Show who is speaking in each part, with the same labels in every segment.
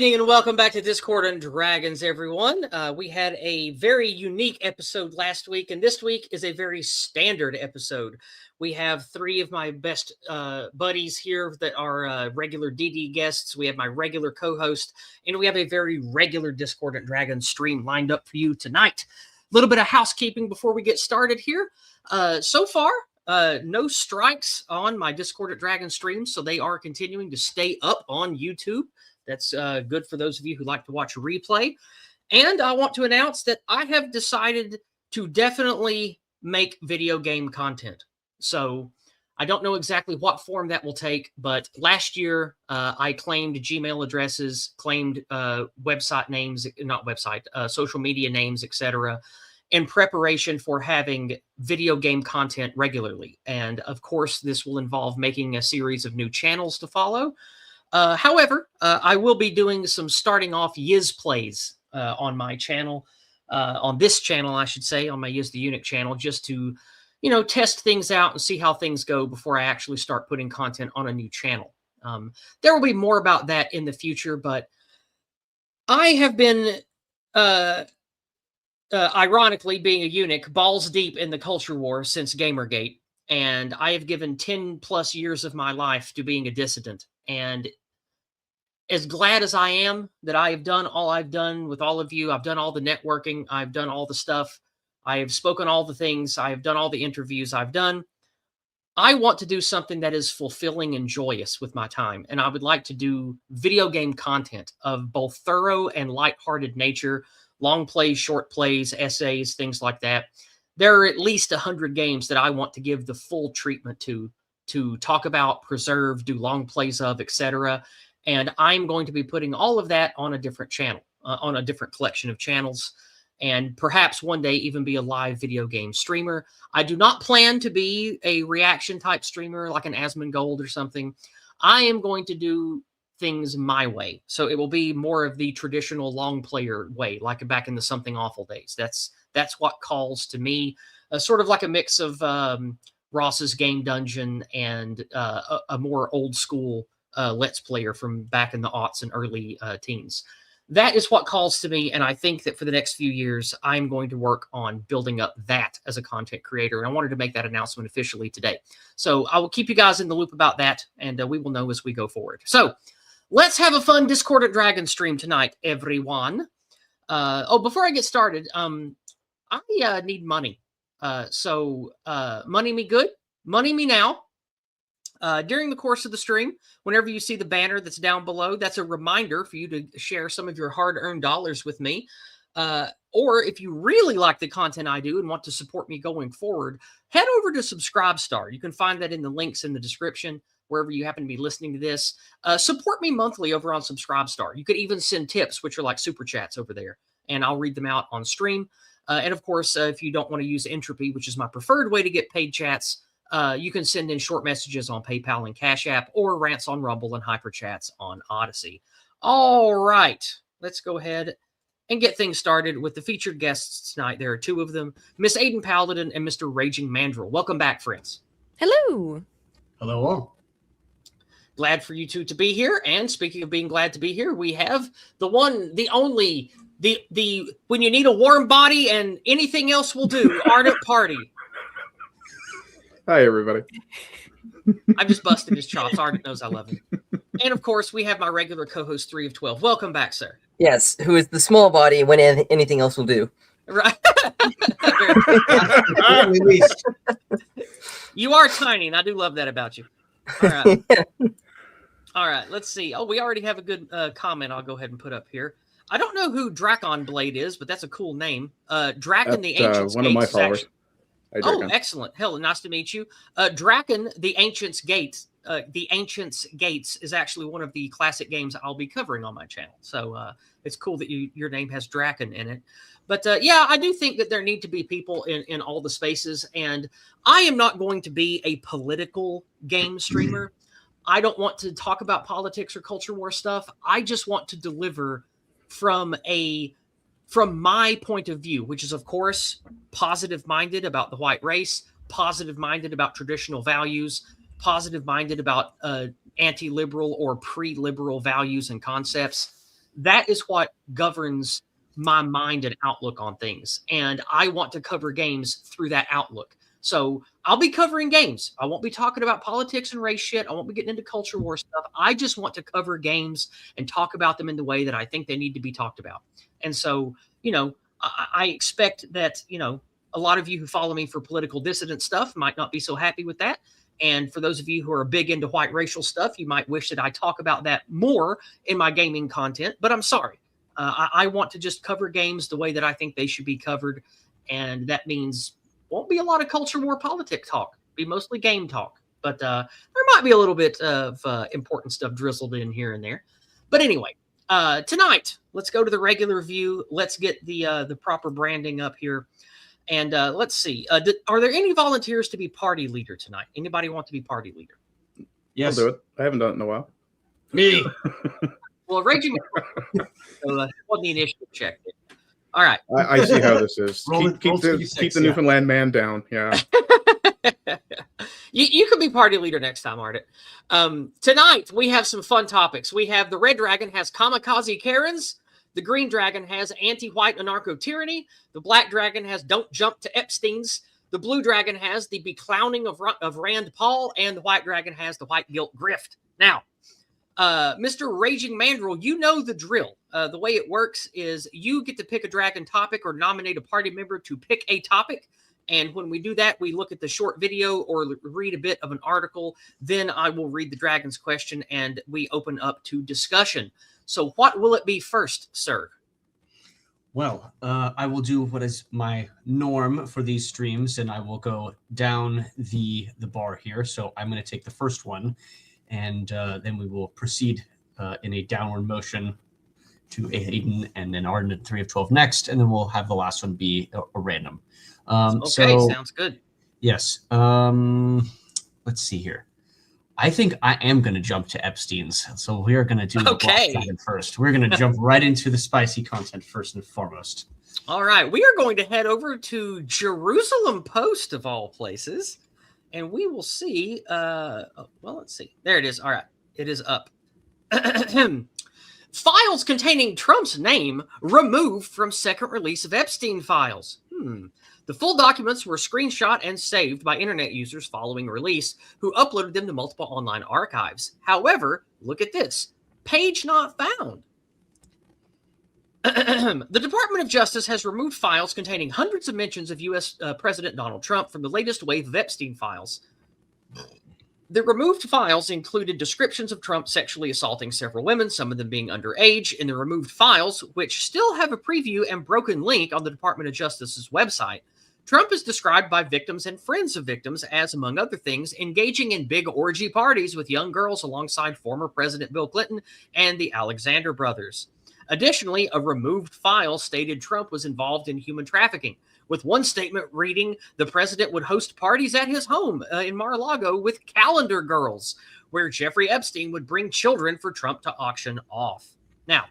Speaker 1: evening and welcome back to Discord and Dragons, everyone. We had a very unique episode last week, and this week is a very standard episode. We have three of my best buddies here that are regular DD guests. We have my regular co-host, and we have a very regular Discord and Dragons stream lined up for you tonight. A little bit of housekeeping before we get started here. So far, no strikes on my Discord at Dragon stream, so they are continuing to stay up on YouTube. That's good for those of you who like to watch a replay. And I want to announce that I have decided to definitely make video game content. So I don't know exactly what form that will take, but last year I claimed Gmail addresses, claimed website names, not website, social media names, etc., in preparation for having video game content regularly. And of course, this will involve making a series of new channels to follow. However, I will be doing some starting off Yiz plays on my channel, on this channel, I should say, on my Yiz the Eunuch channel, just to, test things out and see how things go before I actually start putting content on a new channel. There will be more about that in the future, but I have been, ironically, being a eunuch, balls deep in the culture war since Gamergate, and I have given 10 plus years of my life to being a dissident. And as glad as I am that I have done all I've done with all of you, I've done all the networking, I've done all the stuff, I have spoken all the things, I have done all the interviews I've done. I want to do something that is fulfilling and joyous with my time. And I would like to do video game content of both thorough and lighthearted nature, long plays, short plays, essays, things like that. There are at least 100 games that I want to give the full treatment to talk about, preserve, do long plays of, etc. And I'm going to be putting all of that on a different channel, on a different collection of channels, and perhaps one day even be a live video game streamer. I do not plan to be a reaction type streamer like an Asmongold or something. I am going to do things my way. So it will be more of the traditional long player way, like back in the Something Awful days. That's what calls to me, sort of like a mix of Ross's Game Dungeon and a more old school Let's Player from back in the aughts and early teens. That is what calls to me, and I think that for the next few years, I'm going to work on building up that as a content creator, and I wanted to make that announcement officially today. So I will keep you guys in the loop about that, and we will know as we go forward. So let's have a fun Discord at Dragon stream tonight, everyone. Before I get started, I need money. So money me good, money me now. During the course of the stream, whenever you see the banner that's down below, that's a reminder for you to share some of your hard-earned dollars with me. Or if you really like the content I do and want to support me going forward, head over to Subscribestar. You can find that in the links in the description, wherever you happen to be listening to this. Support me monthly over on Subscribestar. You could even send tips, which are like super chats over there, and I'll read them out on stream. And of course, if you don't want to use Entropy, which is my preferred way to get paid chats, you can send in short messages on PayPal and Cash App, or rants on Rumble and hyperchats on Odyssey. All right, let's go ahead and get things started with the featured guests tonight. There are two of them, Miss Aydin Paladin and Mr. Raging Mandrill. Welcome back, friends.
Speaker 2: Hello.
Speaker 3: Hello all.
Speaker 1: Glad for you two to be here. And speaking of being glad to be here, we have the one, the only, the when you need a warm body and anything else will do, Ardent Pardy.
Speaker 3: Hi, everybody.
Speaker 1: I'm just busting his chops. Ardent knows I love him. And of course, we have my regular co-host 3 of 12. Welcome back, sir.
Speaker 2: Yes, who is the small body when anything else will do.
Speaker 1: Right. You are tiny, and I do love that about you. All right. All right, let's see. Oh, we already have a good comment I'll go ahead and put up here. I don't know who Drakon Blade is, but that's a cool name. Draken the Ancient's
Speaker 3: one of my followers.
Speaker 1: Oh, excellent. Hell, nice to meet you. Draken the Ancient's Gates. The Ancient's Gates is actually one of the classic games I'll be covering on my channel. So it's cool that your name has Draken in it. But yeah, I do think that there need to be people in all the spaces. And I am not going to be a political game streamer. I don't want to talk about politics or culture war stuff. I just want to deliver from my point of view, which is, of course, positive-minded about the white race, positive-minded about traditional values, positive-minded about anti-liberal or pre-liberal values and concepts. that is what governs my mind and outlook on things. And I want to cover games through that outlook. So I'll be covering games. I won't be talking about politics and race shit. I won't be getting into culture war stuff. I just want to cover games and talk about them in the way that I think they need to be talked about. And so, I expect that, a lot of you who follow me for political dissident stuff might not be so happy with that. And for those of you who are big into white racial stuff, you might wish that I talk about that more in my gaming content, but I'm sorry. I want to just cover games the way that I think they should be covered. And that means won't be a lot of culture war politic talk, be mostly game talk. But there might be a little bit of important stuff drizzled in here and there. But anyway, tonight, let's go to the regular view. Let's get the proper branding up here. And let's see. Are there any volunteers to be party leader tonight? Anybody want to be party leader?
Speaker 3: Yes.
Speaker 4: I'll do it. I haven't done it in a while.
Speaker 1: Me. Well, Raging so, on the initiative check. All right.
Speaker 4: I see how this is. keep the
Speaker 3: 36,
Speaker 4: Newfoundland man down. Yeah.
Speaker 1: You could be party leader next time, Ardent. Tonight, we have some fun topics. We have the Red Dragon has kamikaze Karens. The Green Dragon has anti-white anarcho-tyranny. The Black Dragon has don't jump to Epstein's. The Blue Dragon has the beclowning of Rand Paul. And the White Dragon has the white guilt grift. Now, Mr. Raging Mandrill, you know the drill. The way it works is you get to pick a dragon topic or nominate a party member to pick a topic. And when we do that, we look at the short video or read a bit of an article. Then I will read the dragon's question and we open up to discussion. So what will it be first, sir?
Speaker 3: Well, I will do what is my norm for these streams, and I will go down the bar here. So I'm going to take the first one, and then we will proceed in a downward motion to Aydin, and then Ardent 3 of 12 next, and then we'll have the last one be a random.
Speaker 1: Okay, sounds good.
Speaker 3: Yes. Let's see here. I think I am going to jump to Epstein's. So we are going to do the Black Dragon first. We're going to jump right into the spicy content first and foremost.
Speaker 1: All right. We are going to head over to Jerusalem Post, of all places, and we will see. Let's see. There it is. All right. It is up. Files containing Trump's name removed from second release of Epstein files. The full documents were screenshot and saved by internet users following release who uploaded them to multiple online archives. However, look at this. Page not found. The Department of Justice has removed files containing hundreds of mentions of U.S. President Donald Trump from the latest wave of Epstein files. The removed files included descriptions of Trump sexually assaulting several women, some of them being underage. In the removed files, which still have a preview and broken link on the Department of Justice's website, Trump is described by victims and friends of victims as, among other things, engaging in big orgy parties with young girls alongside former President Bill Clinton and the Alexander brothers. Additionally, a removed file stated Trump was involved in human trafficking, with one statement reading the president would host parties at his home in Mar-a-Lago with calendar girls, where Jeffrey Epstein would bring children for Trump to auction off. Now,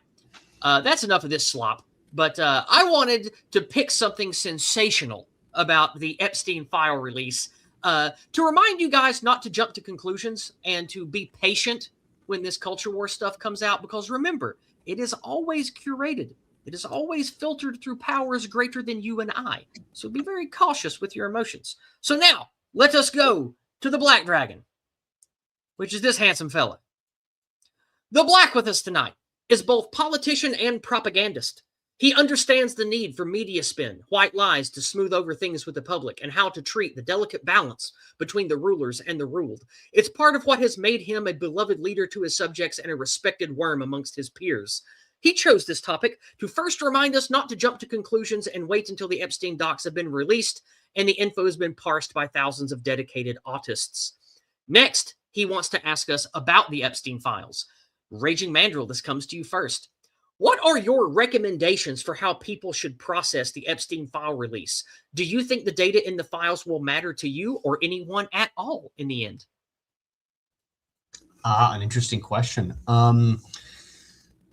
Speaker 1: that's enough of this slop, but I wanted to pick something sensational about the Epstein file release to remind you guys not to jump to conclusions and to be patient when this culture war stuff comes out, because remember, it is always curated. It is always filtered through powers greater than you and I. So be very cautious with your emotions. So now, let us go to the Black Dragon, which is this handsome fella. The Black with us tonight is both politician and propagandist. He understands the need for media spin, white lies to smooth over things with the public, and how to treat the delicate balance between the rulers and the ruled. It's part of what has made him a beloved leader to his subjects and a respected worm amongst his peers. He chose this topic to first remind us not to jump to conclusions and wait until the Epstein docs have been released and the info has been parsed by thousands of dedicated autists. Next, he wants to ask us about the Epstein files. Raging Mandrill, this comes to you first. What are your recommendations for how people should process the Epstein file release? Do you think the data in the files will matter to you or anyone at all in the end?
Speaker 3: An interesting question.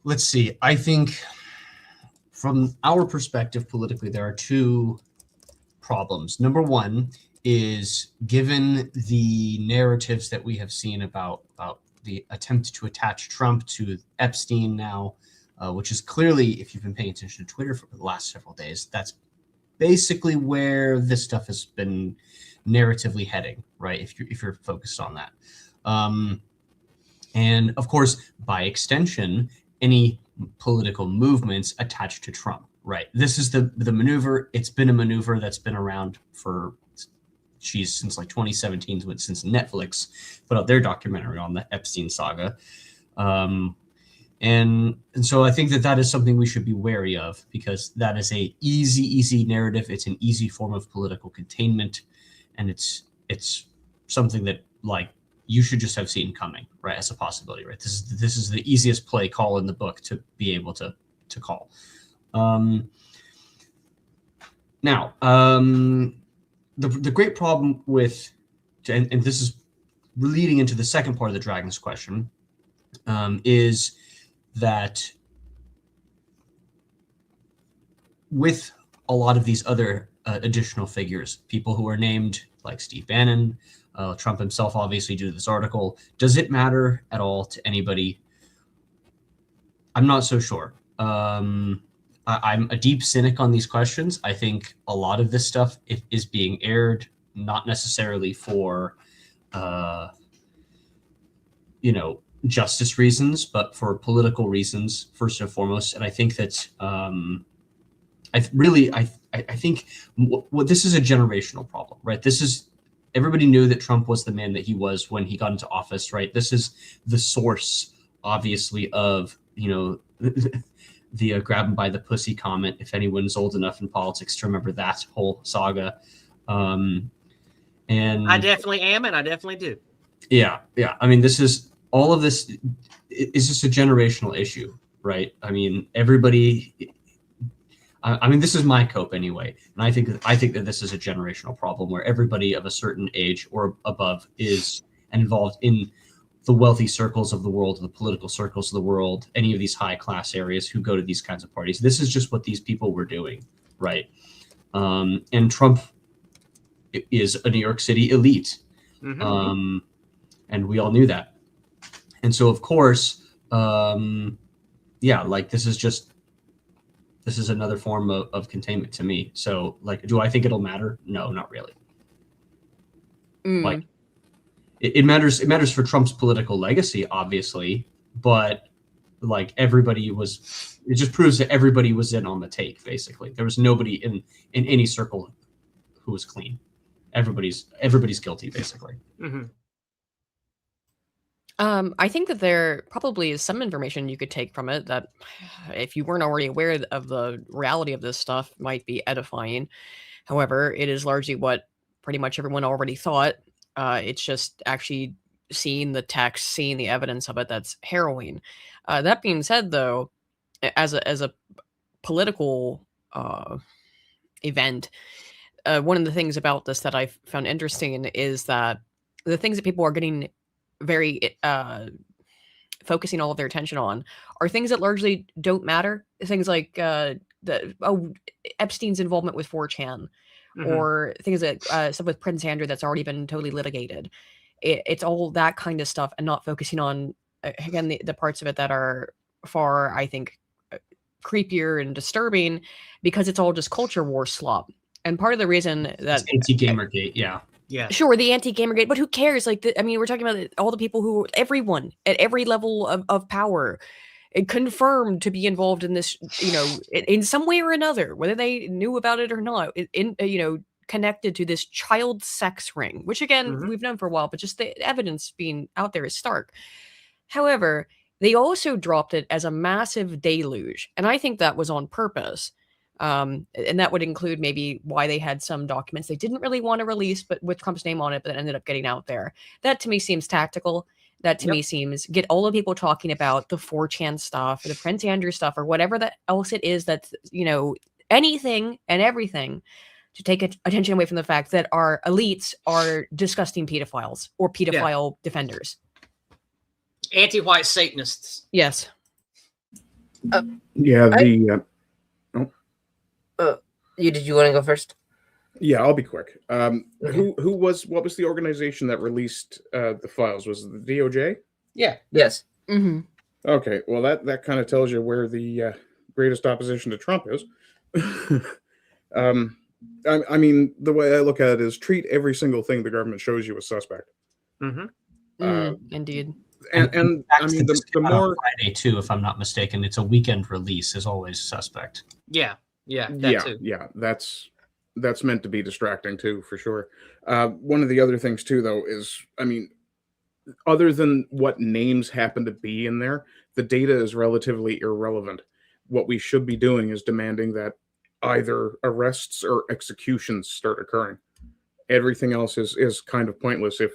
Speaker 3: Let's see. I think from our perspective politically, there are two problems. Number one is, given the narratives that we have seen about the attempt to attach Trump to Epstein now, which is clearly, if you've been paying attention to Twitter for the last several days, that's basically where this stuff has been narratively heading, right? If you're focused on that. And of course, by extension, any political movements attached to Trump, right? This is the maneuver. It's been a maneuver that's been around for, since like 2017, since Netflix put out their documentary on the Epstein saga. And so I think that is something we should be wary of, because that is a easy narrative. It's an easy form of political containment, and it's something that, like, you should just have seen coming, right, as a possibility, right? This is the easiest play call in the book to be able to call. Now, the great problem with, and this is leading into the second part of the Dragon's question, is that with a lot of these other additional figures, people who are named, like Steve Bannon, Trump himself, obviously, due to this article, does it matter at all to anybody? I'm not so sure. I'm a deep cynic on these questions. I think a lot of this stuff is being aired, not necessarily for, justice reasons, but for political reasons, first and foremost. And I think that I think what this is a generational problem, right? Everybody knew that Trump was the man that he was when he got into office, right? This is the source, obviously, of, the grab him by the pussy comment, if anyone's old enough in politics to remember that whole saga. And
Speaker 1: I definitely am, and I definitely do.
Speaker 3: Yeah. I mean, all of this is just a generational issue, right? I mean, this is my cope anyway, and I think that this is a generational problem where everybody of a certain age or above is involved in the wealthy circles of the world, the political circles of the world, any of these high class areas who go to these kinds of parties. This is just what these people were doing, right? And Trump is a New York City elite, and we all knew that. And so, of course, this is another form of containment to me. So, like, do I think it'll matter? No, not really. Like, it matters. It matters for Trump's political legacy, obviously, but like it just proves that everybody was in on the take. Basically, there was nobody in any circle who was clean. Everybody's guilty, basically.
Speaker 5: I think that there probably is some information you could take from it that, if you weren't already aware of the reality of this stuff, might be edifying. However, it is largely what pretty much everyone already thought. It's just actually seeing the text, seeing the evidence of it that's harrowing. That being said, though, as a political event, one of the things about this that I found interesting is that the things that people are getting very focusing all of their attention on are things that largely don't matter. Things like Epstein's involvement with 4chan, or things that stuff with Prince Andrew that's already been totally litigated. It's all that kind of stuff, and not focusing on, again, the parts of it that are far, I think, creepier and disturbing, because it's all just culture war slop. And part of the reason that
Speaker 3: anti-Gamergate, yeah,
Speaker 5: sure, the anti-Gamergate, but who cares? Like, we're talking about all the people everyone at every level of power, confirmed to be involved in this, in some way or another, whether they knew about it or not, connected to this child sex ring, which, again, we've known for a while, but just the evidence being out there is stark. However, they also dropped it as a massive deluge, and I think that was on purpose. And that would include maybe why they had some documents they didn't really want to release, but with Trump's name on it, but it ended up getting out there. That to me seems tactical. That to me seems get all the people talking about the 4chan stuff or the Prince Andrew stuff or whatever else it is that's, anything and everything to take attention away from the fact that our elites are disgusting pedophiles or pedophile defenders.
Speaker 1: Anti-white Satanists.
Speaker 5: Yes.
Speaker 2: Did you want to go first?
Speaker 4: Yeah, I'll be quick. What was the organization that released the files? Was it the DOJ?
Speaker 1: Yeah.
Speaker 2: Yes.
Speaker 4: Okay, well that kind of tells you where the greatest opposition to Trump is. um, I mean, the way I look at it is treat every single thing the government shows you as suspect.
Speaker 1: Mm-hmm.
Speaker 5: Indeed.
Speaker 4: And I mean,
Speaker 3: this
Speaker 4: the
Speaker 3: came out on
Speaker 4: more
Speaker 3: Friday too, if I'm not mistaken. It's a weekend release, is always suspect.
Speaker 1: Yeah, that too.
Speaker 4: yeah, that's meant to be distracting too, for sure. One of the other things too, though, is I mean, other than what names happen to be in there, the data is relatively irrelevant. What we should be doing is demanding that either arrests or executions start occurring. Everything else is kind of pointless if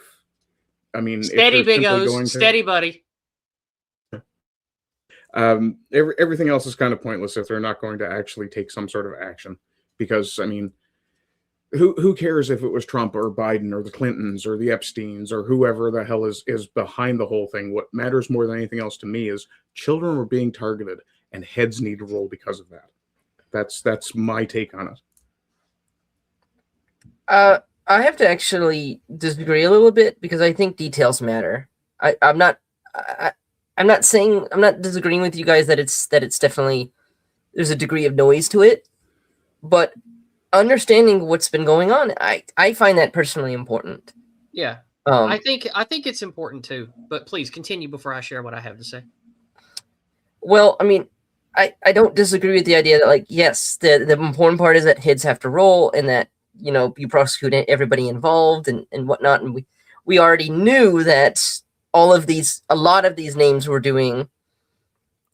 Speaker 4: I mean if
Speaker 1: Steady,
Speaker 4: you're
Speaker 1: Big
Speaker 4: simply
Speaker 1: O's.
Speaker 4: going to
Speaker 1: Steady, buddy.
Speaker 4: everything else is kind of pointless if they're not going to actually take some sort of action. Because I mean, who cares if it was Trump or Biden or the Clintons or the Epsteins or whoever the hell is behind the whole thing? What matters more than anything else to me is children were being targeted and heads need to roll because of that. That's my take on it.
Speaker 2: I have to actually disagree a little bit because I think details matter. I'm not disagreeing with you guys that it's definitely there's a degree of noise to it, but understanding what's been going on, I find that personally important.
Speaker 1: Yeah.
Speaker 2: Um,
Speaker 1: I think it's important too, but please continue before I share what I have to say.
Speaker 2: Well, I mean, I don't disagree with the idea that, like, yes, the important part is that heads have to roll and that, you know, you prosecute everybody involved and whatnot. And we already knew that a lot of these names were doing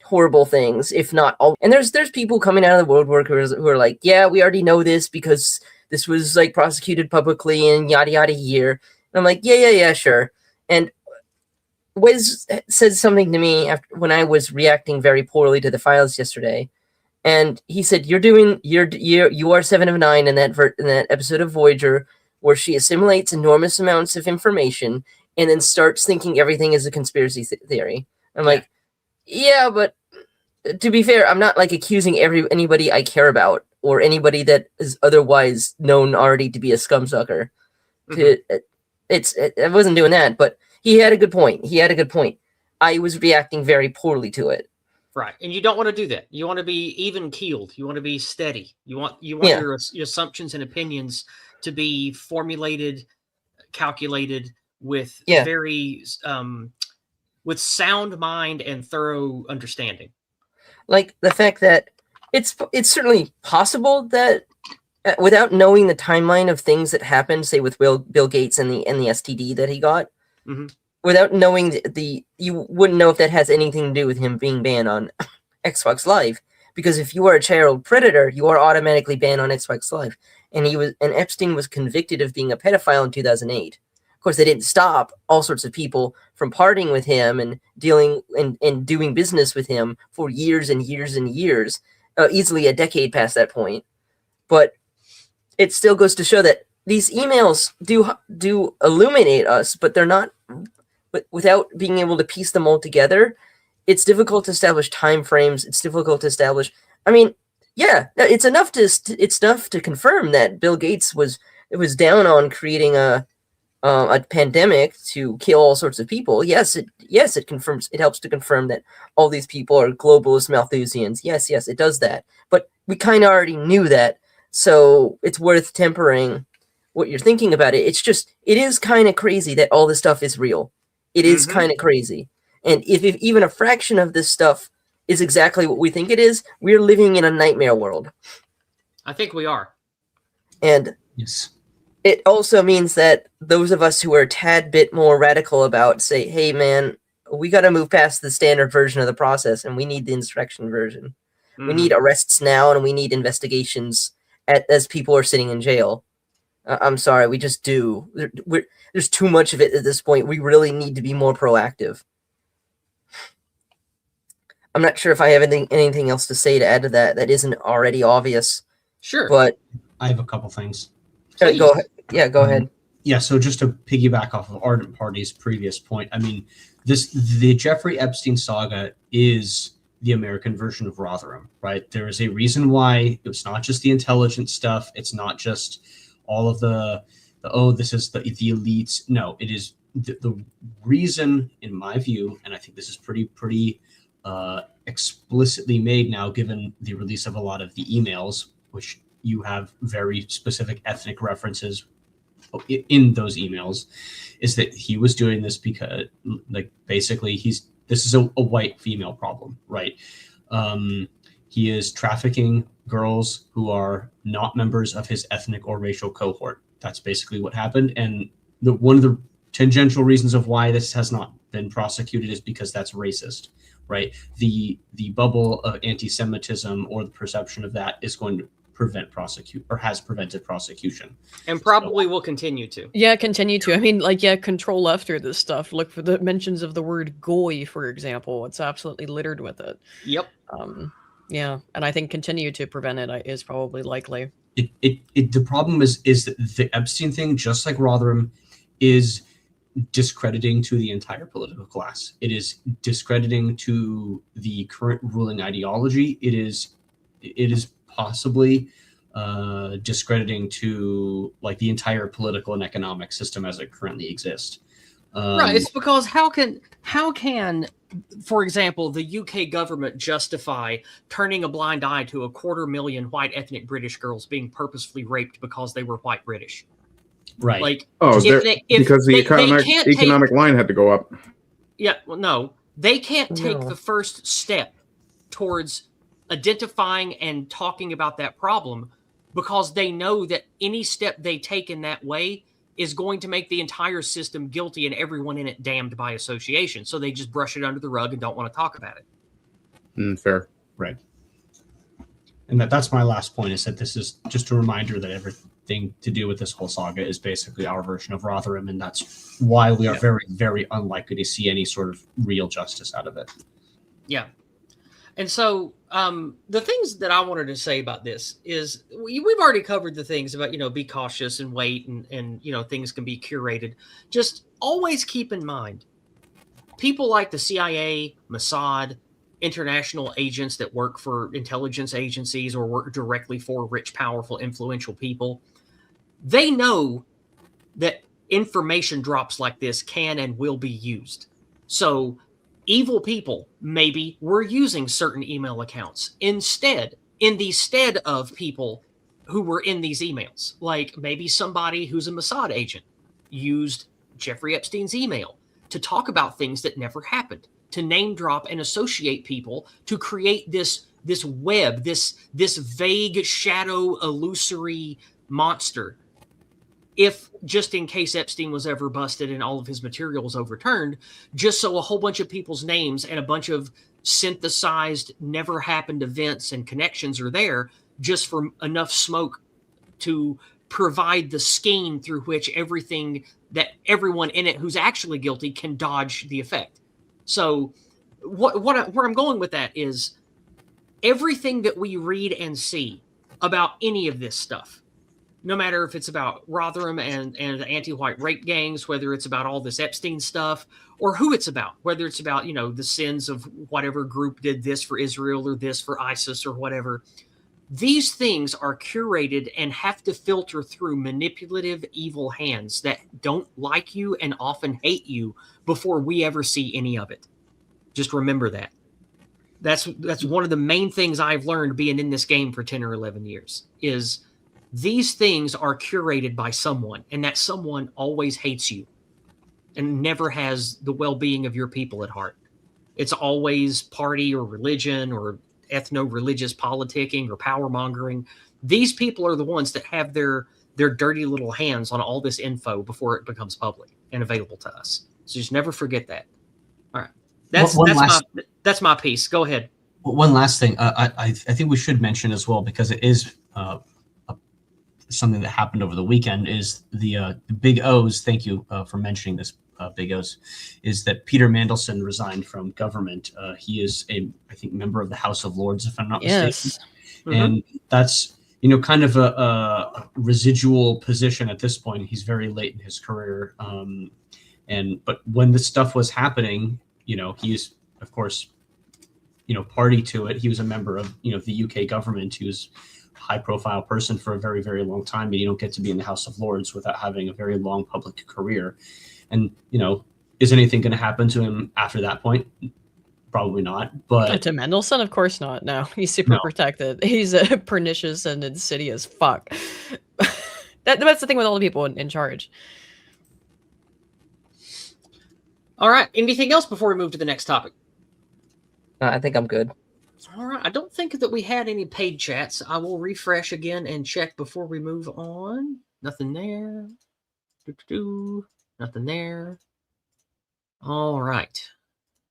Speaker 2: horrible things, if not all. And there's people coming out of the woodwork who are like, yeah, we already know this because this was like prosecuted publicly and yada yada here. And I'm like, yeah, sure. And Wiz said something to me when I was reacting very poorly to the files yesterday, and he said, you are 7 of 9 in that episode of Voyager where she assimilates enormous amounts of information and then starts thinking everything is a conspiracy theory. I'm like, yeah, but to be fair, I'm not like accusing anybody I care about or anybody that is otherwise known already to be a scumsucker. I wasn't doing that, but he had a good point. I was reacting very poorly to it.
Speaker 1: Right. And you don't want to do that. You want to be even keeled. You want to be steady. You want your assumptions and opinions to be formulated, calculated with very with sound mind and thorough understanding.
Speaker 2: Like the fact that it's certainly possible that without knowing the timeline of things that happened, say with Bill Gates and the STD that he got, without knowing you wouldn't know if that has anything to do with him being banned on Xbox Live. Because if you are a child predator, you are automatically banned on Xbox Live. And Epstein was convicted of being a pedophile in 2008. Of course, they didn't stop all sorts of people from partying with him and dealing and doing business with him for years and years and years, easily a decade past that point. But it still goes to show that these emails do illuminate us, but they're not. But without being able to piece them all together, it's difficult to establish time frames. It's difficult to establish. I mean, yeah, it's enough to confirm that Bill Gates was down on creating a pandemic to kill all sorts of people. Yes, it confirms. It helps to confirm that all these people are globalist Malthusians. Yes, it does that. But we kind of already knew that, so it's worth tempering what you're thinking about it. It is kind of crazy that all this stuff is real. It is kind of crazy. And if even a fraction of this stuff is exactly what we think it is, we're living in a nightmare world.
Speaker 1: I think we are.
Speaker 2: And
Speaker 3: yes,
Speaker 2: it also means that those of us who are a tad bit more radical about say, hey, man, we got to move past the standard version of the process and we need the insurrection version. We need arrests now and we need investigations as people are sitting in jail. I'm sorry, we just do. There's too much of it at this point. We really need to be more proactive. I'm not sure if I have anything else to say to add to that isn't already obvious.
Speaker 1: Sure.
Speaker 2: But
Speaker 3: I have a couple things.
Speaker 2: Go ahead. Yeah, go ahead.
Speaker 3: Yeah, so just to piggyback off of Ardent Party's previous point, I mean, the Jeffrey Epstein saga is the American version of Rotherham, right? There is a reason why it's not just the intelligence stuff. It's not just all of this is the elites. No, it is the reason, in my view, and I think this is pretty explicitly made now, given the release of a lot of the emails, which you have very specific ethnic references in those emails, is that he was doing this because, like, basically this is a white female problem, right? He is trafficking girls who are not members of his ethnic or racial cohort. That's basically what happened. And one of the tangential reasons of why this has not been prosecuted is because that's racist, right? The bubble of anti-Semitism, or the perception of that, is going to has prevented prosecution,
Speaker 1: and probably will continue to.
Speaker 5: Yeah, continue to. I mean, like, yeah, control after this stuff. Look for the mentions of the word goy, for example. It's absolutely littered with it.
Speaker 1: Yep.
Speaker 5: Yeah, and I think continue to prevent it is probably likely.
Speaker 3: The problem is that the Epstein thing, just like Rotherham, is discrediting to the entire political class. It is discrediting to the current ruling ideology. It is possibly discrediting to, like, the entire political and economic system as it currently exists.
Speaker 1: Right. It's because how can, for example, the UK government justify turning a blind eye to 250,000 white ethnic British girls being purposefully raped because they were white British?
Speaker 3: Right.
Speaker 1: Like,
Speaker 4: because the economic line had to go up.
Speaker 1: Yeah. Well, no, they can't take the first step towards identifying and talking about that problem, because they know that any step they take in that way is going to make the entire system guilty and everyone in it damned by association. So they just brush it under the rug and don't want to talk about it.
Speaker 4: Fair.
Speaker 3: Right. And that's my last point, is that this is just a reminder that everything to do with this whole saga is basically our version of Rotherham, and that's why we are very, very unlikely to see any sort of real justice out of it.
Speaker 1: Yeah. And so the things that I wanted to say about this is we've already covered the things about, be cautious and wait, and things can be curated. Just always keep in mind, people like the CIA, Mossad, international agents that work for intelligence agencies or work directly for rich, powerful, influential people, they know that information drops like this can and will be used. So evil people maybe were using certain email accounts in the stead of people who were in these emails. Like, maybe somebody who's a Mossad agent used Jeffrey Epstein's email to talk about things that never happened, to name drop and associate people, to create this web, this vague shadow illusory monster. If just in case Epstein was ever busted and all of his material was overturned, just so a whole bunch of people's names and a bunch of synthesized, never happened events and connections are there, just for enough smoke to provide the scheme through which everyone in it who's actually guilty can dodge the effect. So where I'm going with that is, everything that we read and see about any of this stuff, no matter if it's about Rotherham and the anti-white rape gangs, whether it's about all this Epstein stuff, or who it's about, whether it's about, the sins of whatever group did this for Israel or this for ISIS or whatever, these things are curated and have to filter through manipulative, evil hands that don't like you and often hate you before we ever see any of it. Just remember that. That's one of the main things I've learned being in this game for 10 or 11 years, is these things are curated by someone, and that someone always hates you and never has the well-being of your people at heart. It's always party or religion or ethno-religious politicking or power mongering. These people are the ones that have their dirty little hands on all this info before it becomes public and available to us. So just never forget that. All right. That's my piece. Go ahead.
Speaker 3: One last thing. I think we should mention as well, because it is something that happened over the weekend, is the big O's. Thank you for mentioning this, big O's, is that Peter Mandelson resigned from government. He is I think, member of the House of Lords, if I'm not mistaken. Mm-hmm. And that's, kind of a residual position at this point. He's very late in his career. But when this stuff was happening, he's, of course, party to it. He was a member of, the UK government. He was high profile person for a very, very long time, but you don't get to be in the House of Lords without having a very long public career. And, is anything going to happen to him after that point? Probably not. But
Speaker 5: to Mendelssohn, of course not. No, he's super
Speaker 3: No.
Speaker 5: protected. He's pernicious and insidious. Fuck. That's the thing with all the people in charge.
Speaker 1: All right. Anything else before we move to the next topic?
Speaker 2: I think I'm good.
Speaker 1: All right. I don't think that we had any paid chats. I will refresh again and check before we move on. Nothing there. Nothing there. All right.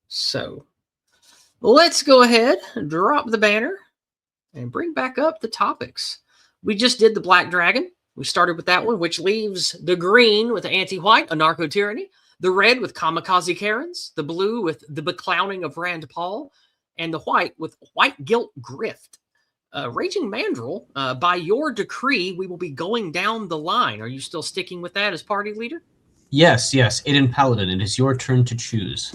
Speaker 1: So let's go ahead and drop the banner and bring back up the topics. We just did the Black Dragon. We started with that one, which leaves the green with anti-white, anarcho-tyranny, the red with kamikaze Karens, the blue with the beclowning of Rand Paul, and the white with white guilt grift. Raging Mandrill, by your decree, we will be going down the line. Are you still sticking with that as party leader?
Speaker 3: Yes. Aydin Paladin, it is your turn to choose.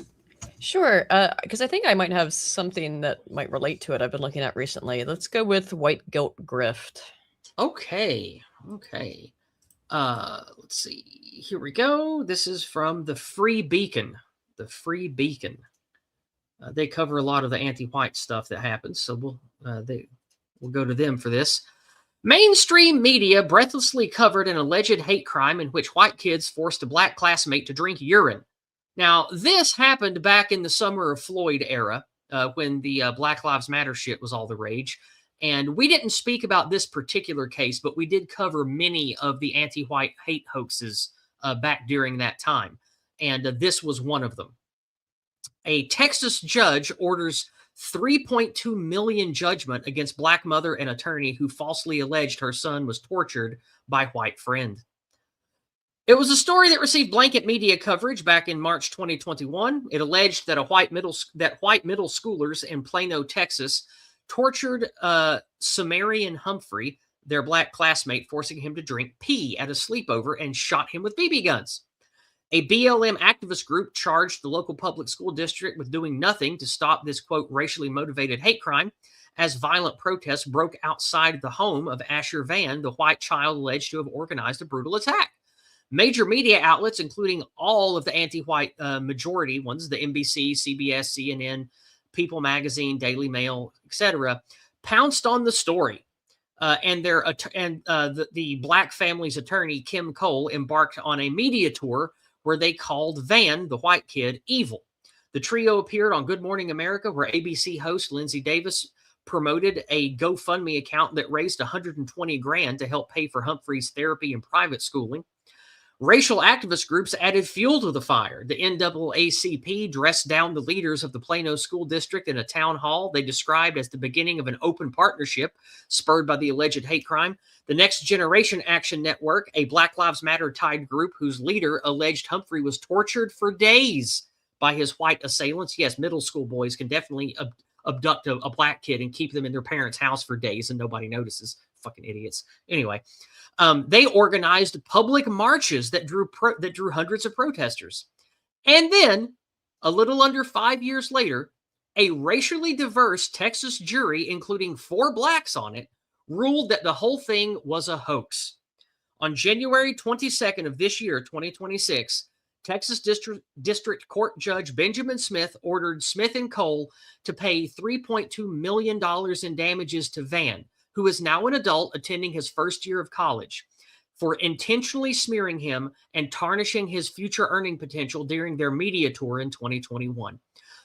Speaker 5: Sure, because I think I might have something that might relate to it I've been looking at recently. Let's go with white guilt grift.
Speaker 1: Okay. Let's see. Here we go. This is from the Free Beacon. The Free Beacon. They cover a lot of the anti-white stuff that happens, so we'll go to them for this. Mainstream media breathlessly covered an alleged hate crime in which white kids forced a black classmate to drink urine. Now, this happened back in the Summer of Floyd era, when the Black Lives Matter shit was all the rage. And we didn't speak about this particular case, but we did cover many of the anti-white hate hoaxes back during that time. And this was one of them. A Texas judge orders $3.2 million judgment against black mother and attorney who falsely alleged her son was tortured by white friend. It was a story that received blanket media coverage back in March 2021. It alleged that white middle schoolers in Plano, Texas, tortured Sumerian Humphrey, their black classmate, forcing him to drink pee at a sleepover and shot him with BB guns. A BLM activist group charged the local public school district with doing nothing to stop this, quote, racially motivated hate crime as violent protests broke outside the home of Asher Van, the white child alleged to have organized a brutal attack. Major media outlets, including all of the anti-white majority ones, the NBC, CBS, CNN, People Magazine, Daily Mail, etc., pounced on the story. The black family's attorney, Kim Cole, embarked on a media tour where they called Van, the white kid, evil. The trio appeared on Good Morning America, where ABC host Lindsay Davis promoted a GoFundMe account that raised $120,000 to help pay for Humphrey's therapy and private schooling. Racial activist groups added fuel to the fire. The NAACP dressed down the leaders of the Plano School District in a town hall they described as the beginning of an open partnership spurred by the alleged hate crime. The Next Generation Action Network, a Black Lives Matter-tied group whose leader alleged Humphrey was tortured for days by his white assailants. Yes, middle school boys can definitely abduct a black kid and keep them in their parents' house for days and nobody notices. Fucking idiots. Anyway. They organized public marches that drew hundreds of protesters. And then, a little under 5 years later, a racially diverse Texas jury, including 4 blacks on it, ruled that the whole thing was a hoax. On January 22nd of this year, 2026, Texas District Court Judge Benjamin Smith ordered Smith and Cole to pay $3.2 million in damages to Van, who is now an adult attending his first year of college, for intentionally smearing him and tarnishing his future earning potential during their media tour in 2021.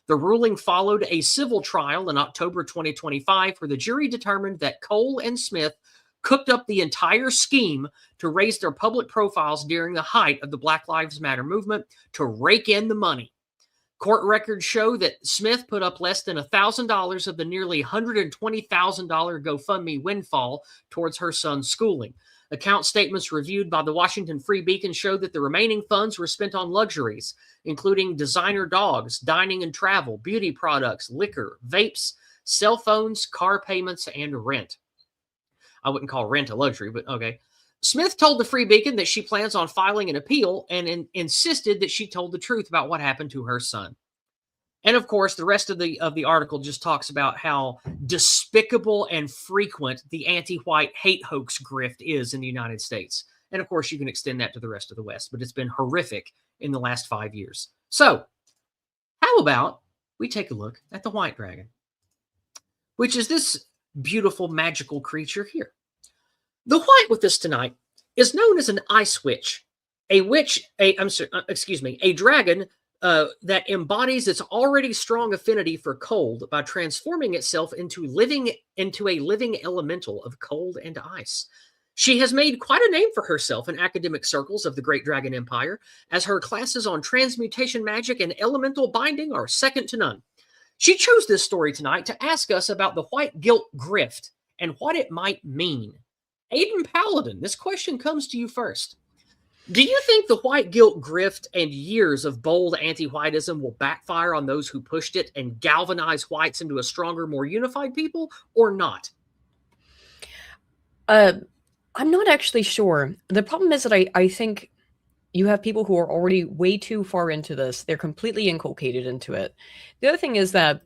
Speaker 1: The ruling followed a civil trial in October 2025, where the jury determined that Cole and Smith cooked up the entire scheme to raise their public profiles during the height of the Black Lives Matter movement to rake in the money. Court records show that Smith put up less than $1,000 of the nearly $120,000 GoFundMe windfall towards her son's schooling. Account statements reviewed by the Washington Free Beacon show that the remaining funds were spent on luxuries, including designer dogs, dining and travel, beauty products, liquor, vapes, cell phones, car payments, and rent. I wouldn't call rent a luxury, but okay. Smith told the Free Beacon that she plans on filing an appeal and insisted that she told the truth about what happened to her son. And of course, the rest of the article just talks about how despicable and frequent the anti-white hate hoax grift is in the United States. And of course, you can extend that to the rest of the West, but it's been horrific in the last 5 years. So how about we take a look at the white dragon, which is this beautiful magical creature here. The white with us tonight is known as an ice witch, a dragon that embodies its already strong affinity for cold by transforming itself into a living elemental of cold and ice. She has made quite a name for herself in academic circles of the Great Dragon Empire, as her classes on transmutation magic and elemental binding are second to none. She chose this story tonight to ask us about the white guilt grift and what it might mean. Aydin Paladin, this question comes to you first. Do you think the white guilt grift and years of bold anti-whiteism will backfire on those who pushed it and galvanize whites into a stronger, more unified people, or not?
Speaker 5: I'm not actually sure. The problem is that I think you have people who are already way too far into this. They're completely inculcated into it. The other thing is that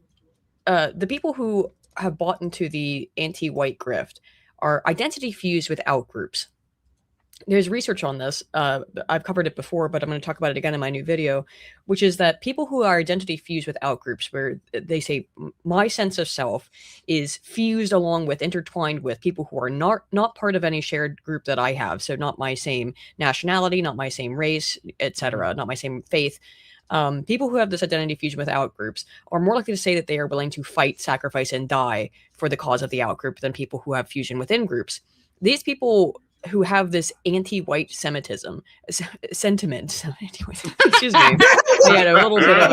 Speaker 5: the people who have bought into the anti-white grift are identity fused with outgroups. There's research on this. I've covered it before, but I'm going to talk about it again in my new video, which is that people who are identity fused with outgroups, where they say my sense of self is fused along with, intertwined with people who are not part of any shared group that I have. So not my same nationality, not my same race, etc., not my same faith. People who have this identity fusion with outgroups are more likely to say that they are willing to fight, sacrifice, and die for the cause of the outgroup than people who have fusion within groups. These people who have this anti-white sentiment, excuse me, I had a little bit of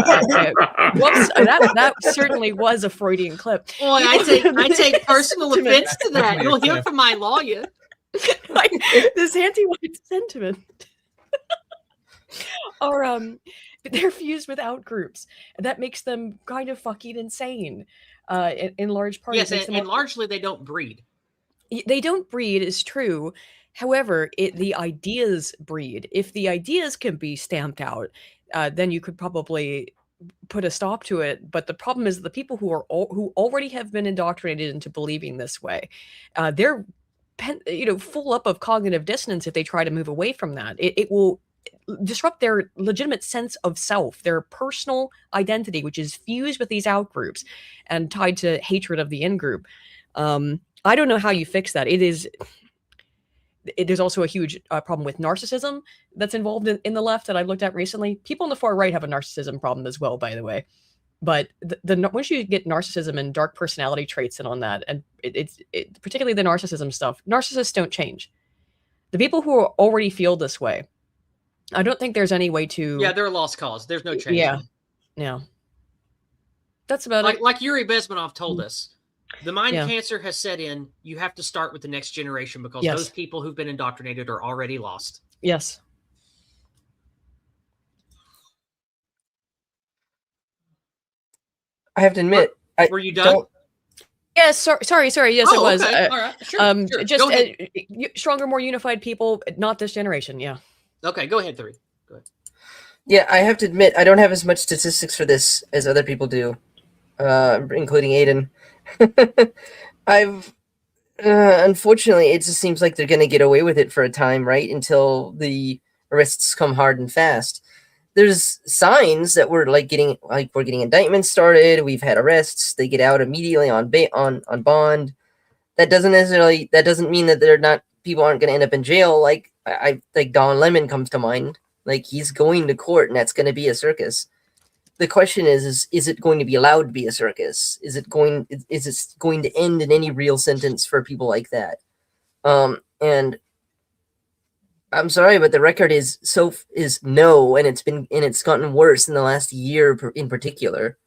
Speaker 5: whoops, that certainly was a Freudian clip.
Speaker 1: Boy, I take personal offense to that. You'll hear from my lawyer.
Speaker 5: This anti-white sentiment are they're fused with outgroups, and that makes them kind of fucking insane. In large part,
Speaker 1: yes, and largely they don't breed.
Speaker 5: They don't breed, is true. However, the ideas breed. If the ideas can be stamped out, then you could probably put a stop to it. But the problem is the people who already have been indoctrinated into believing this way, they're full up of cognitive dissonance if they try to move away from that. It will disrupt their legitimate sense of self, their personal identity, which is fused with these outgroups and tied to hatred of the in-group. I don't know how you fix that. There's also a huge problem with narcissism that's involved in the left that I've looked at recently. People on the far right have a narcissism problem as well, by the way. But once you get narcissism and dark personality traits and on that, and it's particularly the narcissism stuff, narcissists don't change. The people who already feel this way, I don't think there's any way to...
Speaker 1: Yeah, they're a lost cause. There's no change.
Speaker 5: Yeah. That's about it.
Speaker 1: Like Yuri Bezmenov told us, the mind cancer has set in. You have to start with the next generation because those people who've been indoctrinated are already lost.
Speaker 5: Yes.
Speaker 2: I have to admit,
Speaker 1: were you done?
Speaker 5: Yes, sorry. Yes, it was.
Speaker 1: Okay. All right. Sure.
Speaker 5: Just stronger, more unified people, not this generation. Yeah.
Speaker 1: Okay, go ahead, 3. Go ahead.
Speaker 2: Yeah, I have to admit, I don't have as much statistics for this as other people do, including Aydin. Unfortunately, it just seems like they're going to get away with it for a time, right? Until the arrests come hard and fast. There's signs that we're getting indictments started. We've had arrests. They get out immediately on bond. That doesn't mean that people aren't going to end up in jail. Like Don Lemon comes to mind. Like he's going to court, and that's going to be a circus. The question is it going to be allowed to be a circus? Is it going to end in any real sentence for people like that? And I'm sorry, but the record is no, and it's gotten worse in the last year in particular.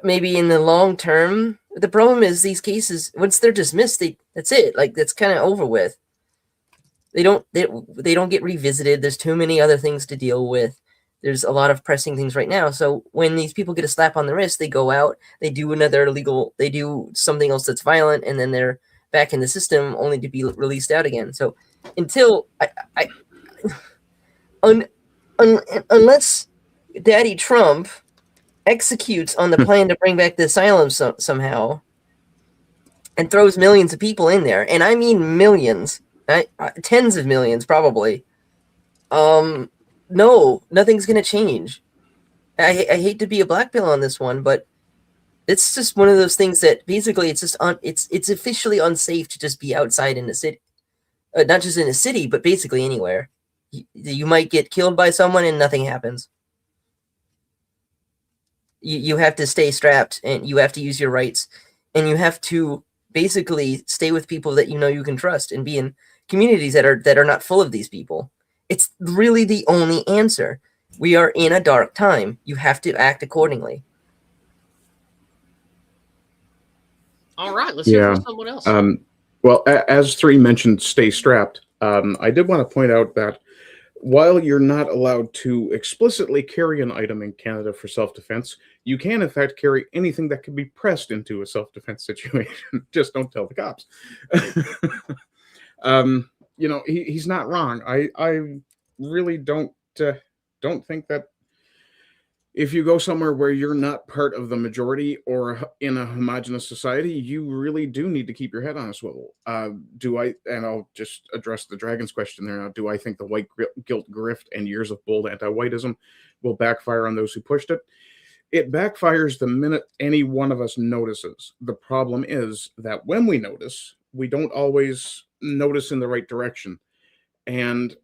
Speaker 2: Maybe in the long term, the problem is these cases, once they're dismissed, that's it. Like that's kind of over with. They don't get revisited. There's too many other things to deal with. There's a lot of pressing things right now. So when these people get a slap on the wrist, they go out, they do something else that's violent, and then they're back in the system only to be released out again. So until unless Daddy Trump executes on the plan to bring back the asylum somehow and throws millions of people in there, and I mean millions, Tens of millions, probably. No, nothing's gonna change. I hate to be a black pill on this one, but it's just one of those things that basically it's just it's officially unsafe to just be outside in the city, not just in a city, but basically anywhere. You might get killed by someone and nothing happens. You have to stay strapped, and you have to use your rights, and you have to basically stay with people that you know you can trust, and be in communities that are not full of these people. It's really the only answer. We are in a dark time. You have to act accordingly.
Speaker 1: All right, let's hear from someone else.
Speaker 4: Well, as 3 mentioned, stay strapped. I did want to point out that while you're not allowed to explicitly carry an item in Canada for self-defense, you can, in fact, carry anything that can be pressed into a self-defense situation. Just don't tell the cops. You know, he's not wrong. I really don't think that if you go somewhere where you're not part of the majority or in a homogenous society, you really do need to keep your head on a swivel. And I'll just address the Dragon's question there now. Do I think the white guilt grift and years of bold anti-whiteism will backfire on those who pushed it? It backfires the minute any one of us notices. The problem is that when we notice, we don't always notice in the right direction. And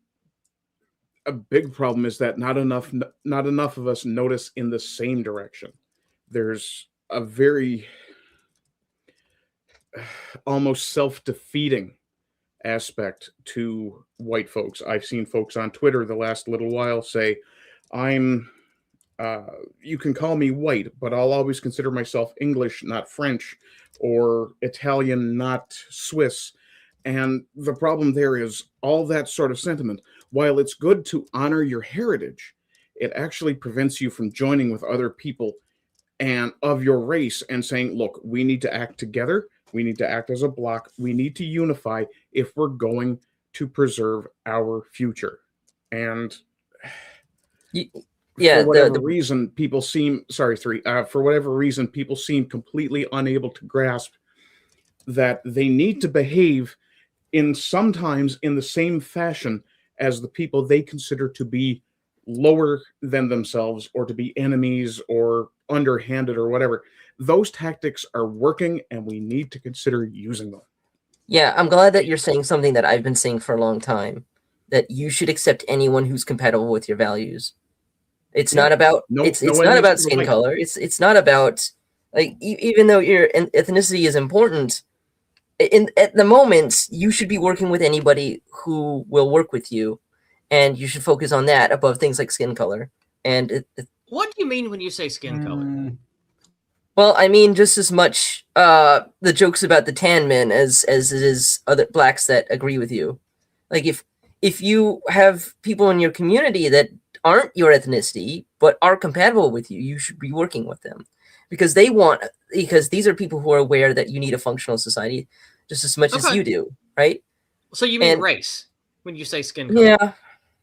Speaker 4: a big problem is that not enough of us notice in the same direction. There's a very almost self-defeating aspect to white folks. I've seen folks on Twitter the last little while say, you can call me white, but I'll always consider myself English, not French, or Italian, not Swiss. And the problem there is all that sort of sentiment, while it's good to honor your heritage, it actually prevents you from joining with other people and of your race and saying, look, we need to act together. We need to act as a block. We need to unify if we're going to preserve our future. And for whatever reason, people seem completely unable to grasp that they need to behave sometimes in the same fashion as the people they consider to be lower than themselves or to be enemies or underhanded or whatever. Those tactics are working and we need to consider using them.
Speaker 2: Yeah, I'm glad that you're saying something that I've been saying for a long time, that you should accept anyone who's compatible with your values. It's not about it's not about skin color. It's not about, like, even though your ethnicity is important, at the moment, you should be working with anybody who will work with you, and you should focus on that above things like skin color. And
Speaker 1: what do you mean when you say skin color?
Speaker 2: Well, I mean just as much the jokes about the tan men as it is other blacks that agree with you. Like if you have people in your community that aren't your ethnicity but are compatible with you, you should be working with them because these are people who are aware that you need a functional society just as much as you do, right?
Speaker 1: So you mean race when you say skin color?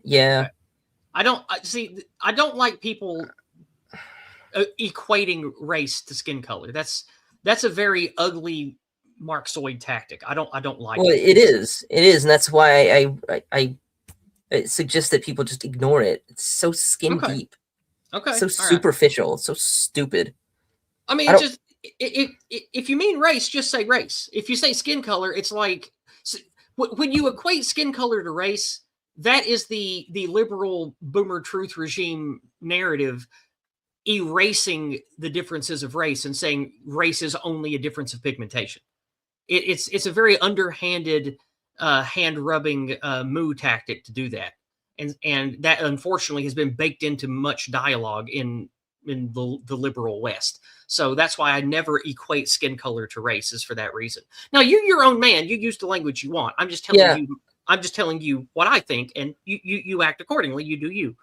Speaker 2: Yeah.
Speaker 1: Okay. I don't like people equating race to skin color. That's a very ugly Marxoid tactic. I don't like it.
Speaker 2: Well, it is, and that's why I suggest that people just ignore it. It's so skin deep.
Speaker 1: Okay.
Speaker 2: So superficial. So stupid.
Speaker 1: I mean, if you mean race, just say race. If you say skin color, it's like when you equate skin color to race, that is the liberal boomer truth regime narrative, erasing the differences of race and saying race is only a difference of pigmentation. It's a very underhanded, hand-rubbing moo tactic to do that, and that unfortunately has been baked into much dialogue in the liberal West. So that's why I never equate skin color to race, is for that reason. Now, you're your own man. You use the language you want. I'm just telling you. I'm just telling you what I think, and you act accordingly. You do you.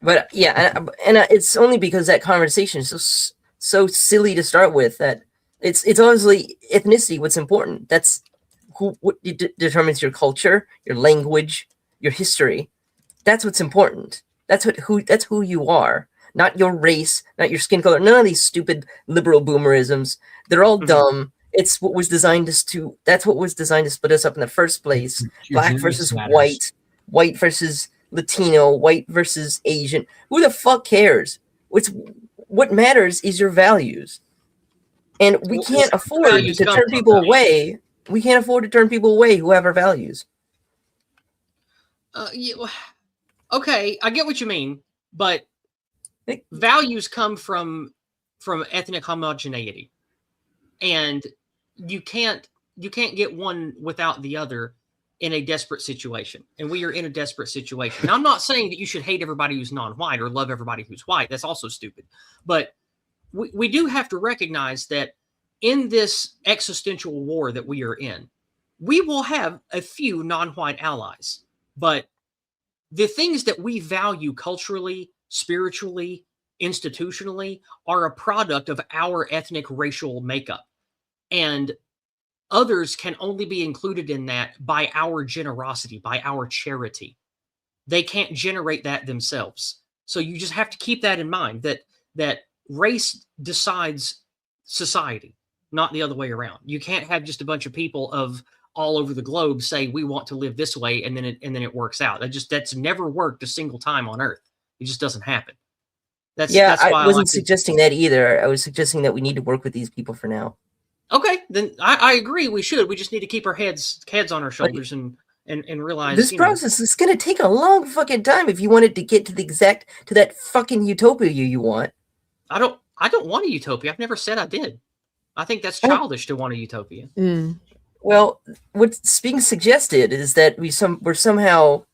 Speaker 2: But yeah, and it's only because that conversation is so silly to start with that it's honestly ethnicity. What's important? That's what determines your culture, your language, your history. That's what's important. That's who you are. Not your race, not your skin color. None of these stupid liberal boomerisms. They're all dumb, It's what was designed to. That's what was designed to split us up in the first place.
Speaker 3: Your
Speaker 2: Black
Speaker 3: genetics
Speaker 2: versus
Speaker 3: matters.
Speaker 2: white versus Latino, white versus Asian. Who the fuck cares? What matters is your values, and we
Speaker 1: Well,
Speaker 2: can't afford
Speaker 1: values
Speaker 2: to
Speaker 1: come
Speaker 2: turn
Speaker 1: from
Speaker 2: people
Speaker 1: values.
Speaker 2: away. We can't afford to turn people away who have our values.
Speaker 1: Yeah, okay, I get what you mean, but values come from ethnic homogeneity, and you can't get one without the other in a desperate situation. And we are in a desperate situation. Now, I'm not saying that you should hate everybody who's non-white or love everybody who's white. That's also stupid. But we do have to recognize that in this existential war that we are in, we will have a few non-white allies. But the things that we value culturally, spiritually, institutionally are a product of our ethnic racial makeup. And others can only be included in that by our generosity, by our charity. They can't generate that themselves. So you just have to keep that in mind, that race decides society, not the other way around. You can't have just a bunch of people of all over the globe say we want to live this way and then it works out. That's never worked a single time on Earth. It just doesn't happen. That's why
Speaker 2: I wasn't suggesting that either. I was suggesting that we need to work with these people for now.
Speaker 1: Okay, then I agree. We should. We just need to keep our heads on our shoulders and realize
Speaker 2: this process is going to take a long fucking time if you wanted to get to that fucking utopia you want.
Speaker 1: I don't want a utopia. I've never said I did. I think that's childish to want a utopia.
Speaker 2: Well, what's being suggested is that we're somehow,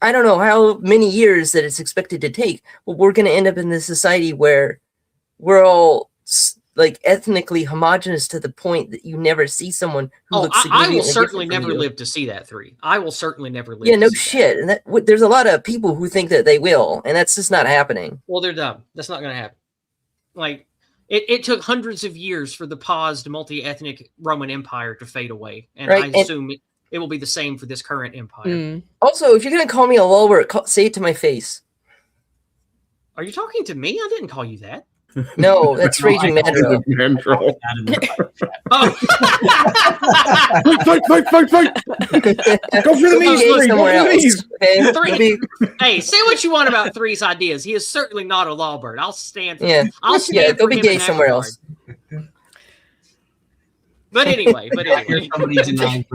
Speaker 2: I don't know how many years that it's expected to take, but we're going to end up in this society where we're all like ethnically homogenous to the point that you never see someone who looks significantly
Speaker 1: I will certainly
Speaker 2: different from
Speaker 1: never
Speaker 2: you.
Speaker 1: live to see that 3. I will certainly never live.
Speaker 2: Yeah,
Speaker 1: to
Speaker 2: no
Speaker 1: see
Speaker 2: shit.
Speaker 1: that.
Speaker 2: And there's a lot of people who think that they will, and that's just not happening.
Speaker 1: Well, they're dumb. That's not going to happen. Like it took hundreds of years for the paused multi-ethnic Roman Empire to fade away, and I assume it will be the same for this current empire.
Speaker 2: Also, if you're going to call me a lulbert, say it to my face.
Speaker 1: Are you talking to me? I didn't call you that.
Speaker 2: No, that's Raging Mandrill.
Speaker 1: Oh.
Speaker 4: Fight! Go for the knees,
Speaker 2: somewhere else. Okay?
Speaker 1: 3. Hey, say what you want about 3's ideas. He is certainly not a lawbird. I'll stand for
Speaker 2: go be gay somewhere else.
Speaker 1: But anyway.
Speaker 3: Somebody denied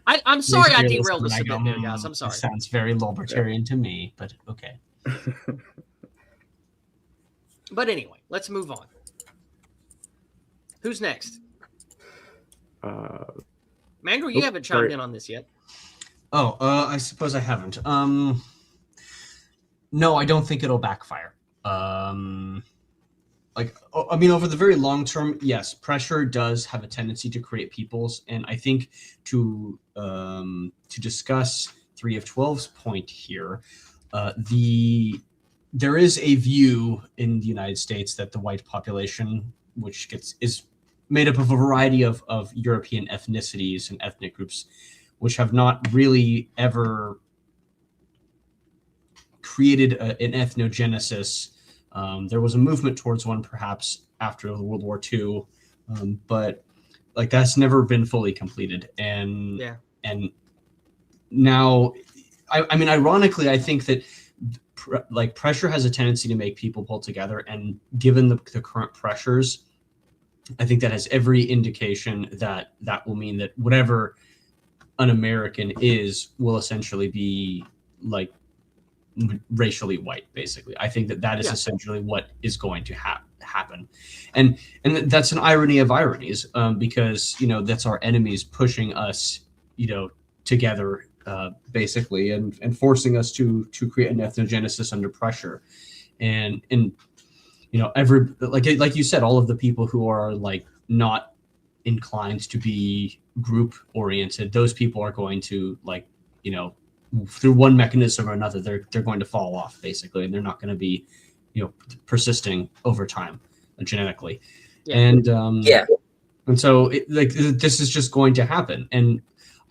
Speaker 1: I'm sorry I derailed this a bit there, guys. I'm sorry.
Speaker 3: It sounds very libertarian to me, but okay.
Speaker 1: But anyway, let's move on. Who's next? Mandrill, you haven't chimed in on this yet.
Speaker 3: Oh, I suppose I haven't. No, I don't think it'll backfire. Over the very long term, yes, pressure does have a tendency to create peoples, and I think to discuss 3 of 12's point here, there is a view in the United States that the white population, which is made up of a variety of European ethnicities and ethnic groups, which have not really ever created an ethnogenesis. There was a movement towards one perhaps after World War II, but like that's never been fully completed. And now, I mean, ironically, I think that pressure has a tendency to make people pull together, and given the current pressures, I think that has every indication that will mean that whatever an American is will essentially be like racially white. Basically, I think that is essentially what is going to happen, and that's an irony of ironies, because that's our enemies pushing us together. Basically, and forcing us to create an ethnogenesis under pressure, and every like you said, all of the people who are like not inclined to be group oriented, those people are going to through one mechanism or another, they're going to fall off basically, and they're not going to be persisting over time genetically, and so this is just going to happen. And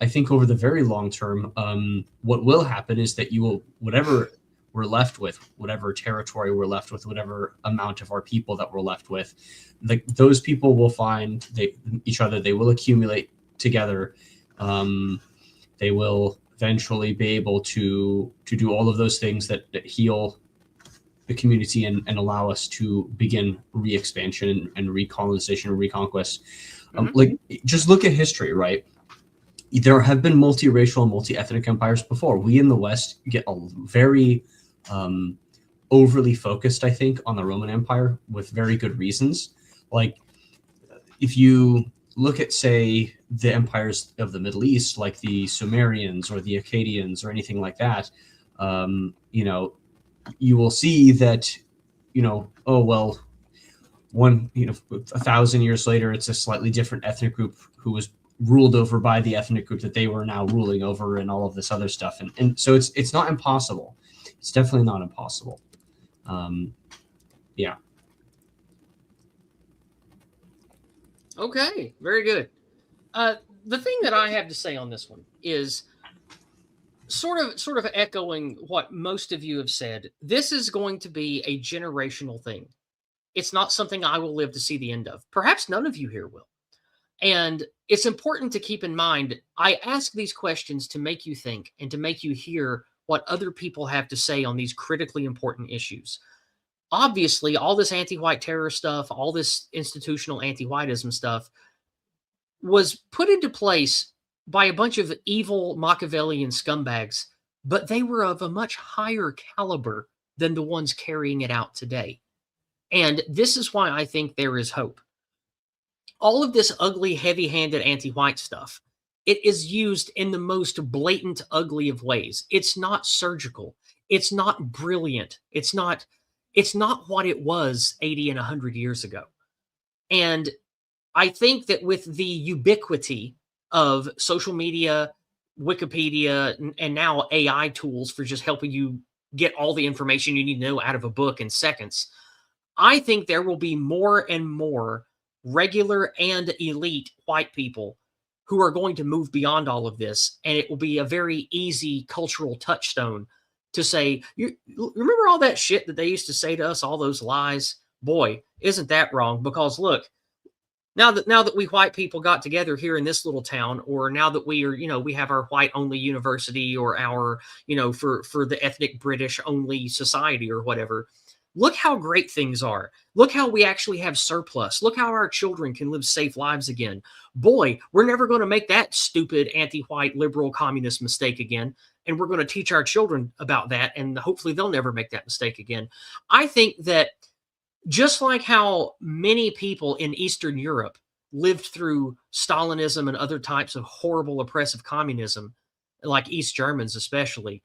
Speaker 3: I think over the very long term, what will happen is that we're left with, whatever territory we're left with, whatever amount of our people that we're left with, those people will find each other. They will accumulate together. They will eventually be able to do all of those things that heal the community and allow us to begin re-expansion and recolonization and reconquest. Like, just look at history, right? There have been multiracial and multi-ethnic empires before. We in the West get a very overly focused, I think, on the Roman Empire with very good reasons. Like, if you look at, say, the empires of the Middle East, like the Sumerians or the Akkadians or anything like that, you know, you will see that, you know, oh, well, 1,000 years later, it's a slightly different ethnic group who was ruled over by the ethnic group that they were now ruling over, and all of this other stuff. And so it's not impossible. It's definitely not impossible. Yeah.
Speaker 1: Okay, very good. The thing that I have to say on this one is sort of echoing what most of you have said. This is going to be a generational thing. It's not something I will live to see the end of. Perhaps none of you here will. And it's important to keep in mind, I ask these questions to make you think and to make you hear what other people have to say on these critically important issues. Obviously, all this anti-white terror stuff, all this institutional anti-whiteism stuff was put into place by a bunch of evil Machiavellian scumbags, but they were of a much higher caliber than the ones carrying it out today. And this is why I think there is hope. All of this ugly, heavy-handed anti-white stuff, it is used in the most blatant, ugly of ways. It's not surgical. It's not brilliant. It's not what it was 80 and 100 years ago. And I think that with the ubiquity of social media, Wikipedia, and now AI tools for just helping you get all the information you need to know out of a book in seconds, I think there will be more and more regular and elite white people who are going to move beyond all of this. And it will be a very easy cultural touchstone to say, you remember all that shit that they used to say to us, all those lies? Boy, isn't that wrong? Because look, now that we white people got together here in this little town, or now that we are, you know, we have our white only university, or our, you know, for the ethnic British only society or whatever, look how great things are. Look how we actually have surplus. Look how our children can live safe lives again. Boy, we're never going to make that stupid anti-white liberal communist mistake again. And we're going to teach our children about that. And hopefully they'll never make that mistake again. I think that just like how many people in Eastern Europe lived through Stalinism and other types of horrible oppressive communism, like East Germans especially,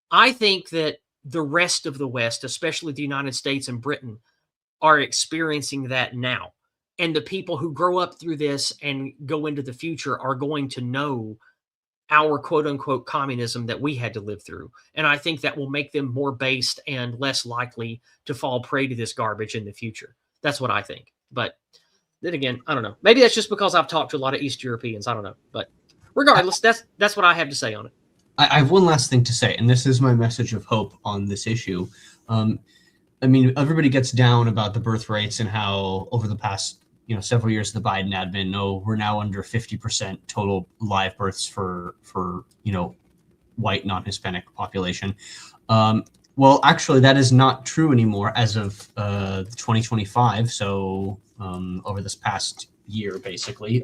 Speaker 1: I think that the rest of the West, especially the United States and Britain, are experiencing that now. And the people who grow up through this and go into the future are going to know our quote-unquote communism that we had to live through. And I think that will make them more based and less likely to fall prey to this garbage in the future. That's what I think. But then again, I don't know. Maybe that's just because I've talked to a lot of East Europeans. I don't know. But regardless, that's what I have to say on it.
Speaker 3: I have one last thing to say, and this is my message of hope on this issue. I mean, everybody gets down about the birth rates and how over the past, you know, several years of the Biden admin, we're now under 50% total live births for you know, white non-Hispanic population. Well, actually, that is not true anymore as of 2025. So over this past year, basically,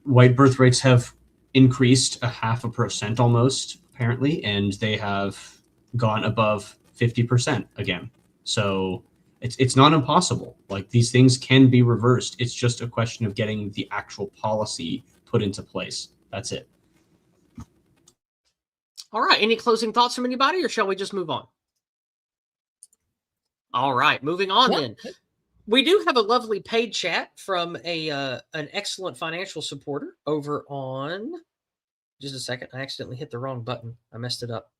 Speaker 3: white birth rates have increased 0.5% almost, apparently, and they have gone above 50% again. So it's not impossible. Like, these things can be reversed. It's just a question of getting the actual policy put into place. That's it.
Speaker 1: All right. Any closing thoughts from anybody, or shall we just move on? All right. Moving on then. We do have a lovely paid chat from an excellent financial supporter over on, just a second, I accidentally hit the wrong button. I messed it up.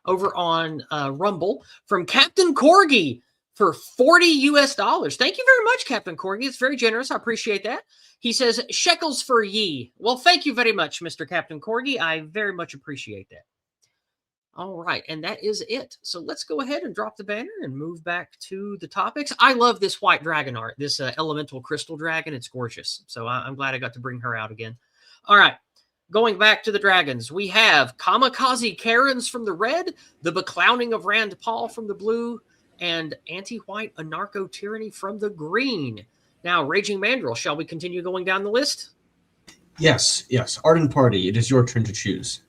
Speaker 1: Over on Rumble from Captain Corgi for $40 US. Thank you very much, Captain Corgi. It's very generous. I appreciate that. He says, shekels for ye. Well, thank you very much, Mr. Captain Corgi. I very much appreciate that. All right, and that is it. So let's go ahead and drop the banner and move back to the topics. I love this white dragon art, this elemental crystal dragon. It's gorgeous. So I'm glad I got to bring her out again. All right, going back to the dragons, we have Kamikaze Karens from the red, the Beclowning of Rand Paul from the blue, and Anti-White Anarcho-Tyranny from the green. Now, Raging Mandrill, shall we continue going down the list?
Speaker 3: Yes. Ardent Party, it is your turn to choose.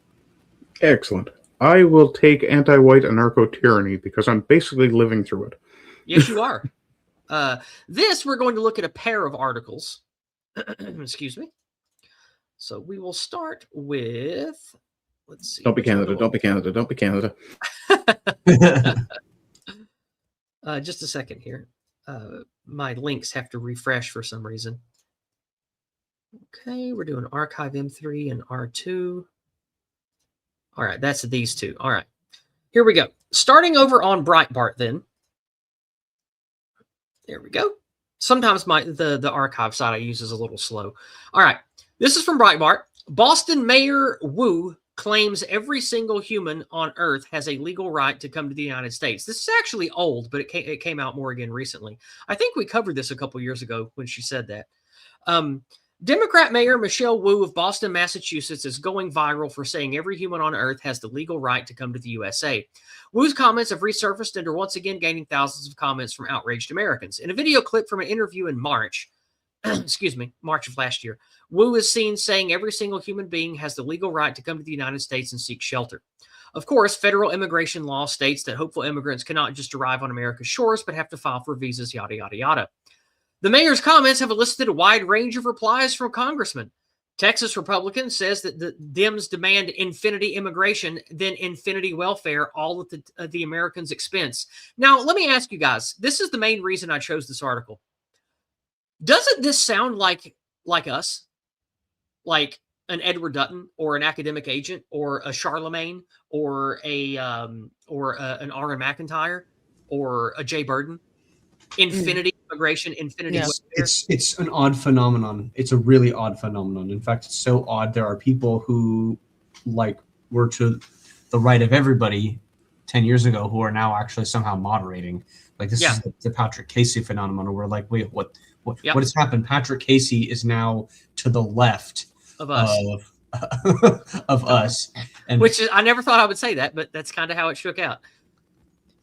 Speaker 4: Excellent. I will take Anti-White Anarcho-Tyranny because I'm basically living through it.
Speaker 1: Yes, you are. This, we're going to look at a pair of articles. Excuse me. So we will start with, let's see.
Speaker 4: Don't be Canada, don't be Canada, don't be Canada.
Speaker 1: Just a second here. My links have to refresh for some reason. Okay, we're doing Archive M3 and R2. All right, that's these two. All right, here we go. Starting over on Breitbart then. There we go. Sometimes the archive side I use is a little slow. All right, this is from Breitbart. Boston Mayor Wu claims every single human on Earth has a legal right to come to the United States. This is actually old, but it came out more again recently. I think we covered this a couple years ago when she said that. Democrat Mayor Michelle Wu of Boston, Massachusetts is going viral for saying every human on Earth has the legal right to come to the USA. Wu's comments have resurfaced and are once again gaining thousands of comments from outraged Americans. In a video clip from an interview in March, March of last year, Wu is seen saying every single human being has the legal right to come to the United States and seek shelter. Of course, federal immigration law states that hopeful immigrants cannot just arrive on America's shores, but have to file for visas, yada, yada, yada. The mayor's comments have elicited a wide range of replies from congressmen. Texas Republican says that the Dems demand infinity immigration, then infinity welfare, all at the Americans' expense. Now, let me ask you guys, this is the main reason I chose this article. Doesn't this sound like us? Like an Edward Dutton or an academic agent or a Charlemagne or an Aaron McIntyre or a Jay Burden? Infinity immigration, infinity welfare.
Speaker 3: It's an odd phenomenon. It's a really odd phenomenon. In fact, it's so odd. There are people who were to the right of everybody 10 years ago who are now actually somehow moderating. Like this is the Patrick Casey phenomenon. We're like, wait, what has happened? Patrick Casey is now to the left
Speaker 1: of us.
Speaker 3: Of us. And
Speaker 1: which is, I never thought I would say that, but that's kind of how it shook out.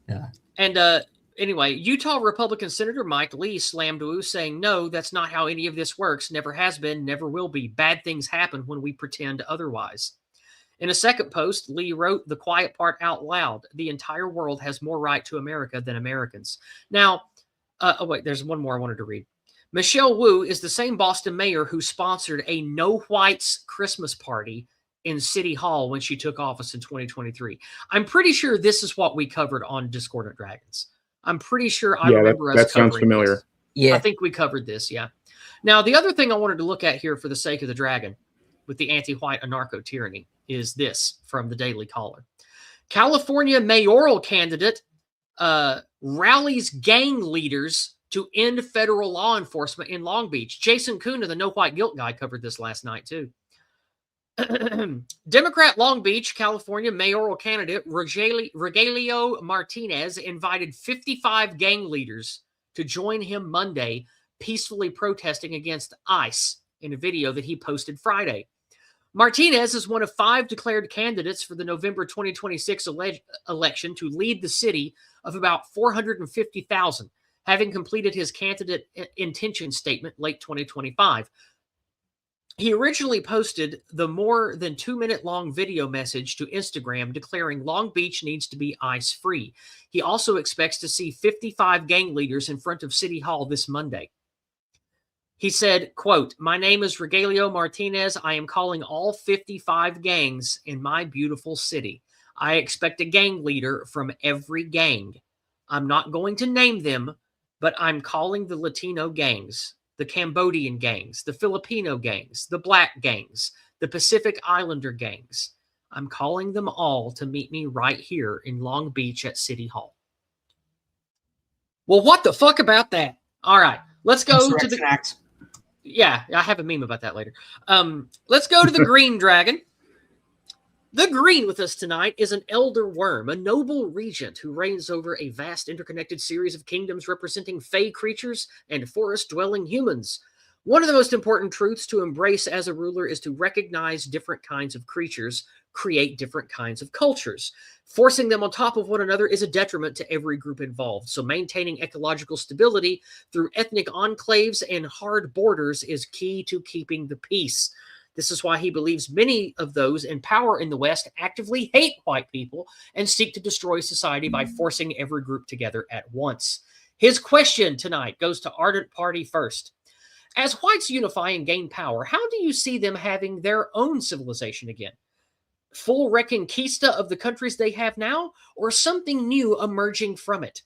Speaker 3: Yeah.
Speaker 1: And anyway, Utah Republican Senator Mike Lee slammed Wu, saying, "No, that's not how any of this works. Never has been, never will be. Bad things happen when we pretend otherwise." In a second post, Lee wrote the quiet part out loud. The entire world has more right to America than Americans. Now, wait, there's one more I wanted to read. Michelle Wu is the same Boston mayor who sponsored a no whites Christmas party in City Hall when she took office in 2023. I'm pretty sure this is what we covered on Discordant Dragons. I'm pretty sure I remember us
Speaker 4: that sounds
Speaker 1: covering
Speaker 4: familiar.
Speaker 1: this.
Speaker 2: Yeah.
Speaker 1: I think we covered this, yeah. Now, the other thing I wanted to look at here for the sake of the dragon with the anti-white anarcho-tyranny is this from the Daily Caller. California mayoral candidate rallies gang leaders to end federal law enforcement in Long Beach. Jason Kuna, the no white guilt guy, covered this last night too. Democrat Long Beach, California mayoral candidate Rogelio Martinez invited 55 gang leaders to join him Monday, peacefully protesting against ICE in a video that he posted Friday. Martinez is one of 5 declared candidates for the November 2026 election to lead the city of about 450,000, having completed his candidate intention statement late 2025. He originally posted the more than 2-minute long video message to Instagram declaring Long Beach needs to be ICE-free. He also expects to see 55 gang leaders in front of City Hall this Monday. He said, quote, "My name is Rogelio Martinez. I am calling all 55 gangs in my beautiful city. I expect a gang leader from every gang. I'm not going to name them, but I'm calling the Latino gangs, the Cambodian gangs, the Filipino gangs, the Black gangs, the Pacific Islander gangs. I'm calling them all to meet me right here in Long Beach at City Hall." Well, what the fuck about that? All right, let's go to the
Speaker 3: act.
Speaker 1: Yeah, I have a meme about that later. Let's go to the green dragon. The green with us tonight is an elder worm, a noble regent who reigns over a vast interconnected series of kingdoms representing fey creatures and forest-dwelling humans. One of the most important truths to embrace as a ruler is to recognize different kinds of creatures, create different kinds of cultures. Forcing them on top of one another is a detriment to every group involved, so maintaining ecological stability through ethnic enclaves and hard borders is key to keeping the peace. This is why he believes many of those in power in the West actively hate white people and seek to destroy society by forcing every group together at once. His question tonight goes to Ardent Pardy first. As whites unify and gain power, how do you see them having their own civilization again? Full reconquista of the countries they have now, or something new emerging from it?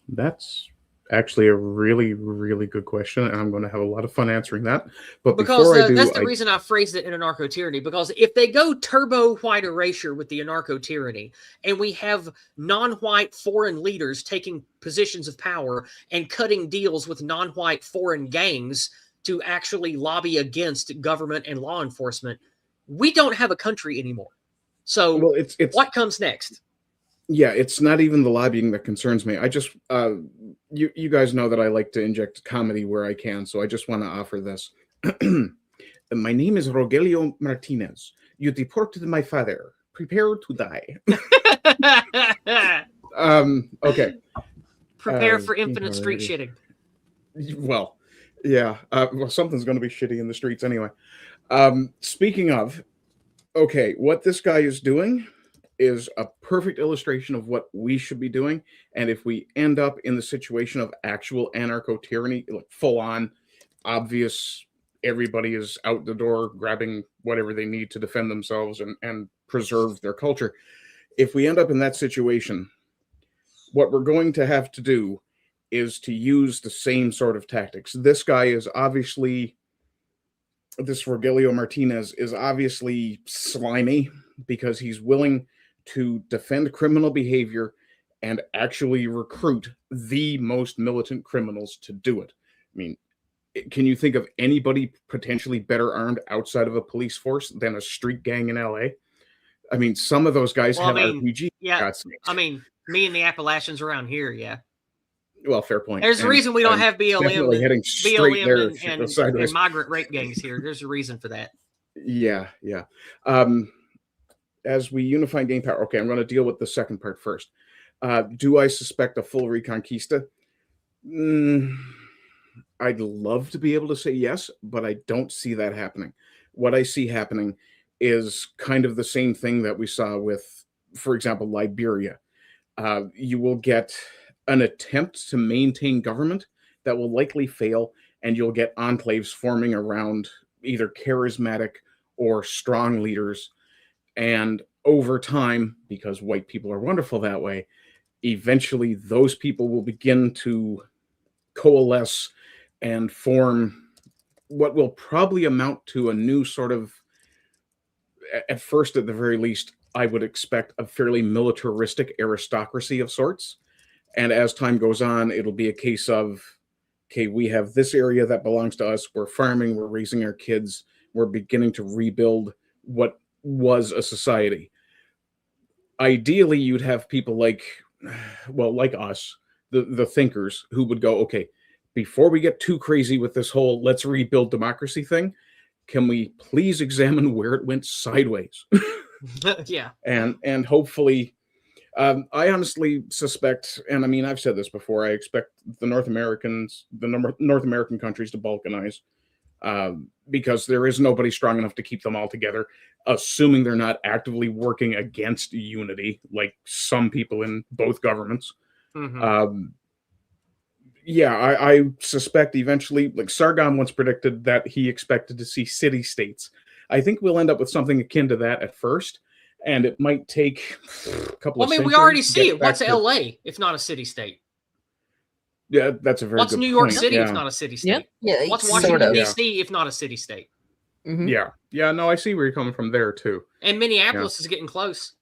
Speaker 4: That's actually a really, really good question, and I'm going to have a lot of fun answering that. But
Speaker 1: because
Speaker 4: before I do,
Speaker 1: that's the reason I phrased it in anarcho-tyranny, because if they go turbo white erasure with the anarcho-tyranny, and we have non-white foreign leaders taking positions of power and cutting deals with non-white foreign gangs to actually lobby against government and law enforcement, we don't have a country anymore. So
Speaker 4: well, it's
Speaker 1: what comes next?
Speaker 4: Yeah, it's not even the lobbying that concerns me. I just, you guys know that I like to inject comedy where I can, so I just want to offer this. My name is Rogelio Martinez. You deported my father. Prepare to die. Okay.
Speaker 1: Prepare for infinite street shitting.
Speaker 4: Well, yeah. Well, something's going to be shitty in the streets anyway. Speaking of, okay, what this guy is doing is a perfect illustration of what we should be doing. And if we end up in the situation of actual anarcho-tyranny, like full on, obvious, everybody is out the door grabbing whatever they need to defend themselves and preserve their culture. If we end up in that situation, what we're going to have to do is to use the same sort of tactics. This guy is obviously, this Rogelio Martinez is obviously slimy because he's willing to defend criminal behavior and actually recruit the most militant criminals to do it. I mean, can you think of anybody potentially better armed outside of a police force than a street gang in LA? I mean, some of those guys have RPG.
Speaker 1: Yeah, I mean, me and the Appalachians around here, yeah.
Speaker 4: Well, fair point.
Speaker 1: There's a reason we don't have BLM,
Speaker 4: heading straight
Speaker 1: and migrant rape gangs here. There's a reason for that.
Speaker 4: Yeah. As we unify and gain power, okay, I'm going to deal with the second part first. Do I suspect a full reconquista? I'd love to be able to say yes, but I don't see that happening. What I see happening is kind of the same thing that we saw with, for example, Liberia. You will get an attempt to maintain government that will likely fail, and you'll get enclaves forming around either charismatic or strong leaders. And over time, because white people are wonderful that way, eventually those people will begin to coalesce and form what will probably amount to a new sort of, at first, at the very least, I would expect a fairly militaristic aristocracy of sorts. And as time goes on, it'll be a case of, okay, we have this area that belongs to us. We're farming, we're raising our kids, we're beginning to rebuild what was a society. Ideally, you'd have people like us, the thinkers, who would go, okay, before we get too crazy with this whole let's rebuild democracy thing, can we please examine where it went sideways?
Speaker 1: Yeah.
Speaker 4: And hopefully, I honestly suspect, and I mean, I've said this before, I expect the North American countries to balkanize, because there is nobody strong enough to keep them all together, assuming they're not actively working against unity, like some people in both governments. Mm-hmm. I suspect eventually, like Sargon once predicted that he expected to see city-states. I think we'll end up with something akin to that at first, and it might take a couple of centuries.
Speaker 1: We already see it. What's LA if not a city-state?
Speaker 4: Yeah, that's a very good point.
Speaker 1: What's New York City if not a city-state?
Speaker 2: Yeah.
Speaker 1: What's Washington, D.C. if not a city-state?
Speaker 2: Mm-hmm.
Speaker 4: Yeah, no, I see where you're coming from there, too.
Speaker 1: And Minneapolis is getting close.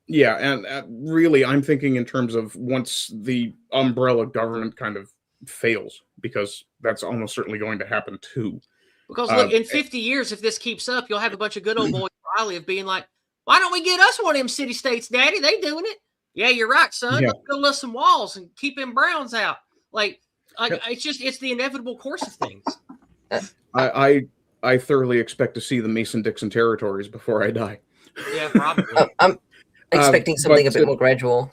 Speaker 4: Yeah, and really, I'm thinking in terms of once the umbrella government kind of fails, because that's almost certainly going to happen, too.
Speaker 1: Because look, in 50 years, if this keeps up, you'll have a bunch of good old boys Riley of being like, why don't we get us one of them city states, Daddy? They doing it. Yeah, you're right, son.
Speaker 4: Yeah.
Speaker 1: Let's build us some walls and keep them Browns out. Like it's the inevitable course of things.
Speaker 4: I thoroughly expect to see the Mason-Dixon territories before I die.
Speaker 1: Yeah, probably.
Speaker 2: I'm expecting something a bit more gradual.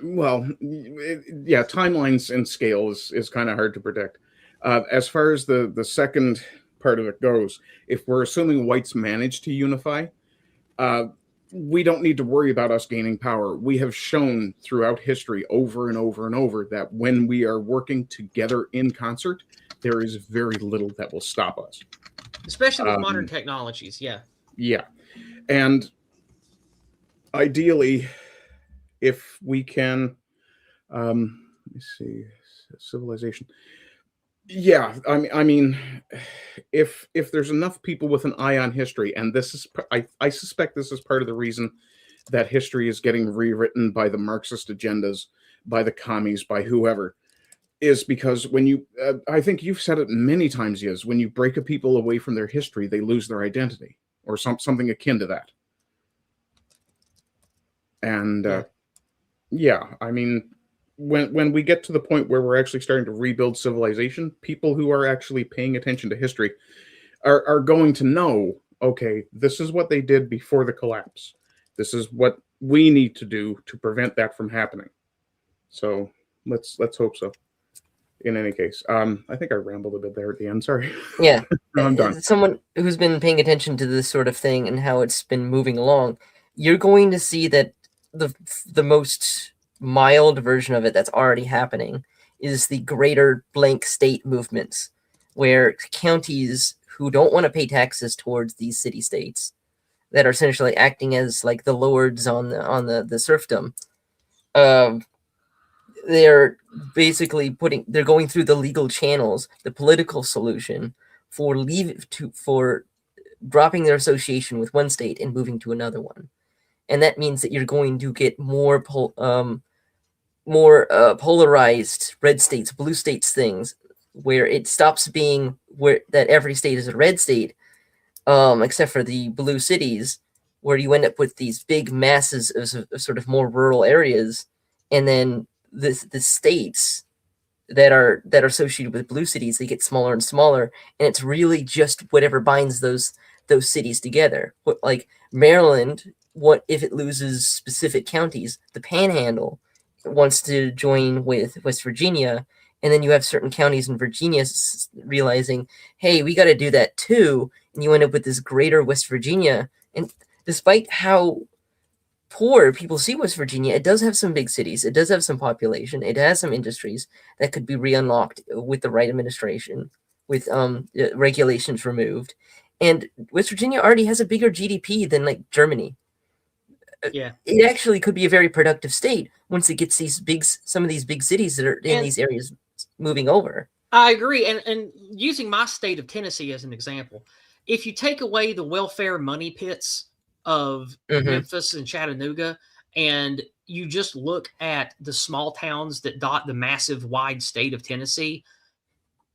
Speaker 4: Well, yeah, timelines and scale is kind of hard to predict. As far as the second part of it goes, if we're assuming whites manage to unify, we don't need to worry about us gaining power. We have shown throughout history over and over and over that when we are working together in concert, there is very little that will stop us.
Speaker 1: Especially with modern technologies, yeah.
Speaker 4: Yeah. And ideally, if we can, let me see, civilization. Yeah, I mean, if there's enough people with an eye on history, and this is, I suspect this is part of the reason that history is getting rewritten by the Marxist agendas, by the commies, by whoever, is because when you, I think you've said it many times, Yiz, when you break a people away from their history, they lose their identity, or something akin to that. And yeah, I mean, when we get to the point where we're actually starting to rebuild civilization, people who are actually paying attention to history are going to know, okay, this is what they did before the collapse. This is what we need to do to prevent that from happening. So let's hope so. In any case, I think I rambled a bit there at the end. Sorry.
Speaker 2: Yeah,
Speaker 4: I'm done.
Speaker 2: Someone who's been paying attention to this sort of thing and how it's been moving along, you're going to see that the most mild version of it that's already happening is the greater blank state movements, where counties who don't want to pay taxes towards these city states that are essentially acting as like the lords on the serfdom, they're basically they're going through the legal channels, the political solution for dropping their association with one state and moving to another one. And that means that you're going to get more polarized red states, blue states things, where it stops being that every state is a red state, except for the blue cities, where you end up with these big masses of sort of more rural areas, and then the states that are associated with blue cities, they get smaller and smaller, and it's really just whatever binds those cities together. Like Maryland, what if it loses specific counties? The Panhandle wants to join with West Virginia, and then you have certain counties in Virginia realizing, hey, we got to do that too, and you end up with this greater West Virginia. And despite how poor people see West Virginia, it does have some big cities, it does have some population, it has some industries that could be re-unlocked with the right administration, with regulations removed. And West Virginia already has a bigger GDP than like Germany.
Speaker 1: Yeah,
Speaker 2: it actually could be a very productive state once it gets some of these big cities that are in these areas moving over.
Speaker 1: I agree. And using my state of Tennessee as an example, if you take away the welfare money pits of Memphis and Chattanooga, and you just look at the small towns that dot the massive wide state of Tennessee,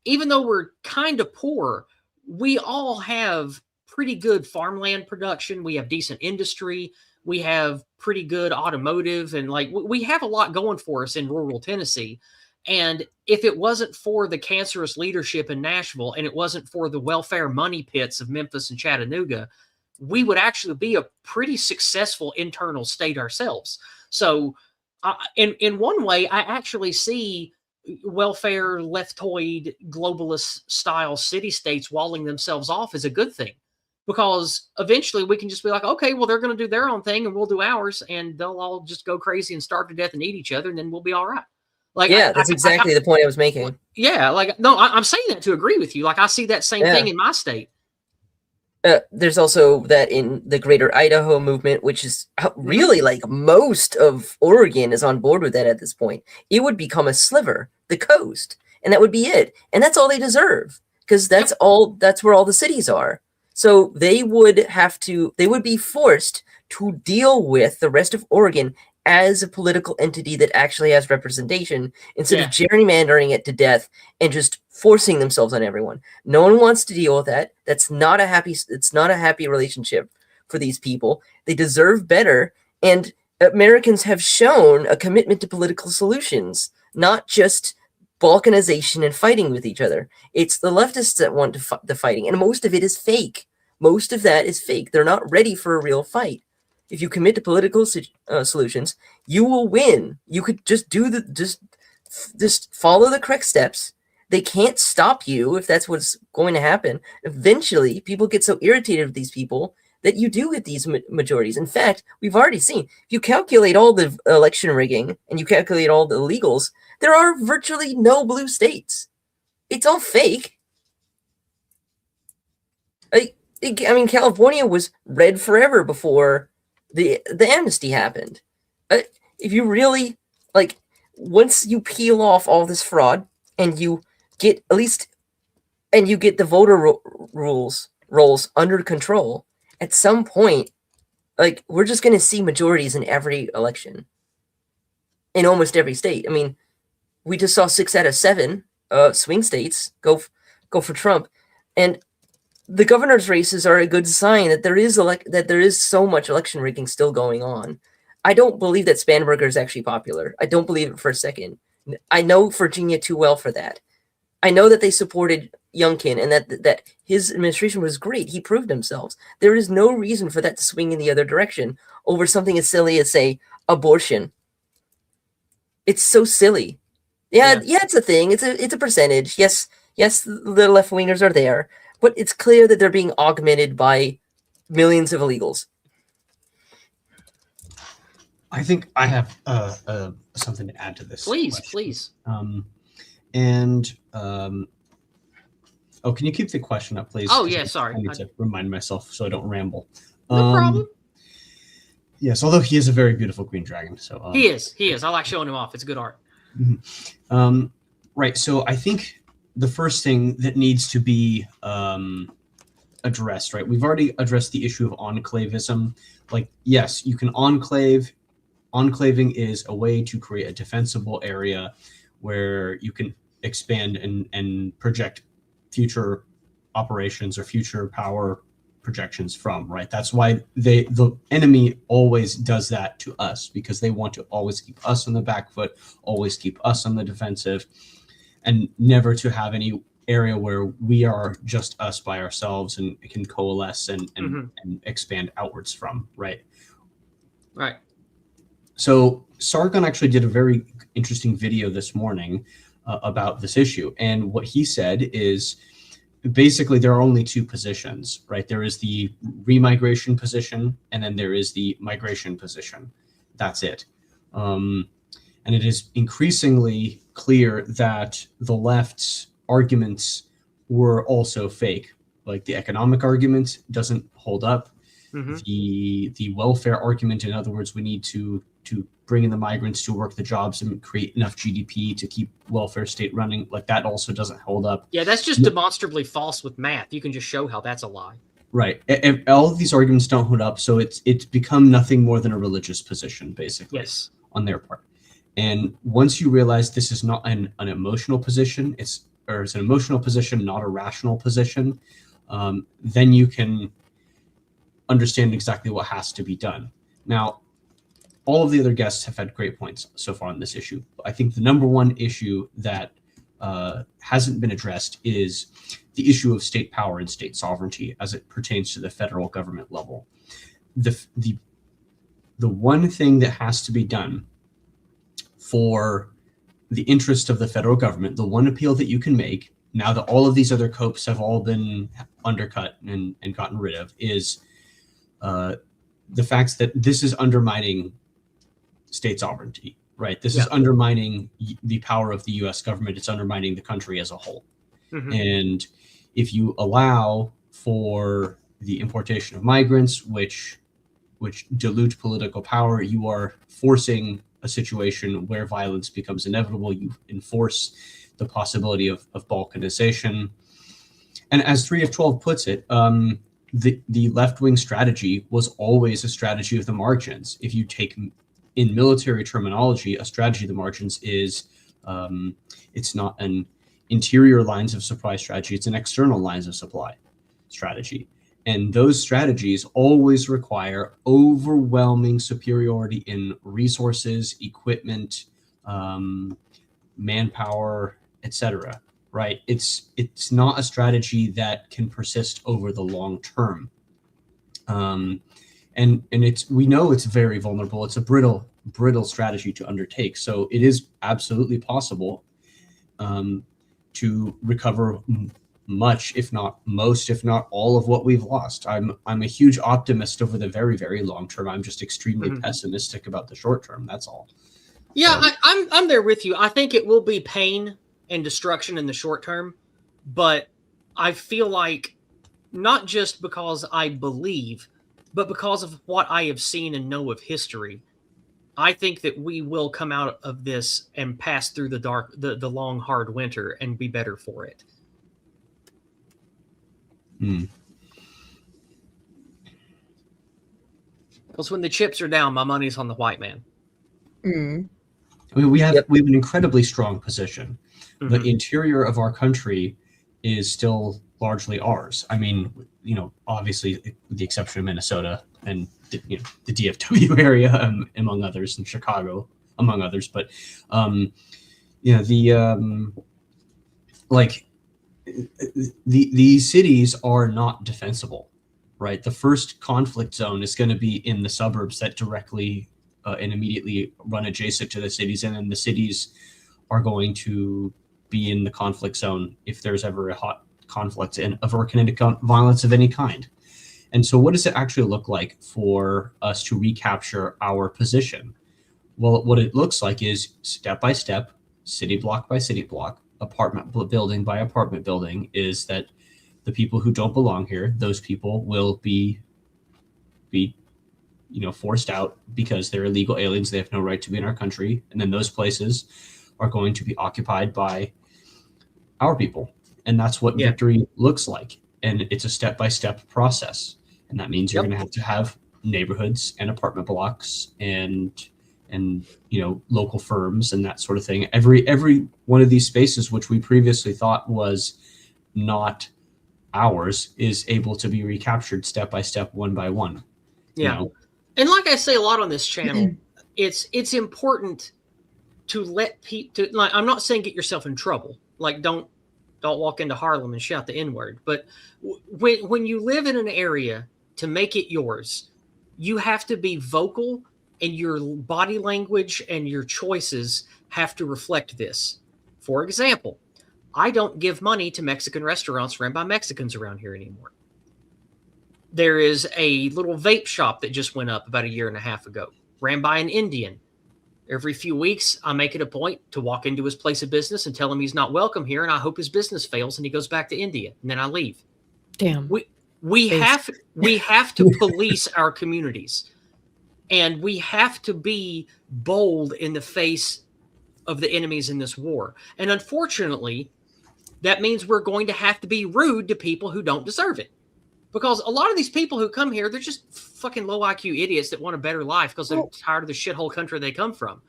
Speaker 1: even though we're kind of poor, we all have pretty good farmland production. We have decent industry. We have pretty good automotive, and like we have a lot going for us in rural Tennessee. And if it wasn't for the cancerous leadership in Nashville, and it wasn't for the welfare money pits of Memphis and Chattanooga, we would actually be a pretty successful internal state ourselves. So in one way, I actually see welfare, leftoid, globalist style city states walling themselves off as a good thing. Because eventually we can just be like, okay, well, they're going to do their own thing and we'll do ours, and they'll all just go crazy and starve to death and eat each other, and then we'll be all right. Like,
Speaker 2: yeah, that's exactly the point I was making.
Speaker 1: Yeah, like, no, I'm saying that to agree with you. Like, I see that same thing in my state.
Speaker 2: There's also that in the Greater Idaho movement, which is really like most of Oregon is on board with that at this point. It would become a sliver, the coast, and that would be it. And that's all they deserve, because that's where all the cities are. So they would be forced to deal with the rest of Oregon as a political entity that actually has representation instead
Speaker 1: Yeah.
Speaker 2: of gerrymandering it to death and just forcing themselves on everyone. No one wants to deal with that. It's not a happy relationship for these people. They deserve better. And Americans have shown a commitment to political solutions, not just balkanization and fighting with each other. It's the leftists that want the fighting, and most of it is fake. Most of that is fake. They're not ready for a real fight. If you commit to political solutions, you will win. You could just just follow the correct steps. They can't stop you if that's what's going to happen. Eventually, people get so irritated with these people that you do get these majorities. In fact, we've already seen, if you calculate all the election rigging and you calculate all the illegals, there are virtually no blue states. It's all fake. I mean, California was red forever before the amnesty happened. If you really, like, once you peel off all this fraud and you get the voter rolls under control, at some point, like, we're just going to see majorities in every election in almost every state. I mean, we just saw 6 out of 7 swing states go for Trump, and the governor's races are a good sign that there is so much election rigging still going on. I don't believe that Spanberger is actually popular. I don't believe it for a second. I know Virginia too well for that. I know that they supported Youngkin and that his administration was great. He proved himself. There is no reason for that to swing in the other direction over something as silly as, say, abortion. It's so silly. Yeah, it's a thing. It's a percentage. Yes, the left wingers are there, but it's clear that they're being augmented by millions of illegals.
Speaker 3: I think I have something to add to this.
Speaker 1: Please.
Speaker 3: Can you keep the question up, please?
Speaker 1: Oh, yeah, sorry.
Speaker 3: I need to remind myself so I don't ramble.
Speaker 1: No problem.
Speaker 3: Yes, although he is a very beautiful green dragon. So
Speaker 1: he is. I like showing him off. It's good art.
Speaker 3: Mm-hmm. Right. So I think the first thing that needs to be addressed, right? We've already addressed the issue of enclavism. Like, yes, you can enclave. Enclaving is a way to create a defensible area where you can expand and project future operations or future power projections from, right? That's why the enemy always does that to us, because they want to always keep us on the back foot, always keep us on the defensive, and never to have any area where we are just us by ourselves and can coalesce and expand outwards from, right?
Speaker 1: Right.
Speaker 3: So Sargon actually did a very interesting video this morning about this issue. And what he said is basically there are only 2 positions, right? There is the remigration position, and then there is the migration position. That's it. And it is increasingly clear that the left's arguments were also fake. Like, the economic argument doesn't hold up. The welfare argument, in other words, we need to bring in the migrants to work the jobs and create enough GDP to keep welfare state running, like, that also doesn't hold up.
Speaker 1: Yeah, that's just demonstrably false with math. You can just show how that's a lie.
Speaker 3: Right. All of these arguments don't hold up, so it's become nothing more than a religious position, basically.
Speaker 1: Yes.
Speaker 3: On their part. And once you realize this is not an emotional position, it's an emotional position, not a rational position, then you can understand exactly what has to be done. Now, all of the other guests have had great points so far on this issue. I think the number one issue that hasn't been addressed is the issue of state power and state sovereignty as it pertains to the federal government level. The one thing that has to be done for the interest of the federal government, the one appeal that you can make, now that all of these other copes have all been undercut and gotten rid of, is the fact that this is undermining state sovereignty, right? This is undermining the power of the U.S. government. It's undermining the country as a whole. And if you allow for the importation of migrants, which dilute political power, you are forcing a situation where violence becomes inevitable. You enforce the possibility of balkanization. And as 3 of 12 puts it, the left-wing strategy was always a strategy of the margins. If you take in military terminology, a strategy of the margins is it's not an interior lines of supply strategy, it's an external lines of supply strategy. And those strategies always require overwhelming superiority in resources, equipment, manpower, etc. Right? It's not a strategy that can persist over the long term. And we know it's very vulnerable. It's a brittle strategy to undertake. So it is absolutely possible to recover much, if not most, if not all of what we've lost. I'm a huge optimist over the very, very long term. I'm just extremely pessimistic about the short term. That's all.
Speaker 1: Yeah, so. I'm there with you. I think it will be pain and destruction in the short term, but I feel like not just because I believe, but because of what I have seen and know of history, I think that we will come out of this and pass through the long, hard winter and be better for it. Because when the chips are down, my money's on the white man.
Speaker 3: I mean, we have an incredibly strong position. The interior of our country is still largely ours. I mean, obviously, with the exception of Minnesota and the DFW area, among others, and Chicago, among others. But these cities are not defensible, right? The first conflict zone is going to be in the suburbs that directly and immediately run adjacent to the cities, and then the cities are going to be in the conflict zone if there's ever a hot conflict or kinetic violence of any kind. And so what does it actually look like for us to recapture our position? Well, what it looks like is step by step, city block by city block, apartment building by apartment building, is that the people who don't belong here, those people will be forced out because they're illegal aliens. They have no right to be in our country. And then those places are going to be occupied by our people. And that's what victory looks like. And it's a step-by-step process. And that means you're going to have neighborhoods and apartment blocks and local firms and that sort of thing. Every one of these spaces, which we previously thought was not ours, is able to be recaptured step by step, one by one.
Speaker 1: Yeah. And like I say a lot on this channel, it's important to let people, I'm not saying get yourself in trouble. Like don't walk into Harlem and shout the N-word. But when you live in an area, to make it yours, you have to be vocal, and your body language and your choices have to reflect this. For example, I don't give money to Mexican restaurants run by Mexicans around here anymore. There is a little vape shop that just went up about 1.5 years ago, ran by an Indian. Every few weeks, I make it a point to walk into his place of business and tell him he's not welcome here, and I hope his business fails and he goes back to India, and then I leave.
Speaker 5: Damn.
Speaker 1: We have to police our communities, and we have to be bold in the face of the enemies in this war. And unfortunately, that means we're going to have to be rude to people who don't deserve it. Because a lot of these people who come here, they're just fucking low IQ idiots that want a better life because they're tired of the shithole country they come from.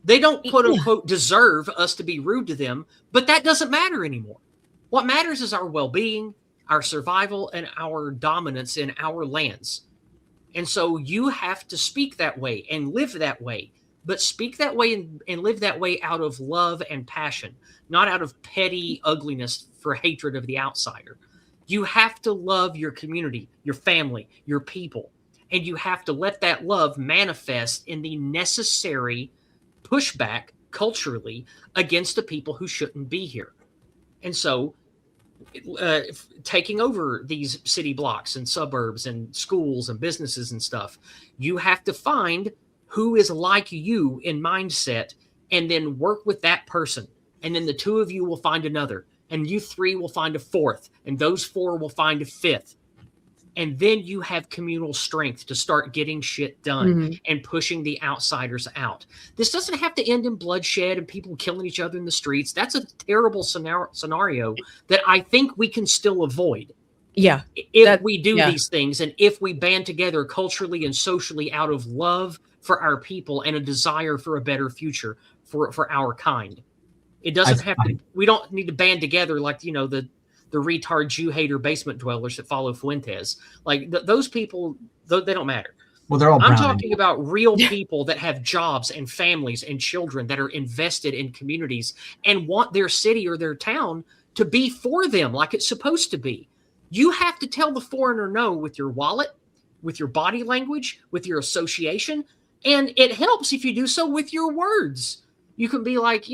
Speaker 1: They don't, quote unquote, deserve us to be rude to them, but that doesn't matter anymore. What matters is our well-being, our survival, and our dominance in our lands. And so you have to speak that way and live that way, but speak that way and live that way out of love and passion, not out of petty ugliness for hatred of the outsider. You have to love your community, your family, your people, and you have to let that love manifest in the necessary pushback culturally against the people who shouldn't be here. And so taking over these city blocks and suburbs and schools and businesses and stuff, you have to find who is like you in mindset and then work with that person. And then the two of you will find another. And you three will find a fourth, and those four will find a fifth. And then you have communal strength to start getting shit done and pushing the outsiders out. This doesn't have to end in bloodshed and people killing each other in the streets. That's a terrible scenario that I think we can still avoid.
Speaker 5: Yeah.
Speaker 1: If we do these things, and if we band together culturally and socially out of love for our people and a desire for a better future for our kind. It doesn't have to. We don't need to band together like the retard Jew hater basement dwellers that follow Fuentes. Like those people, they don't matter.
Speaker 3: Well, they're all.
Speaker 1: I'm talking about real people that have jobs and families and children that are invested in communities and want their city or their town to be for them like it's supposed to be. You have to tell the foreigner no with your wallet, with your body language, with your association, and it helps if you do so with your words. You can be like,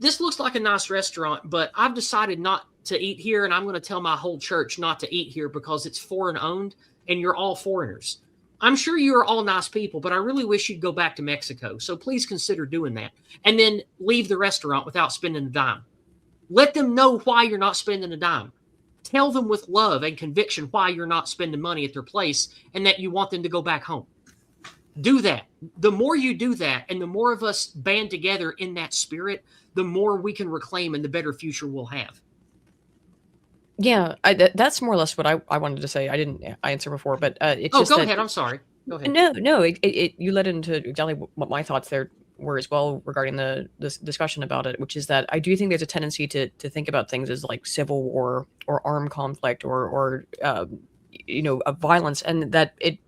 Speaker 1: this looks like a nice restaurant, but I've decided not to eat here, and I'm going to tell my whole church not to eat here because it's foreign owned and you're all foreigners. I'm sure you are all nice people, but I really wish you'd go back to Mexico. So please consider doing that. And then leave the restaurant without spending a dime. Let them know why you're not spending a dime. Tell them with love and conviction why you're not spending money at their place and that you want them to go back home. Do that. The more you do that and the more of us band together in that spirit, the more we can reclaim and the better future we'll have.
Speaker 5: Yeah, that's more or less what I wanted to say. I didn't answer before, but it's just
Speaker 1: go ahead. I'm sorry. Go ahead.
Speaker 5: No, you led into exactly what my thoughts there were as well regarding this discussion about it, which is that I do think there's a tendency to think about things as like civil war or armed conflict or a violence, and that it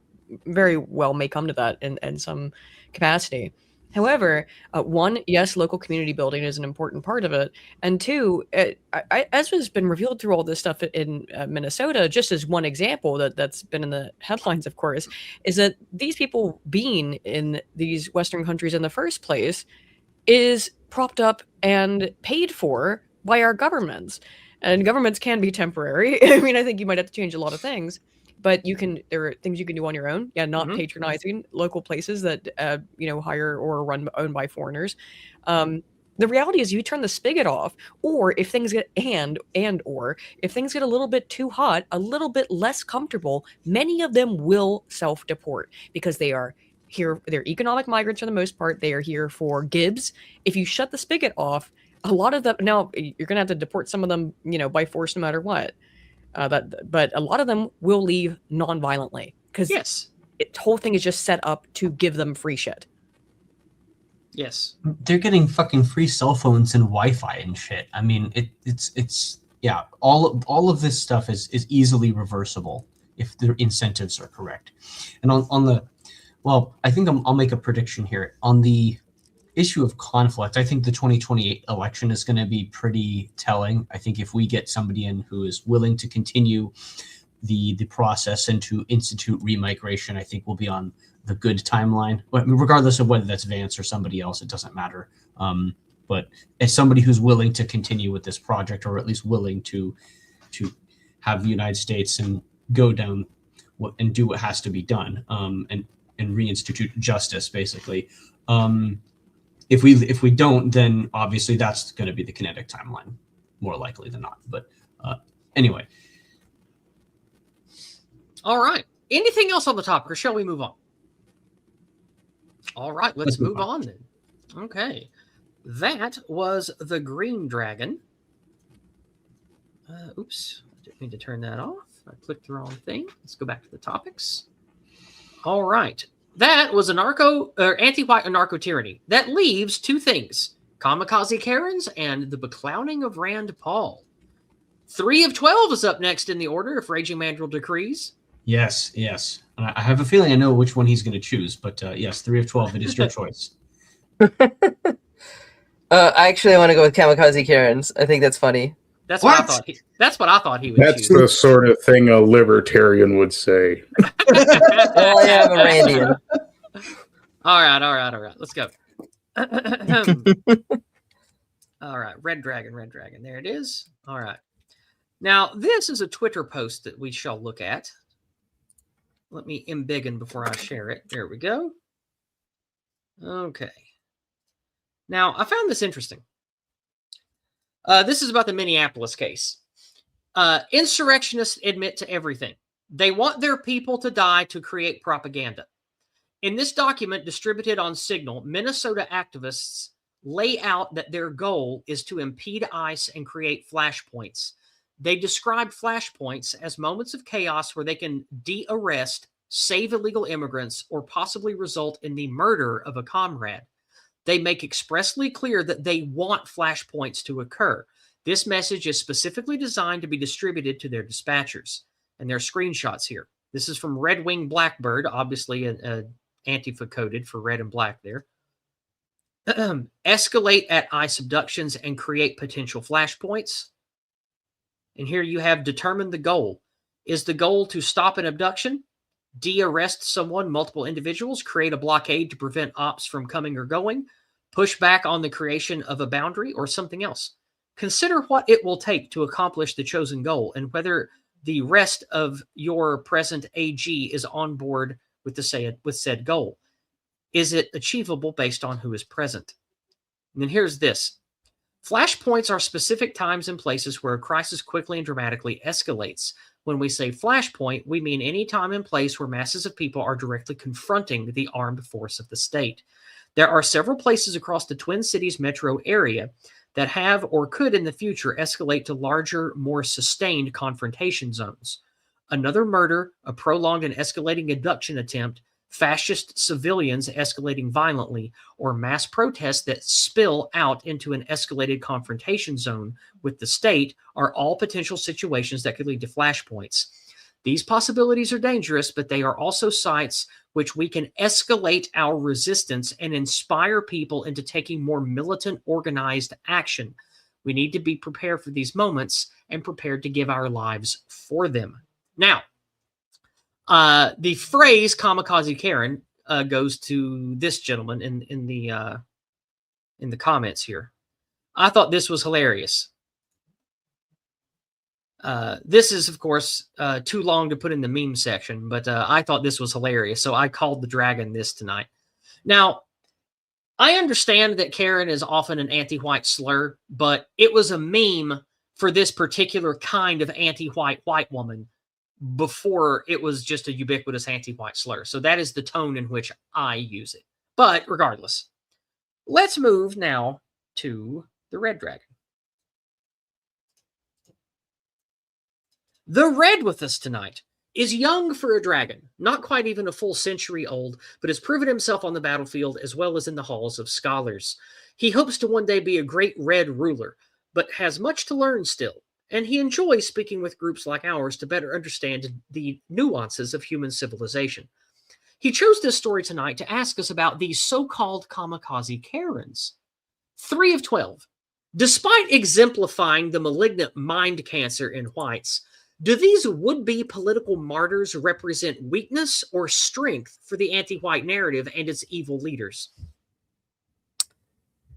Speaker 5: very well may come to that in some capacity. However, one, yes, local community building is an important part of it. And two, as has been revealed through all this stuff in Minnesota, just as one example that's been in the headlines, of course, is that these people being in these Western countries in the first place is propped up and paid for by our governments. And governments can be temporary. I mean, I think you might have to change a lot of things. But there are things you can do on your own. Yeah, not patronizing local places that hire or are owned by foreigners. The reality is, you turn the spigot off, or if things get if things get a little bit too hot, a little bit less comfortable, many of them will self-deport because they are here. They're economic migrants for the most part. They are here for gibs. If you shut the spigot off, a lot of them now you're gonna have to deport some of them, by force, no matter what. But a lot of them will leave non-violently because the whole thing is just set up to give them free shit.
Speaker 1: Yes,
Speaker 3: they're getting fucking free cell phones and Wi-Fi and shit. I mean, it's all of this stuff is easily reversible if the incentives are correct. And I think I'll make a prediction here on the issue of conflict. I think the 2028 election is going to be pretty telling. I think if we get somebody in who is willing to continue the process and to institute remigration, I think we'll be on the good timeline. Regardless of whether that's Vance or somebody else, it doesn't matter. But as somebody who's willing to continue with this project, or at least willing to have the United States and go down and do what has to be done, and reinstitute justice, basically. If we don't, then obviously that's going to be the kinetic timeline, more likely than not. But anyway.
Speaker 1: All right. Anything else on the topic, or shall we move on? All right, let's move on then. Okay. That was the green dragon. Oops. I didn't mean to turn that off. I clicked the wrong thing. Let's go back to the topics. All right. That was anti-white anarcho-tyranny. That leaves two things: kamikaze Karens and the beclowning of Rand Paul. 3 of 12 is up next in the order if Raging Mandrill decrees.
Speaker 3: Yes. I have a feeling I know which one he's going to choose, but yes, 3 of 12, it is your choice.
Speaker 2: Actually, I want to go with kamikaze Karens. I think that's funny.
Speaker 1: That's what I thought. That's what I thought he would choose.
Speaker 4: That's the sort of thing a libertarian would say.
Speaker 2: Well, I am a Randian.
Speaker 1: All right. Let's go. All right, red dragon. There it is. All right. Now, this is a Twitter post that we shall look at. Let me embiggen before I share it. There we go. Okay. Now, I found this interesting. This is about the Minneapolis case. Insurrectionists admit to everything. They want their people to die to create propaganda. In this document distributed on Signal, Minnesota activists lay out that their goal is to impede ICE and create flashpoints. They describe flashpoints as moments of chaos where they can de-arrest save illegal immigrants, or possibly result in the murder of a comrade. They make expressly clear that they want flashpoints to occur. This message is specifically designed to be distributed to their dispatchers. And there are screenshots here. This is from Red Wing Blackbird, obviously an Antifa coded for red and black there. Escalate at ICE abductions and create potential flashpoints. And here you have determine the goal. Is the goal to stop an abduction, de-arrest someone, multiple individuals, create a blockade to prevent ops from coming or going, push back on the creation of a boundary, or something else? Consider what it will take to accomplish the chosen goal and whether the rest of your present AG is on board with said goal. Is it achievable based on who is present? And then here's this. Flashpoints are specific times and places where a crisis quickly and dramatically escalates. When we say flashpoint, we mean any time and place where masses of people are directly confronting the armed force of the state. There are several places across the Twin Cities metro area that have or could in the future escalate to larger, more sustained confrontation zones. Another murder, a prolonged and escalating abduction attempt, fascist civilians escalating violently, or mass protests that spill out into an escalated confrontation zone with the state are all potential situations that could lead to flashpoints. These possibilities are dangerous, but they are also sites which we can escalate our resistance and inspire people into taking more militant, organized action. We need to be prepared for these moments and prepared to give our lives for them. Now, the phrase "kamikaze Karen" goes to this gentleman in the comments here. I thought this was hilarious. This is, of course, too long to put in the meme section, but I thought this was hilarious, so I called the dragon this tonight. Now, I understand that Karen is often an anti-white slur, but it was a meme for this particular kind of anti-white white woman before it was just a ubiquitous anti-white slur. So that is the tone in which I use it. But regardless, let's move now to the red dragon. The red with us tonight is young for a dragon, not quite even a full century old, but has proven himself on the battlefield as well as in the halls of scholars. He hopes to one day be a great red ruler, but has much to learn still, and he enjoys speaking with groups like ours to better understand the nuances of human civilization. He chose this story tonight to ask us about these so-called kamikaze Karens. 3 of 12. Despite exemplifying the malignant mind cancer in whites, do these would-be political martyrs represent weakness or strength for the anti-white narrative and its evil leaders?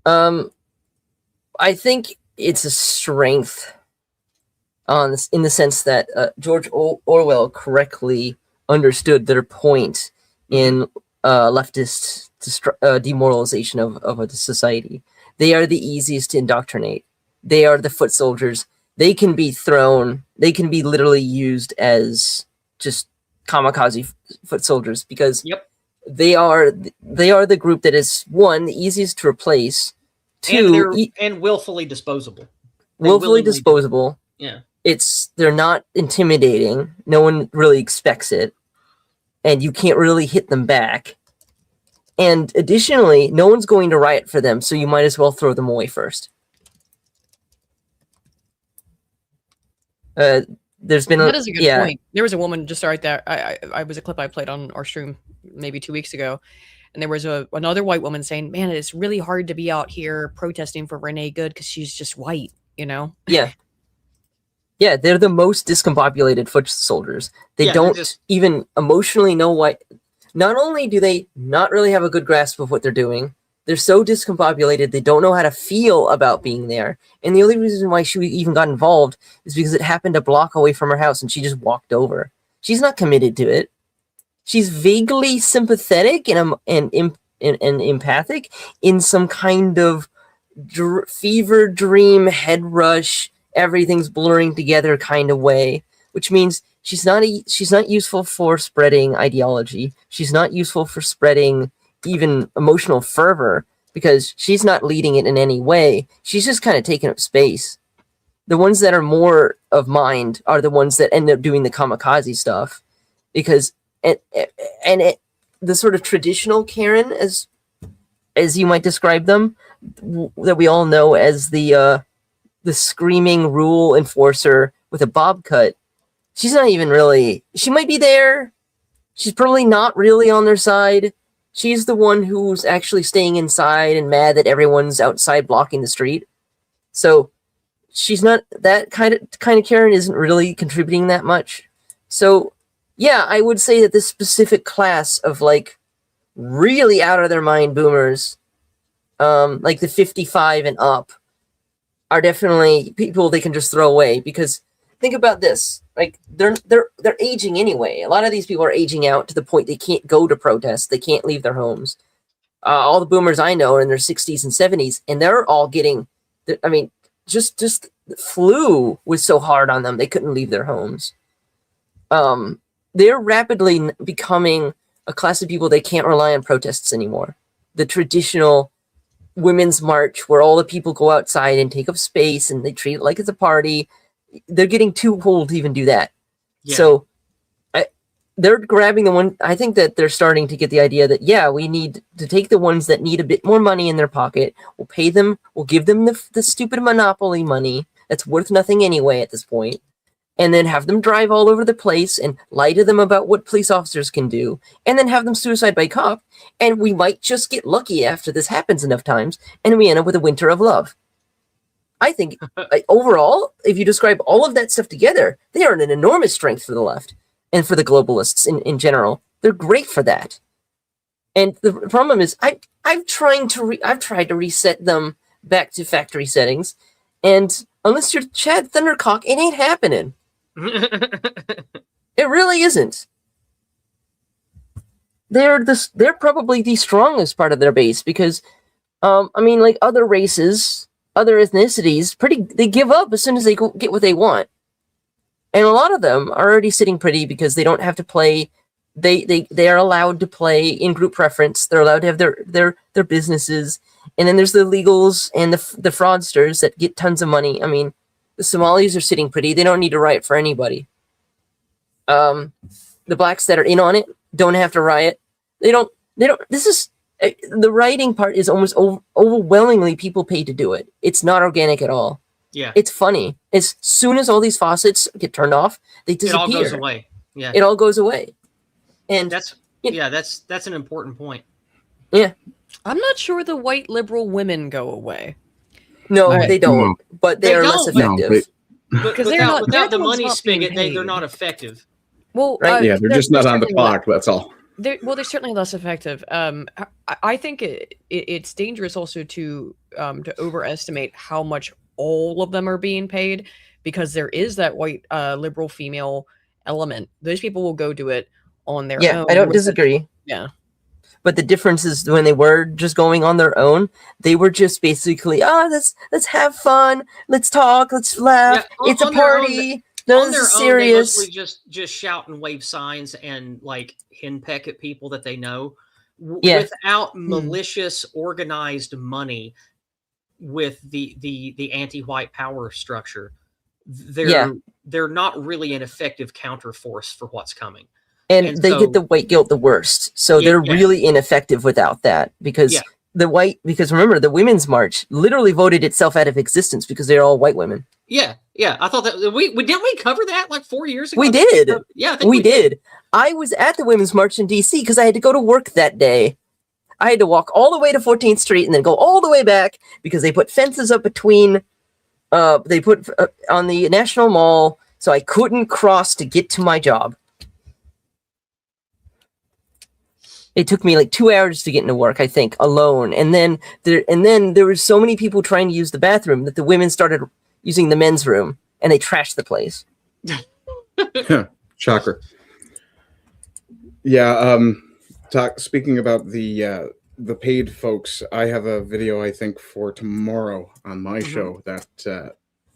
Speaker 2: I think it's a strength in the sense that George Orwell correctly understood their point in leftist demoralization of a society. They are the easiest to indoctrinate. They are the foot soldiers. They can be literally used as just kamikaze foot soldiers because they are the group that is, one, the easiest to replace, two,
Speaker 1: and willfully disposable.
Speaker 2: Willfully disposable.
Speaker 1: Yeah.
Speaker 2: They're not intimidating. No one really expects it. And you can't really hit them back. And additionally, no one's going to riot for them, so you might as well throw them away first. There's been
Speaker 5: that is a good point. There was a woman just right there. I was a clip I played on our stream maybe 2 weeks ago, and there was another white woman saying, "Man, it's really hard to be out here protesting for Renee Good because she's just white, you know?" Yeah,
Speaker 2: they're the most discombobulated foot soldiers. They don't even emotionally know why. Not only do they not really have a good grasp of what they're doing, they're so discombobulated, they don't know how to feel about being there. And the only reason why she even got involved is because it happened a block away from her house and she just walked over. She's not committed to it. She's vaguely sympathetic and empathic in some kind of fever dream, head rush, everything's blurring together kind of way, which means she's not useful for spreading ideology. She's not useful for spreading even emotional fervor because she's not leading it in any way. She's just kind of taking up space. The ones that are more of mind are the ones that end up doing the kamikaze stuff because the sort of traditional Karen, as you might describe them, that we all know as the screaming rule enforcer with a bob cut. She's not even really. She might be there. She's probably not really on their side. She's the one who's actually staying inside and mad that everyone's outside blocking the street. So she's not that kind of Karen isn't really contributing that much. So yeah, I would say that this specific class of like really out of their mind boomers, like the 55 and up, are definitely people they can just throw away. Because think about this. Like they're aging anyway. A lot of these people are aging out to the point they can't go to protests. They can't leave their homes. All the boomers I know are in their 60s and 70s, and they're all getting. I mean, just the flu was so hard on them they couldn't leave their homes. They're rapidly becoming a class of people they can't rely on protests anymore. The traditional women's march where all the people go outside and take up space and they treat it like it's a party. They're getting too old to even do that. Yeah. So they're grabbing the one. I think that they're starting to get the idea that, yeah, we need to take the ones that need a bit more money in their pocket. We'll pay them. We'll give them the stupid monopoly money that's worth nothing anyway at this point. And then have them drive all over the place and lie to them about what police officers can do. And then have them suicide by cop. And we might just get lucky after this happens enough times. And we end up with a winter of love. I think overall, if you describe all of that stuff together, they are an enormous strength for the left and for the globalists in general. They're great for that. And the problem is, I've tried to reset them back to factory settings, and unless you're Chad Thundercock, it ain't happening. It really isn't. They're probably the strongest part of their base because, I mean, like other races. Other ethnicities, they give up as soon as they get what they want. And a lot of them are already sitting pretty because they don't have to play. They are allowed to play in group preference. They're allowed to have their businesses. And then there's the illegals and the fraudsters that get tons of money. I mean, the Somalis are sitting pretty. They don't need to riot for anybody. The blacks that are in on it don't have to riot. They don't. This is. The writing part is almost overwhelmingly people paid to do it. It's not organic at all.
Speaker 1: Yeah.
Speaker 2: It's funny. As soon as all these faucets get turned off, they disappear.
Speaker 1: It all goes away. Yeah.
Speaker 2: It all goes away. And
Speaker 1: that's an important point.
Speaker 2: Yeah.
Speaker 5: I'm not sure the white liberal women go away.
Speaker 2: No, they don't. But they are less effective.
Speaker 1: Because without the money spigot, they're not effective.
Speaker 5: Well,
Speaker 4: they're just not on the clock. That's all.
Speaker 5: They're certainly less effective. I think it's dangerous also to overestimate how much all of them are being paid, because there is that white liberal female element. Those people will go do it on their own.
Speaker 2: Yeah, I don't disagree.
Speaker 5: Yeah.
Speaker 2: But the difference is when they were just going on their own, they were just basically, let's have fun, let's talk, let's laugh. Yeah, it's a party. No, this is serious.
Speaker 1: They mostly just shout and wave signs and like henpeck at people that they know, without malicious organized money. With the anti-white power structure, they're not really an effective counterforce for what's coming.
Speaker 2: And they get the white guilt the worst. So they're really ineffective without that, because remember, the Women's March literally voted itself out of existence because they're all white women.
Speaker 1: Yeah. I thought that we didn't we cover that like 4 years ago?
Speaker 2: We did.
Speaker 1: Yeah, I think we
Speaker 2: did. I was at the Women's March in DC because I had to go to work that day. I had to walk all the way to 14th Street and then go all the way back because they put fences up between. They put on the National Mall, so I couldn't cross to get to my job. It took me like 2 hours to get into work, I think, alone. And then there were so many people trying to use the bathroom that the women started using the men's room, and they trashed the place.
Speaker 4: Shocker. Yeah. Speaking about the paid folks, I have a video I think for tomorrow on my show that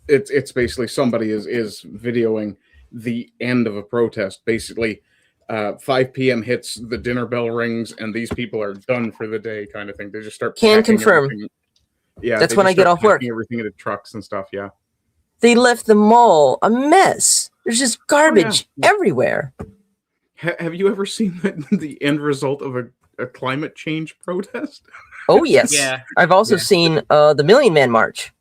Speaker 4: it's basically somebody is videoing the end of a protest. Basically, 5 p.m. hits, the dinner bell rings, and these people are done for the day, kind of thing. They just start.
Speaker 2: Can confirm.
Speaker 4: Everything. Yeah,
Speaker 2: that's when I get off work.
Speaker 4: Everything into trucks and stuff. Yeah.
Speaker 2: They left the mall a mess. There's just garbage everywhere.
Speaker 4: Have you ever seen the end result of a climate change protest?
Speaker 2: Oh yes.
Speaker 1: Yeah.
Speaker 2: I've also
Speaker 4: Yeah.
Speaker 2: seen the Million Man March.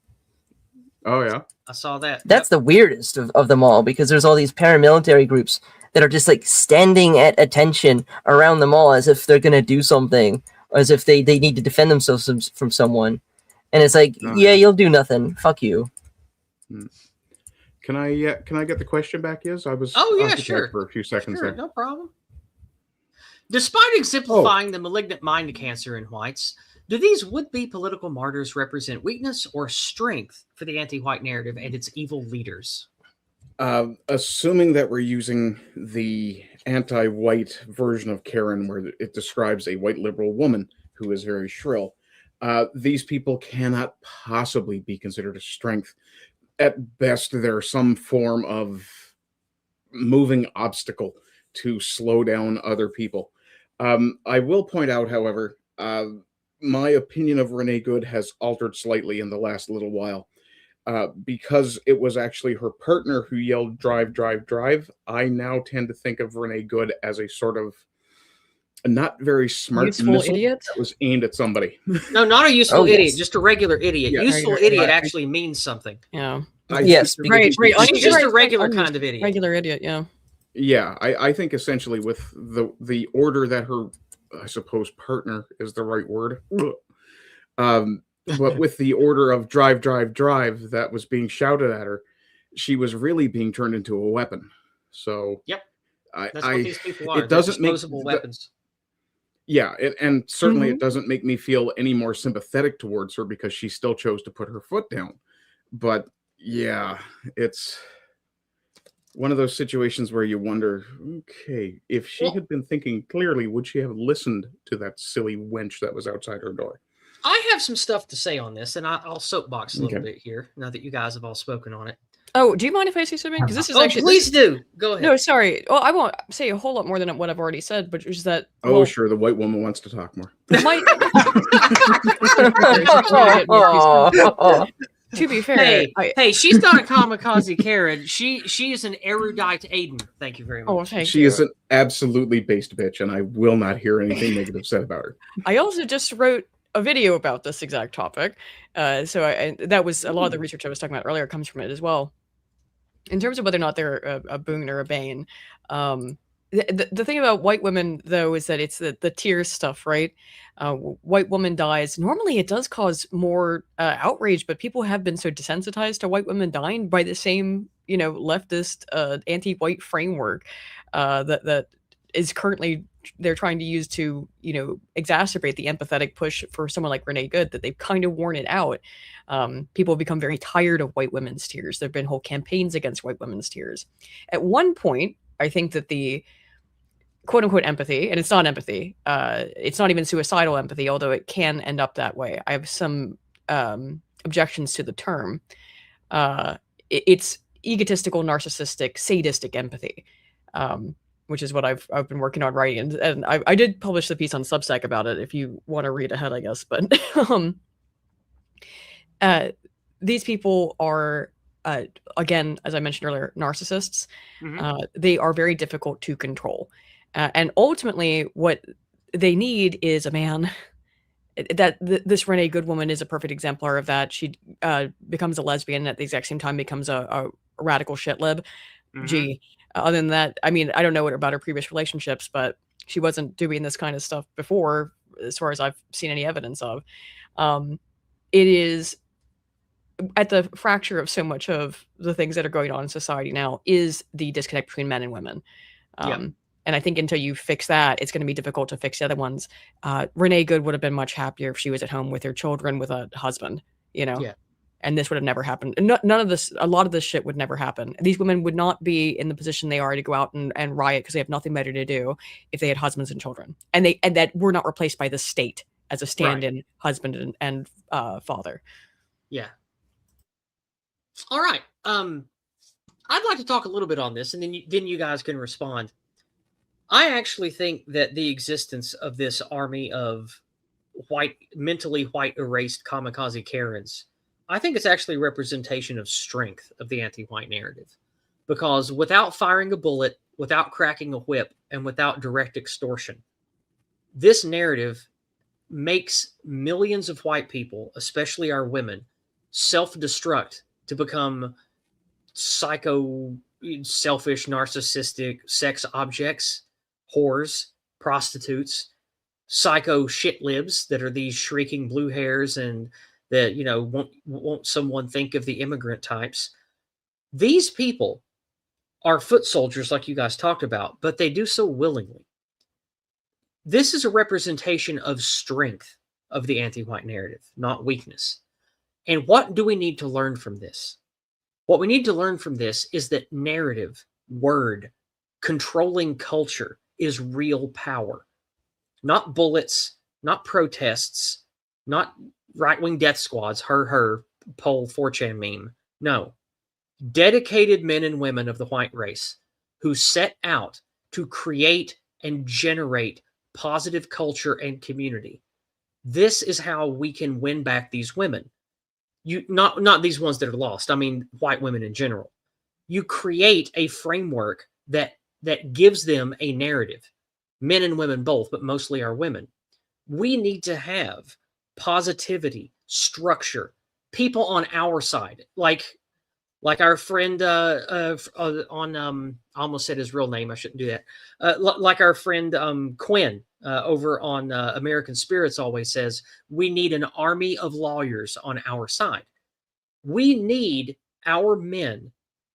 Speaker 4: Oh yeah.
Speaker 1: I saw that.
Speaker 2: That's the weirdest of them all, because there's all these paramilitary groups that are just like standing at attention around the mall as if they're gonna do something, or as if they need to defend themselves from someone. And it's like,
Speaker 4: Oh,
Speaker 2: yeah,
Speaker 4: yeah.
Speaker 2: you'll do nothing. Fuck you.
Speaker 4: Can I get the question back? I was
Speaker 1: Oh, yeah,
Speaker 4: occupied
Speaker 1: sure.
Speaker 4: for a few seconds
Speaker 1: Sure,
Speaker 4: there.
Speaker 1: no problem. Despite exemplifying the malignant mind cancer in whites, do these would-be political martyrs represent weakness or strength for the anti-white narrative and its evil leaders?
Speaker 4: Assuming that we're using the anti-white version of Karen, where it describes a white liberal woman who is very shrill, these people cannot possibly be considered a strength. At best, they're some form of moving obstacle to slow down other people. I will point out, however, my opinion of Renee Good has altered slightly in the last little while. Because it was actually her partner who yelled "drive, drive, drive," I now tend to think of Renee Good as a sort of not very smart
Speaker 5: Useful
Speaker 4: missile
Speaker 5: idiot?
Speaker 4: that was aimed at somebody.
Speaker 1: No, not a useful
Speaker 2: Oh,
Speaker 1: idiot,
Speaker 2: yes.
Speaker 1: just a regular idiot.
Speaker 4: Yeah.
Speaker 1: Useful
Speaker 5: Regular
Speaker 1: idiot
Speaker 4: idiot.
Speaker 1: actually means something.
Speaker 5: Yeah.
Speaker 2: Yes,
Speaker 4: think-
Speaker 5: Right,
Speaker 2: because-
Speaker 5: right.
Speaker 1: She's
Speaker 5: She's
Speaker 1: just a
Speaker 5: right,
Speaker 1: regular
Speaker 5: unused-
Speaker 1: kind of idiot.
Speaker 5: Regular idiot, yeah.
Speaker 4: Yeah, I think essentially with the order that her, I suppose, partner is the right word. But with the order of "drive, drive, drive" that was being shouted at her, she was really being turned into a weapon. So
Speaker 1: Yep.
Speaker 4: I,
Speaker 1: That's what
Speaker 4: I
Speaker 1: these people are.
Speaker 4: it doesn't
Speaker 1: They're
Speaker 4: make
Speaker 1: disposable
Speaker 4: the-
Speaker 1: weapons.
Speaker 4: yeah, and certainly
Speaker 5: Mhm.
Speaker 4: it doesn't make me feel any more sympathetic towards her because she still chose to put her foot down. But yeah, it's one of those situations where you wonder, okay, if she
Speaker 1: Well-
Speaker 4: had been thinking clearly, would she have listened to that silly wench that was outside her door?
Speaker 1: I have some stuff to say on this, and I'll soapbox a little
Speaker 4: Okay.
Speaker 1: bit here now that you guys have all spoken on it.
Speaker 5: Oh, do you mind if I say something? Because this is
Speaker 1: Oh,
Speaker 5: actually
Speaker 1: please do. Go ahead.
Speaker 5: No, sorry. Well, I won't say a whole lot more than what I've already said, but just that.
Speaker 4: Oh,
Speaker 5: well,
Speaker 4: sure, the white woman wants to talk more.
Speaker 5: my, to be fair,
Speaker 1: Hey, she's not a kamikaze Karen. She is an erudite Aydin. Thank you very much.
Speaker 5: oh, thank
Speaker 4: She
Speaker 5: you.
Speaker 4: is an absolutely based bitch, and I will not hear anything negative said about her.
Speaker 5: I also just wrote a video about this exact topic, so that was a lot of the research I was talking about earlier comes from it as well. In terms of whether or not they're a boon or a bane, the thing about white women though is that it's the tears stuff, right? White woman dies. Normally, it does cause more outrage, but people have been so desensitized to white women dying by the same, leftist anti-white framework that is currently they're trying to use to, exacerbate the empathetic push for someone like Renee Good, that they've kind of worn it out. People have become very tired of white women's tears. There have been whole campaigns against white women's tears. At one point, I think that the quote unquote empathy, and it's not empathy, it's not even suicidal empathy, although it can end up that way. I have some objections to the term. It's egotistical, narcissistic, sadistic empathy. Which is what I've been working on writing, and I did publish the piece on Substack about it. If you want to read ahead, I guess. But these people are, again, as I mentioned earlier, narcissists.
Speaker 1: Mhm.
Speaker 5: They are very difficult to control, and ultimately, what they need is a man. This Renee Good woman is a perfect exemplar of that. She becomes a lesbian and at the exact same time becomes a radical shitlib.
Speaker 1: Mhm.
Speaker 5: Gee. Other than that, I mean, I don't know about her previous relationships, but she wasn't doing this kind of stuff before, as far as I've seen any evidence of. It is at the fracture of so much of the things that are going on in society now is the disconnect between men and women.
Speaker 1: Yeah.
Speaker 5: And I think until you fix that, it's going to be difficult to fix the other ones. Renee Good would have been much happier if she was at home with her children with a husband,
Speaker 1: Yeah.
Speaker 5: And this would have never happened. None of this, a lot of this shit would never happen. These women would not be in the position they are to go out and riot because they have nothing better to do if they had husbands and children. And that were not replaced by the state as a stand-in husband and father.
Speaker 1: Yeah. All right. I'd like to talk a little bit on this, and then you guys can respond. I actually think that the existence of this army of mentally white erased kamikaze Karens, I think it's actually a representation of strength of the anti-white narrative. Because without firing a bullet, without cracking a whip, and without direct extortion. This narrative makes millions of white people, especially our women, self-destruct to become psycho, selfish, narcissistic sex objects, whores, prostitutes, psycho shit libs that are these shrieking blue hairs and that, you know, won't someone think of the immigrant types. These people are foot soldiers like you guys talked about, but they do so willingly. This is a representation of strength of the anti-white narrative, not weakness. And what do we need to learn from this? What we need to learn from this is that narrative, word, controlling culture is real power. Not bullets, not protests, not right-wing death squads, her, poll 4chan meme. No. Dedicated men and women of the white race who set out to create and generate positive culture and community. This is how we can win back these women. Not these ones that are lost. I mean, white women in general. You create a framework that gives them a narrative. Men and women both, but mostly our women. We need to have positivity, structure, people on our side, like our friend I almost said his real name. I shouldn't do that. Like our friend Quinn over on American Spirits always says, we need an army of lawyers on our side. We need our men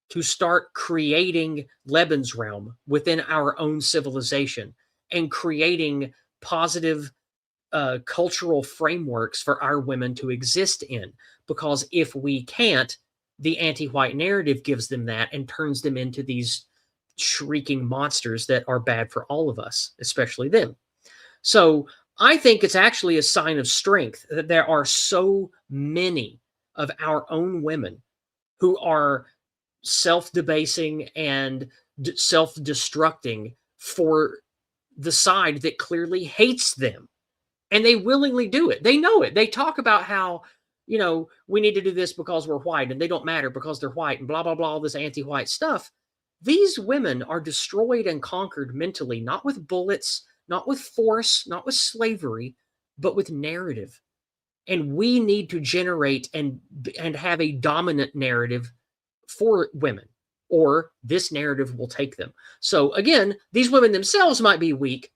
Speaker 1: to start creating Lebensraum within our own civilization and creating positive cultural frameworks for our women to exist in. Because if we can't, the anti-white narrative gives them that and turns them into these shrieking monsters that are bad for all of us, especially them. So I think it's actually a sign of strength that there are so many of our own women who are self-debasing and self-destructing for the side that clearly hates them. And they willingly do it. They know it. They talk about how, you know, we need to do this because we're white and they don't matter because they're white and blah, blah, blah, all this anti-white stuff. These women are destroyed and conquered mentally, not with bullets, not with force, not with slavery, but with narrative. And we need to generate and have a dominant narrative for women, or this narrative will take them. So again, these women themselves might be weak,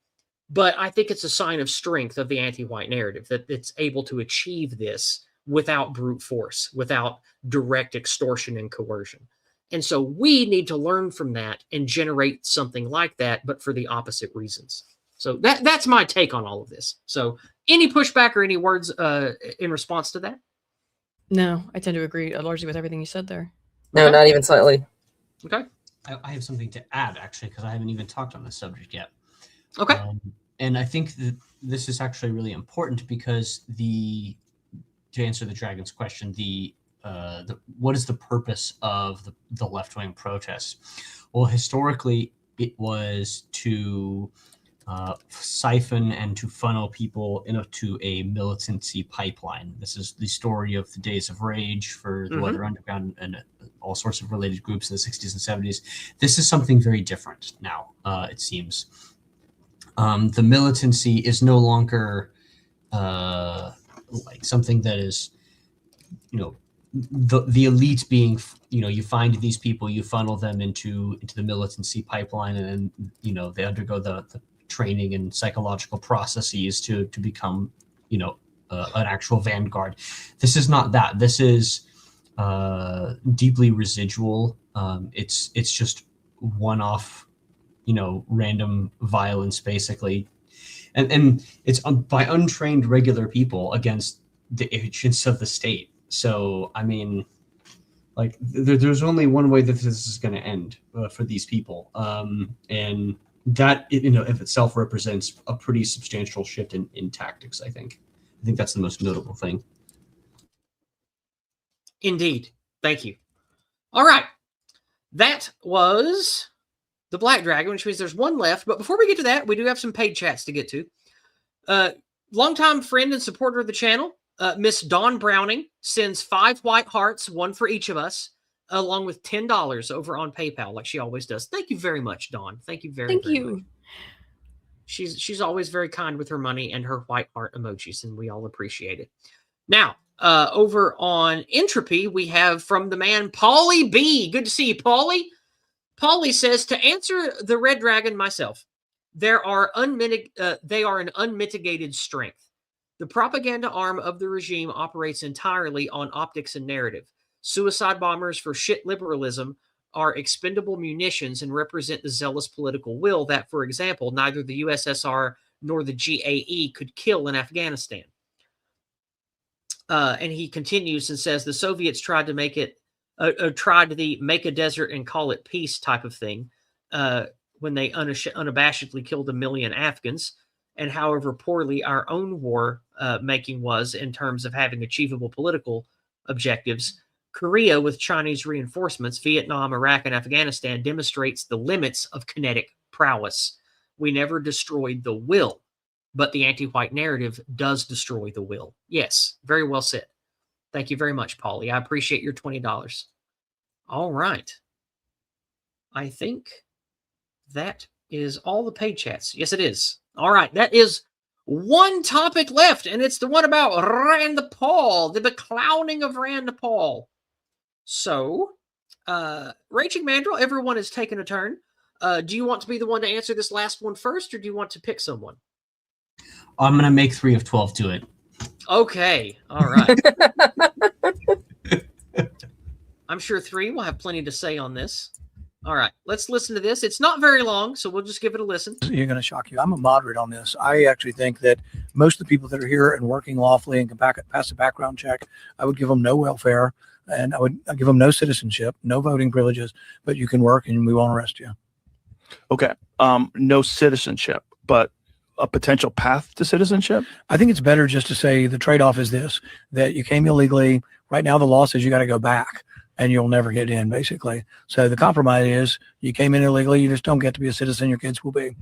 Speaker 1: but I think it's a sign of strength of the anti-white narrative that it's able to achieve this without brute force, without direct extortion and coercion. And so we need to learn from that and generate something like that, but for the opposite reasons. So that's my take on all of this. So any pushback or any words in response to that?
Speaker 5: No, I tend to agree largely with everything you said there.
Speaker 2: No,
Speaker 1: Okay.
Speaker 2: not even slightly.
Speaker 1: Okay.
Speaker 3: I have something to add, actually, because I haven't even talked on this subject yet.
Speaker 1: Okay.
Speaker 3: And I think that this is actually really important because to answer the Dragon's question, what is the purpose of the left-wing protests? Well, historically, it was to siphon and to funnel people into a militancy pipeline. This is the story of the Days of Rage for the Weather Underground and all sorts of related groups in the 60s and 70s. This is something very different now, it seems. The militancy is no longer like something that is, you know, the elite being, you know, you find these people, you funnel them into the militancy pipeline, and then, you know, they undergo the training and psychological processes to become, you know, an actual vanguard. This is not that. This is deeply residual. It's just one-off, you know, random violence, basically, and it's by untrained regular people against the agents of the state. So I mean, like, there's only one way that this is going to end for these people, and that, you know, if itself represents a pretty substantial shift in tactics. I think that's the most notable thing.
Speaker 1: Indeed. Thank you. All right. That was the Black Dragon, which means there's one left. But before we get to that, we do have some paid chats to get to. Longtime friend and supporter of the channel, Miss Dawn Browning, sends 5 white hearts, one for each of us. along with $10 over on PayPal, like she always does. Thank you very much, Dawn. Thank you very,
Speaker 5: Thank
Speaker 1: very
Speaker 5: you.
Speaker 1: much. She's always very kind with her money and her white heart emojis, and we all appreciate it. Now, over on Entropy, we have from the man Paulie B. Good to see you, Paulie. Paulie says, to answer the Red Dragon myself, they are an unmitigated strength. The propaganda arm of the regime operates entirely on optics and narrative. Suicide bombers for shit liberalism are expendable munitions and represent the zealous political will that, for example, neither the USSR nor the GAE could kill in Afghanistan. And he continues and says the Soviets tried to make it, tried the make a desert and call it peace type of thing when they unabashedly killed 1 million Afghans. And however poorly our own war making was in terms of having achievable political objectives, Korea with Chinese reinforcements, Vietnam, Iraq, and Afghanistan demonstrates the limits of kinetic prowess. We never destroyed the will, but the anti-white narrative does destroy the will. Yes, very well said. Thank you very much, Paulie. I appreciate your $20. All right. I think that is all the paid chats. Yes, it is. All right. That is one topic left, and it's the one about Rand Paul, the beclowning of Rand Paul. So, Raging Mandrill, everyone has taken a turn. Do you want to be the one to answer this last one first, or do you want to pick someone?
Speaker 3: I'm going to make 3 of 12 do it.
Speaker 1: Okay. All right. I'm sure 3 will have plenty to say on this. All right. Let's listen to this. It's not very long, so we'll just give it a listen.
Speaker 6: You're going to shock you. I'm a moderate on this. I actually think that most of the people that are here and working lawfully and can pass a background check, I would give them no welfare, and I'd give them no citizenship, no voting privileges, but you can work and we won't arrest you.
Speaker 7: Okay. No citizenship, but a potential path to citizenship?
Speaker 6: I think it's better just to say the trade-off is this, that you came illegally. Right now, the law says you got to go back and you'll never get in, basically. So the compromise is you came in illegally, you just don't get to be a citizen, your kids will be.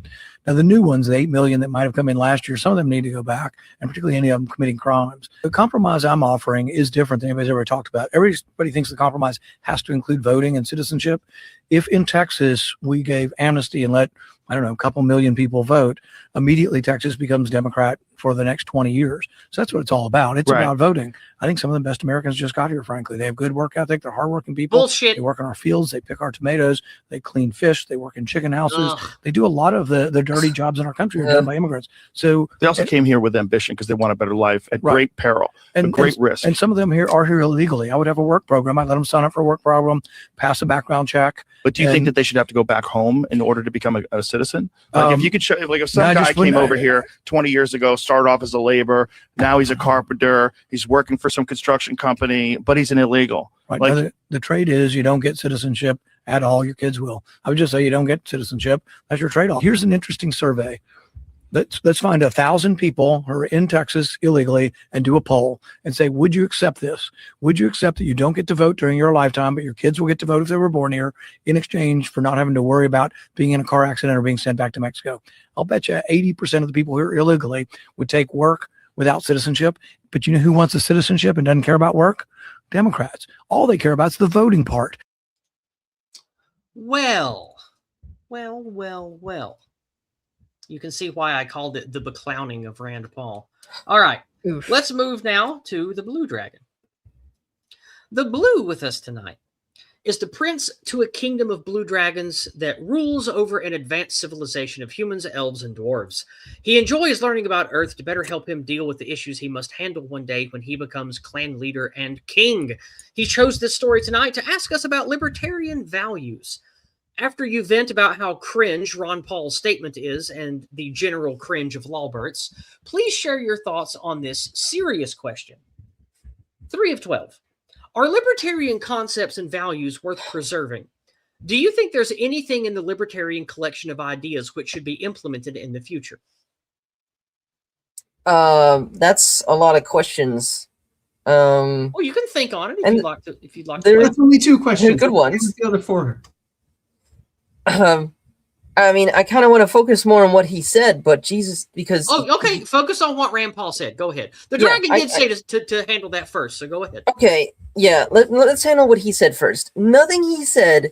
Speaker 6: Now, the new ones, the 8 million that might have come in last year, some of them need to go back, and particularly any of them committing crimes. The compromise I'm offering is different than anybody's ever talked about. Everybody thinks the compromise has to include voting and citizenship. If in Texas we gave amnesty and let, I don't know, a couple million people vote, immediately Texas becomes Democrat for the next 20 years. So that's what it's all about. It's about voting. I think some of the best Americans just got here, frankly. They have good work ethic. They're hardworking people.
Speaker 1: Bullshit.
Speaker 6: They work in our fields. They pick our tomatoes. They clean fish. They work in chicken houses. Ugh. They do a lot of the dirty jobs in our country are done by immigrants. So
Speaker 7: they also came here with ambition because they want a better life at great peril and great risk.
Speaker 6: And some of them are here illegally. I would have a work program. I let them sign up for a work program, pass a background check.
Speaker 7: But do you think that they should have to go back home in order to become a citizen? Like if you could show, like if some guy came over here 20 years ago, started off as a laborer, now he's a carpenter, he's working for some construction company, but he's an illegal.
Speaker 6: Right.
Speaker 7: Like,
Speaker 6: now the trade is you don't get citizenship at all. Your kids will. I would just say you don't get citizenship. That's your trade-off. Here's an interesting survey. Let's find 1,000 people who are in Texas illegally and do a poll and say, would you accept this? Would you accept that you don't get to vote during your lifetime, but your kids will get to vote if they were born here in exchange for not having to worry about being in a car accident or being sent back to Mexico? I'll bet you 80% of the people here illegally would take work without citizenship. But you know who wants the citizenship and doesn't care about work? Democrats. All they care about is the voting part.
Speaker 1: Well. You can see why I called it the beclowning of Rand Paul. All right, let's move now to the Blue Dragon. The Blue with us tonight is the prince to a kingdom of blue dragons that rules over an advanced civilization of humans, elves, and dwarves. He enjoys learning about Earth to better help him deal with the issues he must handle one day when he becomes clan leader and king. He chose this story tonight to ask us about libertarian values. After you vent about how cringe Ron Paul's statement is and the general cringe of Lawburts, please share your thoughts on this serious question. 3 of 12. Are libertarian concepts and values worth preserving? Do you think there's anything in the libertarian collection of ideas which should be implemented in the future?
Speaker 2: That's a lot of questions.
Speaker 1: Well, you can think on it if you'd like to.
Speaker 3: There's only 2 questions.
Speaker 2: Good ones.
Speaker 3: The other 4.
Speaker 2: I mean, I kind of want to focus more on what he said, but Jesus, because
Speaker 1: okay, focus on what Rand Paul said. Go ahead. The dragon did say to handle that first, so go ahead.
Speaker 2: Okay, yeah, let's handle what he said first. Nothing he said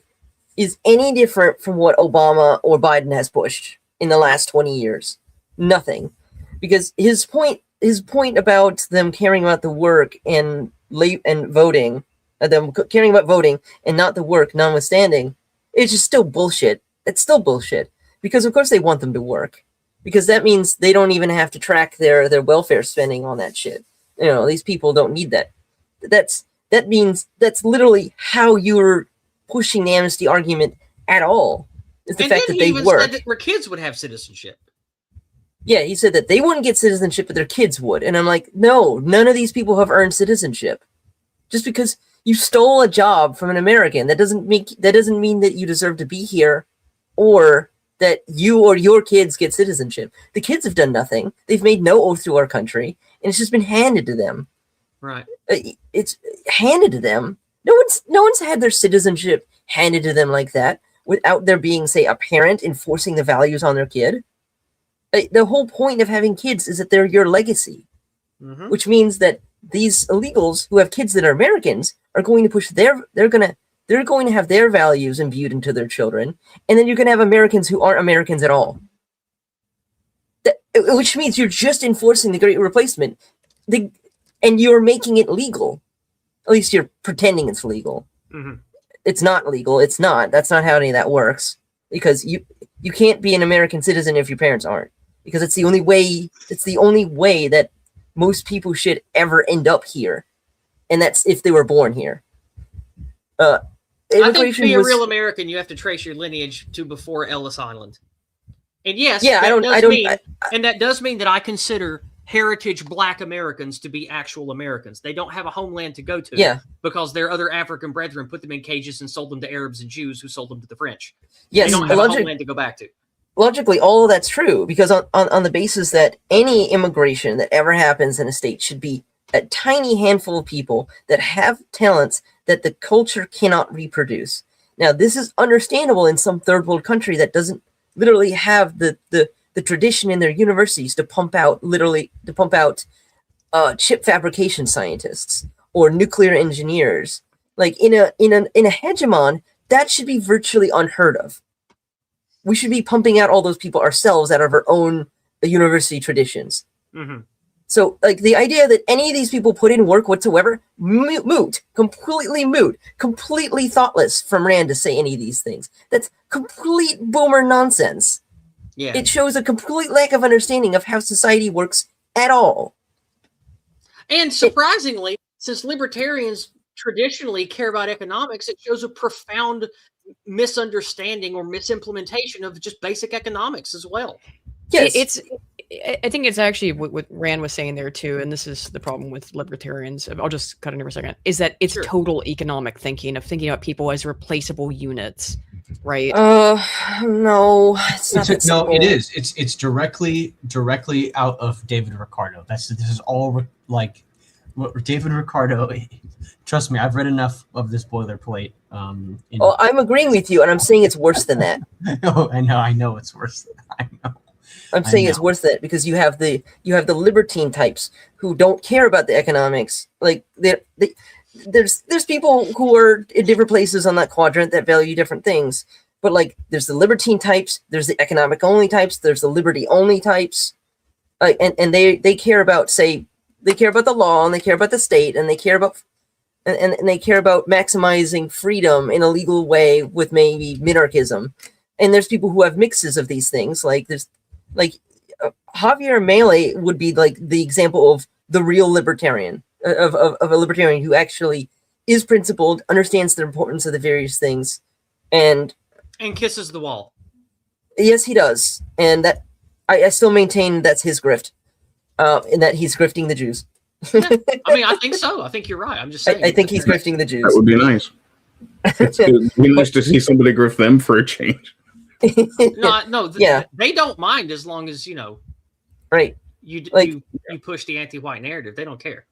Speaker 2: is any different from what Obama or Biden has pushed in the last 20 years. Nothing, because his point about them caring about the work and voting, them caring about voting and not the work, notwithstanding, it's just still bullshit. It's still bullshit, because of course they want them to work, because that means they don't even have to track their welfare spending on that shit. You know, these people don't need that. That means that's literally how you're pushing the amnesty argument at all. Is the fact that they work.
Speaker 1: Said that their kids would have citizenship.
Speaker 2: Yeah, he said that they wouldn't get citizenship, but their kids would. And I'm like, no, none of these people have earned citizenship. Just because you stole a job from an American, that doesn't mean that you deserve to be here, or that you or your kids get citizenship. The kids have done nothing. They've made no oath to our country, and it's just been handed to them.
Speaker 1: Right.
Speaker 2: It's handed to them. No one's had their citizenship handed to them like that without there being, say, a parent enforcing the values on their kid. The whole point of having kids is that they're your legacy, which means that these illegals who have kids that are Americans are going to push they're going to have their values imbued into their children, and then you're going to have Americans who aren't Americans at all. Which means you're just enforcing the Great Replacement, and you're making it legal. At least you're pretending it's legal. It's not legal. It's not. That's not how any of that works. Because you can't be an American citizen if your parents aren't. Because it's the only way. It's the only way that most people should ever end up here, and that's if they were born here.
Speaker 1: I think to be a real American, you have to trace your lineage to before Ellis Island. And yes, that does mean that I consider heritage Black Americans to be actual Americans. They don't have a homeland to go to because their other African brethren put them in cages and sold them to Arabs and Jews who sold them to the French. Yes, they don't have a homeland to go back to.
Speaker 2: Logically, all of that's true, because on the basis that any immigration that ever happens in a state should be a tiny handful of people that have talents that the culture cannot reproduce. Now, this is understandable in some third world country that doesn't literally have the tradition in their universities to pump out chip fabrication scientists or nuclear engineers. Like in a hegemon, that should be virtually unheard of. We should be pumping out all those people ourselves out of our own university traditions. So, like, the idea that any of these people put in work whatsoever, completely thoughtless from Rand to say any of these things. That's complete boomer nonsense. Yeah. It shows a complete lack of understanding of how society works at all.
Speaker 1: And surprisingly, since libertarians traditionally care about economics, it shows a profound misunderstanding or misimplementation of just basic economics as well.
Speaker 5: Yes. I think it's actually what Rand was saying there too, and this is the problem with libertarians. I'll just cut in here for a second. Is that it's total economic thinking of thinking about people as replaceable units, right?
Speaker 2: No, it's not.
Speaker 3: No, it is. It's directly out of David Ricardo. This is all like what David Ricardo. Trust me, I've read enough of this boilerplate.
Speaker 2: I'm agreeing with you, and I'm saying it's worse than that.
Speaker 3: I know it's worse. I know.
Speaker 2: I'm saying it's worse than that, because you have the libertine types who don't care about the economics. Like there's people who are in different places on that quadrant that value different things. But like there's the libertine types, there's the economic only types, there's the liberty only types, and they care about the law, and they care about the state, and they care about and they care about maximizing freedom in a legal way with maybe minarchism. And there's people who have mixes of these things. Like there's Javier Milei would be like the example of the real libertarian, of a libertarian who actually is principled, understands the importance of the various things, and
Speaker 1: kisses the wall.
Speaker 2: Yes, he does. And that I still maintain that's his grift, in that he's grifting the Jews.
Speaker 1: Yeah, I mean, I think so. I think you're right. I'm just saying.
Speaker 2: I think he's grifting the Jews.
Speaker 4: That would be nice. It's nice to see somebody grift them for a change.
Speaker 1: They don't mind as long as
Speaker 2: right.
Speaker 1: You push the anti-white narrative. They don't care.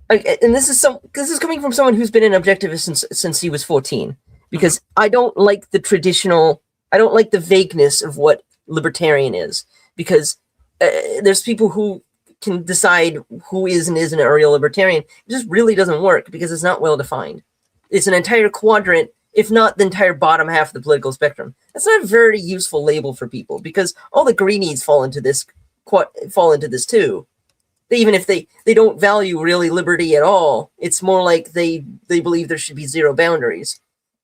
Speaker 2: And this is coming from someone who's been an objectivist since he was 14. Because I don't like the traditional I don't like the vagueness of what libertarian is, because there's people who can decide who is and isn't a real libertarian. It just really doesn't work because it's not well defined. It's an entire quadrant, if not the entire bottom half of the political spectrum. That's not a very useful label for people, because all the greenies fall into this too. Even if they don't value really liberty at all, it's more like they believe there should be zero boundaries.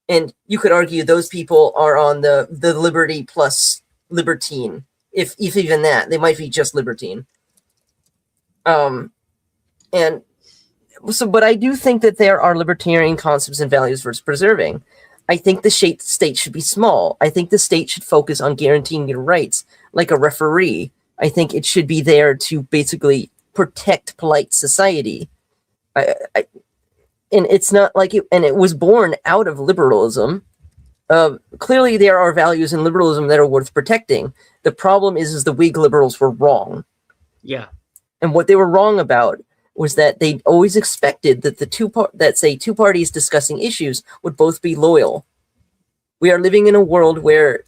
Speaker 2: And you could argue those people are on the liberty plus libertine. If even that, they might be just libertine. And so, but I do think that there are libertarian concepts and values worth preserving. I think the state should be small. I think the state should focus on guaranteeing your rights, like a referee. I think it should be there to basically protect polite society. And it's not like it, and it was born out of liberalism. Clearly, there are values in liberalism that are worth protecting. The problem is the Whig liberals were wrong.
Speaker 1: Yeah.
Speaker 2: And what they were wrong about was that they always expected that two parties discussing issues would both be loyal. We are living in a world where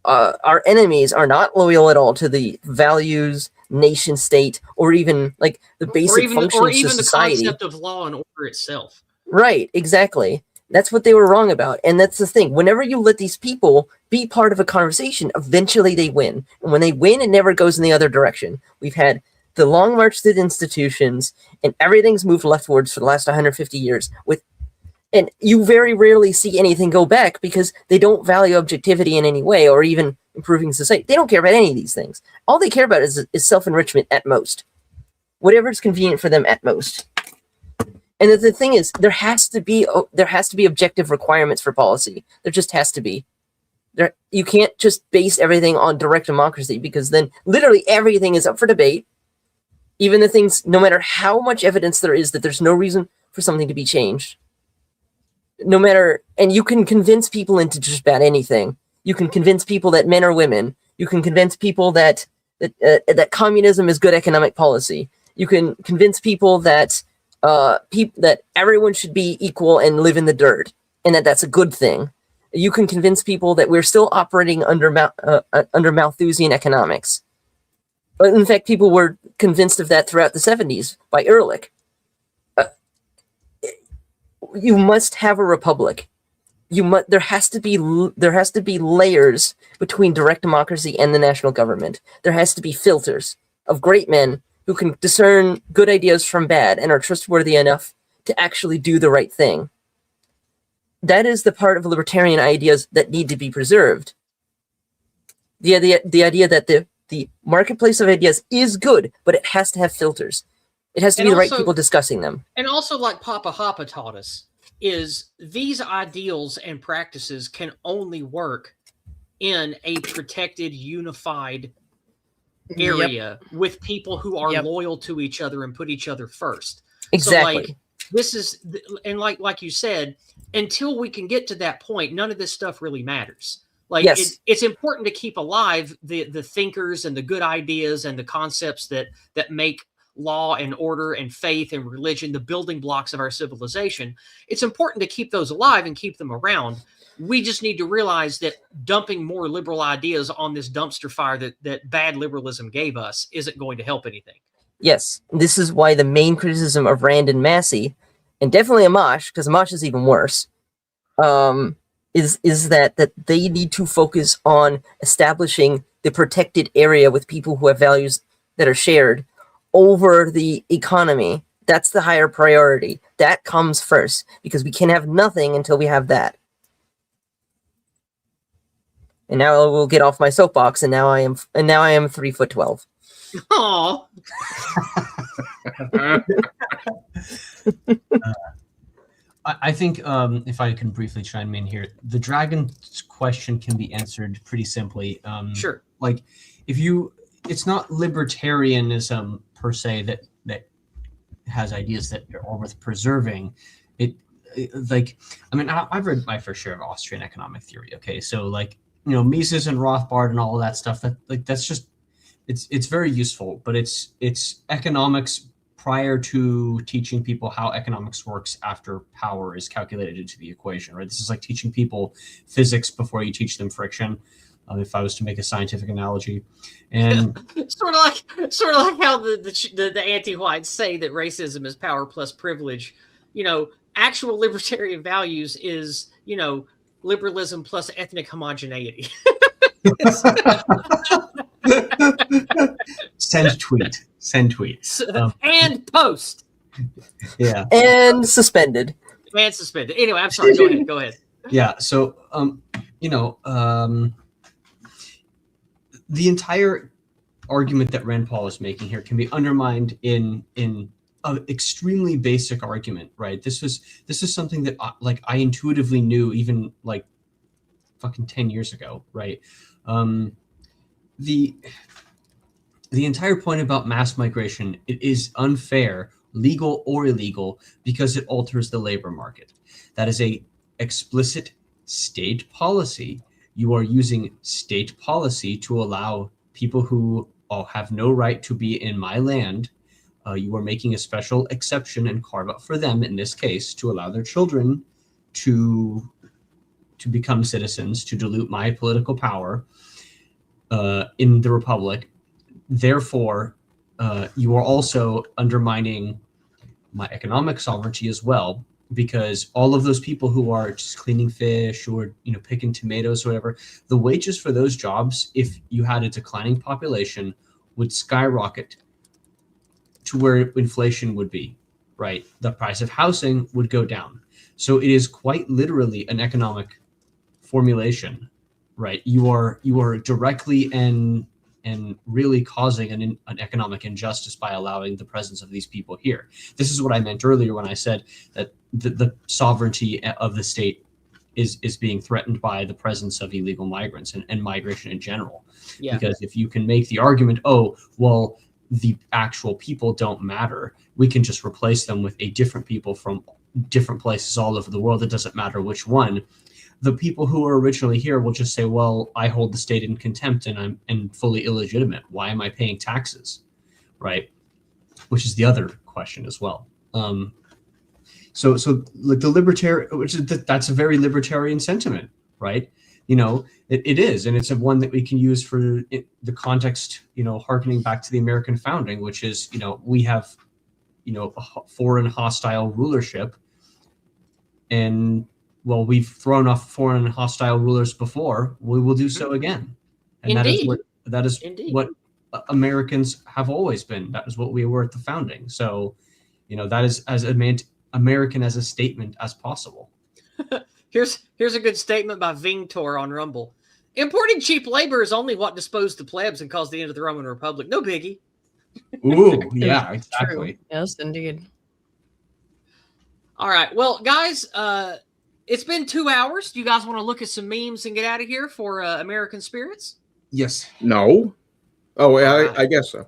Speaker 2: our enemies are not loyal at all to the values, nation state, or even like the basic functions of society.
Speaker 1: The concept of law and order itself.
Speaker 2: Right, exactly. That's what they were wrong about. And that's the thing. Whenever you let these people be part of a conversation, eventually they win. And when they win, it never goes in the other direction. We've had the long march through the institutions, and everything's moved leftwards for the last 150 years. And you very rarely see anything go back because they don't value objectivity in any way or even improving society. They don't care about any of these things. All they care about is self-enrichment at most. Whatever is convenient for them at most. And the thing is, there has to be objective requirements for policy. There just has to be. You can't just base everything on direct democracy, because then literally everything is up for debate. Even the things, no matter how much evidence there is that there's no reason for something to be changed. And you can convince people into just about anything. You can convince people that men are women. You can convince people that communism is good economic policy. You can convince people that that everyone should be equal and live in the dirt, and that's a good thing. You can convince people that we're still operating under Malthusian economics. But in fact, people were convinced of that throughout the 70s by Ehrlich. You must have a republic. There has to be layers between direct democracy and the national government. There has to be filters of great men who can discern good ideas from bad and are trustworthy enough to actually do the right thing. That is the part of libertarian ideas that need to be preserved. The idea that the marketplace of ideas is good, but it has to have filters. It has to be the right people discussing them.
Speaker 1: And also, like Papa Hapa taught us, is these ideals and practices can only work in a protected, unified area with people who are loyal to each other and put each other first.
Speaker 2: Exactly.
Speaker 1: So, like, this is, and like you said, until we can get to that point, none of this stuff really matters. Like, it's important to keep alive the thinkers and the good ideas and the concepts that make law and order and faith and religion the building blocks of our civilization. It's important to keep those alive and keep them around. We just need to realize that dumping more liberal ideas on this dumpster fire that bad liberalism gave us isn't going to help anything.
Speaker 2: Yes, this is why the main criticism of Rand and Massey, and definitely Amash, because Amash is even worse, is that they need to focus on establishing the protected area with people who have values that are shared over the economy. That's the higher priority. That comes first, because we can have nothing until we have that. And now I will get off my soapbox, and now I am 3'12".
Speaker 1: Aww.
Speaker 3: I think if I can briefly chime in here, the dragon's question can be answered pretty simply.
Speaker 1: Sure.
Speaker 3: Like, it's not libertarianism per se that has ideas that are worth preserving. I've read my fair share of Austrian economic theory. Okay, so like, Mises and Rothbard and all of that stuff. That's just it's very useful, but it's economics prior to teaching people how economics works after power is calculated into the equation, right? This is like teaching people physics before you teach them friction. If I was to make a scientific analogy, and
Speaker 1: sort of like how the anti-whites say that racism is power plus privilege. Actual libertarian values is liberalism plus ethnic homogeneity.
Speaker 3: Send tweet.
Speaker 1: And post.
Speaker 3: Yeah.
Speaker 2: And suspended.
Speaker 1: Anyway, I'm sorry. Go ahead.
Speaker 3: Yeah. So, the entire argument that Rand Paul is making here can be undermined in an extremely basic argument, right? This is something that I intuitively knew even like fucking 10 years ago, right? The entire point about mass migration, it is unfair, legal or illegal, because it alters the labor market. That is a explicit state policy. You are using state policy to allow people who have no right to be in my land. You are making a special exception and carve out for them, in this case, to allow their children to become citizens, to dilute my political power in the Republic. Therefore, you are also undermining my economic sovereignty as well, because all of those people who are just cleaning fish or picking tomatoes or whatever, the wages for those jobs, if you had a declining population, would skyrocket to where inflation would be, right? The price of housing would go down. So it is quite literally an economic formulation, right? You are directly and really causing an economic injustice by allowing the presence of these people here. This is what I meant earlier when I said that the sovereignty of the state is being threatened by the presence of illegal migrants and migration in general. Yeah. Because if you can make the argument, oh, well, the actual people don't matter, we can just replace them with a different people from different places all over the world, it doesn't matter which one. The people who were originally here will just say, well, I hold the state in contempt and I'm fully illegitimate. Why am I paying taxes? Right? Which is the other question as well. So like the libertarian, that's a very libertarian sentiment, right? It is, and it's one that we can use for the context, harkening back to the American founding, which is, we have, a foreign hostile rulership, and well, we've thrown off foreign hostile rulers before. We will do so again, and
Speaker 1: Indeed.
Speaker 3: that is what Americans have always been. That is what we were at the founding. So, that is as American as a statement as possible.
Speaker 1: Here's a good statement by Vingtor on Rumble. Importing cheap labor is only what disposed the plebs and caused the end of the Roman Republic. No biggie.
Speaker 3: Ooh, yeah, exactly.
Speaker 5: True. Yes, indeed.
Speaker 1: All right. Well, guys, it's been 2 hours. Do you guys want to look at some memes and get out of here for American Spirits?
Speaker 3: Yes.
Speaker 4: No. Oh, I guess so.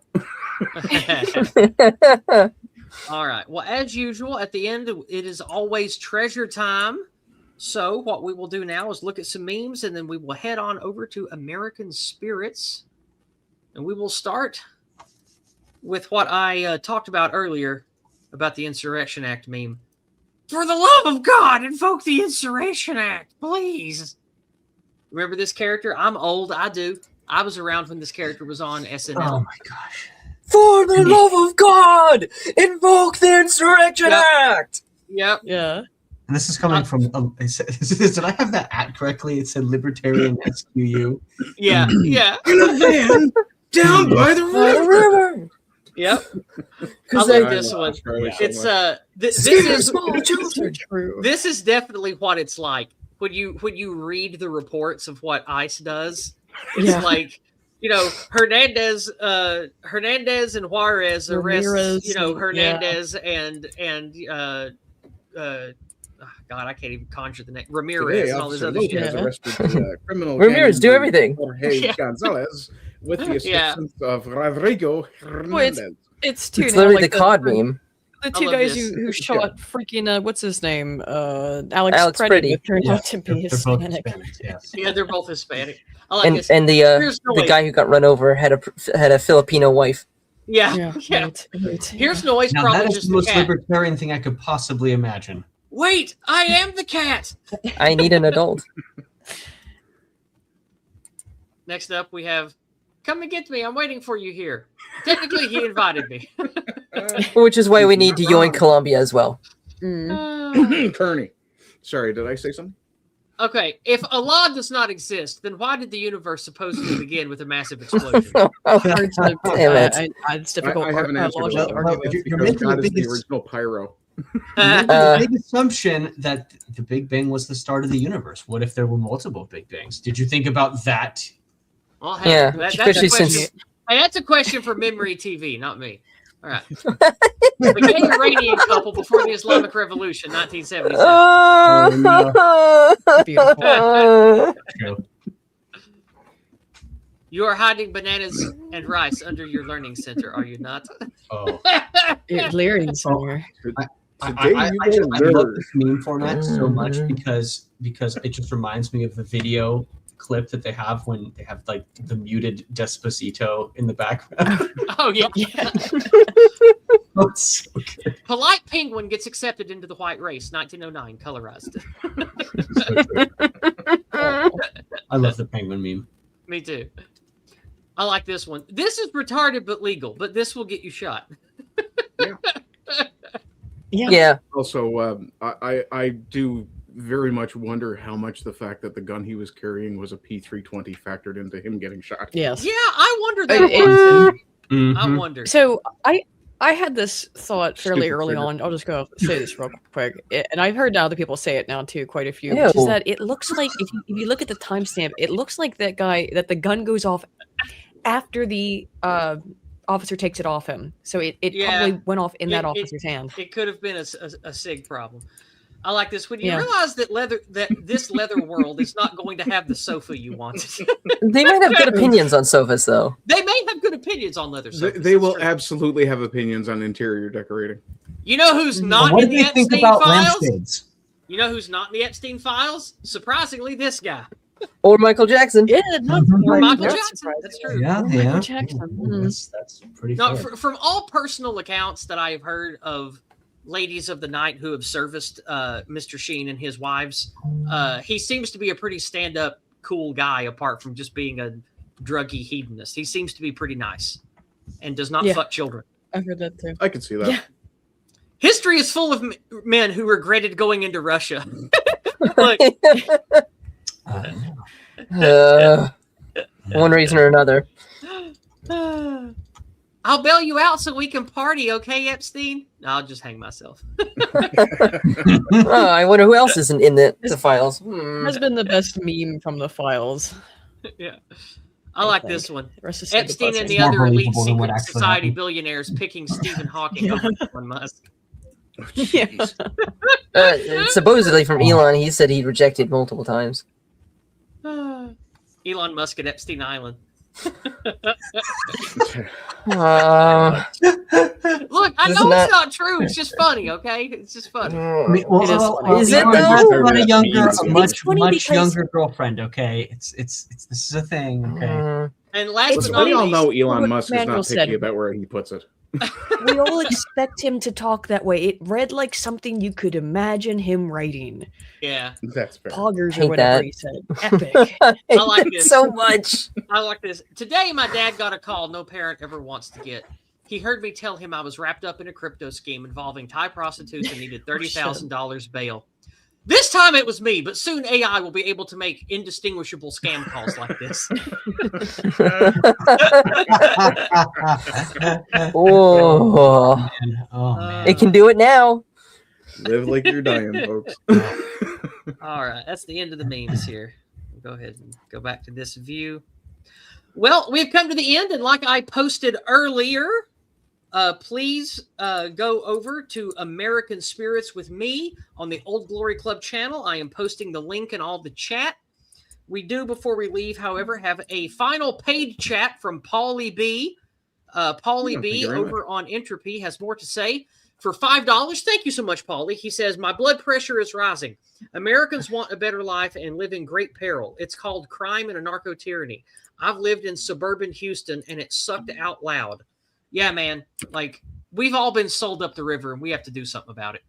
Speaker 1: All right. Well, as usual, at the end, it is always treasure time. So what we will do now is look at some memes, and then we will head on over to American Spirits. And we will start with what I talked about earlier about the Insurrection Act meme. For the love of God, invoke the Insurrection Act, please. Remember this character? I'm old. I do. I was around when this character was on SNL.
Speaker 3: Oh my gosh.
Speaker 2: For the love of God, invoke the Insurrection Act.
Speaker 1: Yep.
Speaker 5: Yeah.
Speaker 3: And this is coming from. Did I have that at correctly? It said Libertarian SQU.
Speaker 1: Yeah. Yeah.
Speaker 4: In a van down by the river.
Speaker 1: Yep. I like this one. It's this is definitely what it's like when you read the reports of what ICE does. It's like, Hernandez and Juarez arrest, Hernandez and God, I can't even conjure the name. Ramirez and all this other shit.
Speaker 2: Criminal Ramirez do everything.
Speaker 4: Jorge Gonzalez with the assistance of Rodrigo Hernandez.
Speaker 5: It's
Speaker 2: literally the COD meme.
Speaker 5: The two guys who shot freaking what's his name? Alex Pretty turned out to be Hispanic.
Speaker 1: Yeah, they're both Hispanic. I like
Speaker 2: and the guy who got run over had a Filipino wife.
Speaker 1: Yeah.
Speaker 5: Right.
Speaker 1: Here's noise.
Speaker 3: Now
Speaker 1: Probably
Speaker 3: that is
Speaker 1: just
Speaker 3: the
Speaker 1: the
Speaker 3: most
Speaker 1: cat.
Speaker 3: libertarian thing I could possibly imagine.
Speaker 1: Wait, I am the cat.
Speaker 2: I need an adult.
Speaker 1: Next up, we have, come and get me. I'm waiting for you here. Technically, he invited me.
Speaker 2: Which is why we need to yoink Columbia as well.
Speaker 4: Kearney. Sorry, did I say something?
Speaker 1: Okay, if Allah does not exist, then why did the universe supposedly begin with a massive explosion?
Speaker 5: Hard to,
Speaker 2: Damn it.
Speaker 5: it's difficult.
Speaker 4: I haven't answered
Speaker 5: logic
Speaker 4: that
Speaker 5: to
Speaker 4: one.
Speaker 5: argue with.
Speaker 3: You're
Speaker 4: Because
Speaker 3: making
Speaker 4: God
Speaker 3: the
Speaker 4: is the
Speaker 3: biggest-
Speaker 4: original pyro.
Speaker 3: The big assumption that the Big Bang was the start of the universe. What if there were multiple Big Bangs? Did you think about that?
Speaker 1: Well, hey,
Speaker 2: Yeah,
Speaker 1: that's
Speaker 2: especially
Speaker 1: a question.
Speaker 2: since
Speaker 1: Hey, that's a question for Memory TV, not me. All right. The gay Iranian couple before the Islamic Revolution, 1976.
Speaker 5: Beautiful.
Speaker 3: True.
Speaker 1: You are hiding bananas and rice under your learning center, are you not?
Speaker 3: Oh.
Speaker 5: Leering somewhere.
Speaker 3: I
Speaker 4: you
Speaker 3: love
Speaker 4: nerd.
Speaker 3: this meme format so much because it just reminds me of the video clip that they have when they have like the muted Despacito in the background.
Speaker 1: Oh, yeah.
Speaker 3: Oh, it's so good.
Speaker 1: Polite Penguin gets accepted into the white race, 1909, colorized.
Speaker 3: I love the penguin meme.
Speaker 1: Me too. I like this one. This is retarded but legal, but this will get you shot.
Speaker 2: yeah.
Speaker 4: Also, I do very much wonder how much the fact that the gun he was carrying was a P320 factored into him getting shot.
Speaker 5: Yes.
Speaker 1: Yeah, I wonder that. I wonder.
Speaker 5: So I had this thought fairly
Speaker 4: Stupid
Speaker 5: early
Speaker 4: trigger.
Speaker 5: on. I'll just go say this real quick, and I've heard other people say it now too, quite a few. Which is
Speaker 2: Ew.
Speaker 5: that it looks like if you look at the timestamp, it looks like that the gun goes off after the officer takes it off him. So it
Speaker 1: Yeah.
Speaker 5: probably went off in that
Speaker 1: It-
Speaker 5: officer's hand.
Speaker 1: It could have been a SIG problem. I like this. When you
Speaker 5: Yeah.
Speaker 1: realize that this leather world is not going to have the sofa you wanted.
Speaker 2: They might have good opinions on sofas, though.
Speaker 1: They may have good opinions on leather
Speaker 4: They,
Speaker 1: sofas.
Speaker 4: they
Speaker 1: that's
Speaker 4: will
Speaker 1: true.
Speaker 4: absolutely have opinions on interior decorating.
Speaker 1: You know who's not
Speaker 3: What
Speaker 1: in
Speaker 3: do
Speaker 1: the
Speaker 3: they think
Speaker 1: Epstein
Speaker 3: about
Speaker 1: files?
Speaker 3: lampshades?
Speaker 1: You know who's not in the Epstein files? Surprisingly, this guy.
Speaker 2: Or Michael Jackson.
Speaker 5: Yeah, not
Speaker 3: Mhm.
Speaker 1: Or
Speaker 5: surprising.
Speaker 1: Michael
Speaker 5: Not
Speaker 1: Jackson.
Speaker 5: surprising.
Speaker 1: That's true.
Speaker 3: Yeah,
Speaker 5: Michael
Speaker 3: yeah.
Speaker 5: Jackson.
Speaker 3: That's pretty
Speaker 1: No,
Speaker 3: fair.
Speaker 1: from all personal accounts that I have heard of ladies of the night who have serviced Mr. Sheen and his wives, he seems to be a pretty stand-up, cool guy. Apart from just being a druggy hedonist, he seems to be pretty nice and does not
Speaker 5: Yeah.
Speaker 1: fuck children.
Speaker 5: I've heard that too.
Speaker 4: I can see that.
Speaker 5: Yeah.
Speaker 1: History is full of men who regretted going into Russia. Look,
Speaker 2: One reason or another.
Speaker 1: I'll bail you out so we can party, okay, Epstein? No, I'll just hang myself.
Speaker 2: Oh, I wonder who else isn't in the files.
Speaker 5: Has been the best meme from the files.
Speaker 1: Yeah. I like this one.
Speaker 5: Rest assured
Speaker 1: Epstein and the
Speaker 3: More
Speaker 1: other elite
Speaker 3: believable than what
Speaker 1: secret
Speaker 3: actually
Speaker 1: society
Speaker 3: happened.
Speaker 1: billionaires picking Stephen Hawking over Elon Musk.
Speaker 2: Hmm. Supposedly from Elon, he said he rejected multiple times.
Speaker 1: Elon Musk at Epstein Island. Look, I
Speaker 2: This is
Speaker 1: know
Speaker 2: not-
Speaker 1: it's not true. It's just funny, okay? It's just funny.
Speaker 3: I mean,
Speaker 5: It is funny.
Speaker 2: Is it
Speaker 3: Elon has
Speaker 2: though?
Speaker 3: got a
Speaker 5: It's funny
Speaker 3: much
Speaker 5: because-
Speaker 3: younger girlfriend. Okay, it's this is a thing. Okay,
Speaker 2: Mm.
Speaker 1: And last
Speaker 5: It's
Speaker 1: but not
Speaker 4: We all
Speaker 1: least,
Speaker 4: know Elon
Speaker 5: what
Speaker 4: Musk is
Speaker 5: Mandrill
Speaker 4: not picky
Speaker 5: said.
Speaker 4: about where he puts it.
Speaker 5: We all expect him to talk that way. It read like something you could imagine him writing.
Speaker 1: yeah,
Speaker 4: That's fair.
Speaker 5: Poggers
Speaker 2: Hate
Speaker 5: or whatever
Speaker 2: that.
Speaker 5: he said. Epic.
Speaker 2: I
Speaker 1: like
Speaker 2: hate
Speaker 1: this.
Speaker 2: so much.
Speaker 1: I like this. Today, my dad got a call no parent ever wants to get. He heard me tell him I was wrapped up in a crypto scheme involving Thai prostitutes and needed $30,000 bail. This time it was me, but soon AI will be able to make indistinguishable scam calls like this.
Speaker 2: Oh,
Speaker 3: man. Oh man.
Speaker 2: it can do it now.
Speaker 4: Live like you're dying, folks.
Speaker 1: All right, that's the end of the memes here. We'll go ahead and go back to this view. Well, we've come to the end, and like I posted earlier, please go over to American Spirits with me on the Old Glory Club channel. I am posting the link in all the chat. We do, before we leave, however, have a final paid chat from Paulie B. Paulie
Speaker 4: Thank
Speaker 1: B
Speaker 4: you very
Speaker 1: over on Entropy has more to say. For $5, thank you so much, Paulie. He says, my blood pressure is rising. Americans want a better life and live in great peril. It's called crime and a narco tyranny. I've lived in suburban Houston, and it sucked out loud. yeah, man, like we've all been sold up the river and we have to do something about it.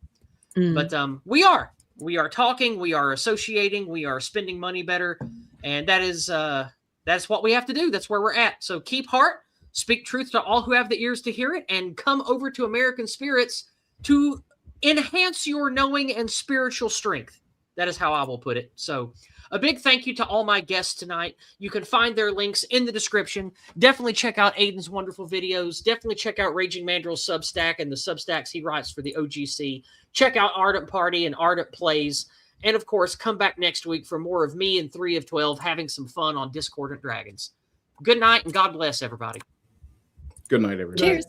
Speaker 1: But we are talking, we are associating, we are spending money better. And that's what we have to do. That's where we're at. So keep heart, speak truth to all who have the ears to hear it, and come over to American Spirits to enhance your knowing and spiritual strength. That is how I will put it. So a big thank you to all my guests tonight. You can find their links in the description. Definitely check out Aydin's wonderful videos. Definitely check out Raging Mandrill's Substack and the Substacks he writes for the OGC. Check out Ardent Pardy and Ardent Plays. And of course, come back next week for more of me and 3 of 12 having some fun on Discordant Dragons. Good night and God bless everybody.
Speaker 4: Good night, everybody.
Speaker 5: Cheers.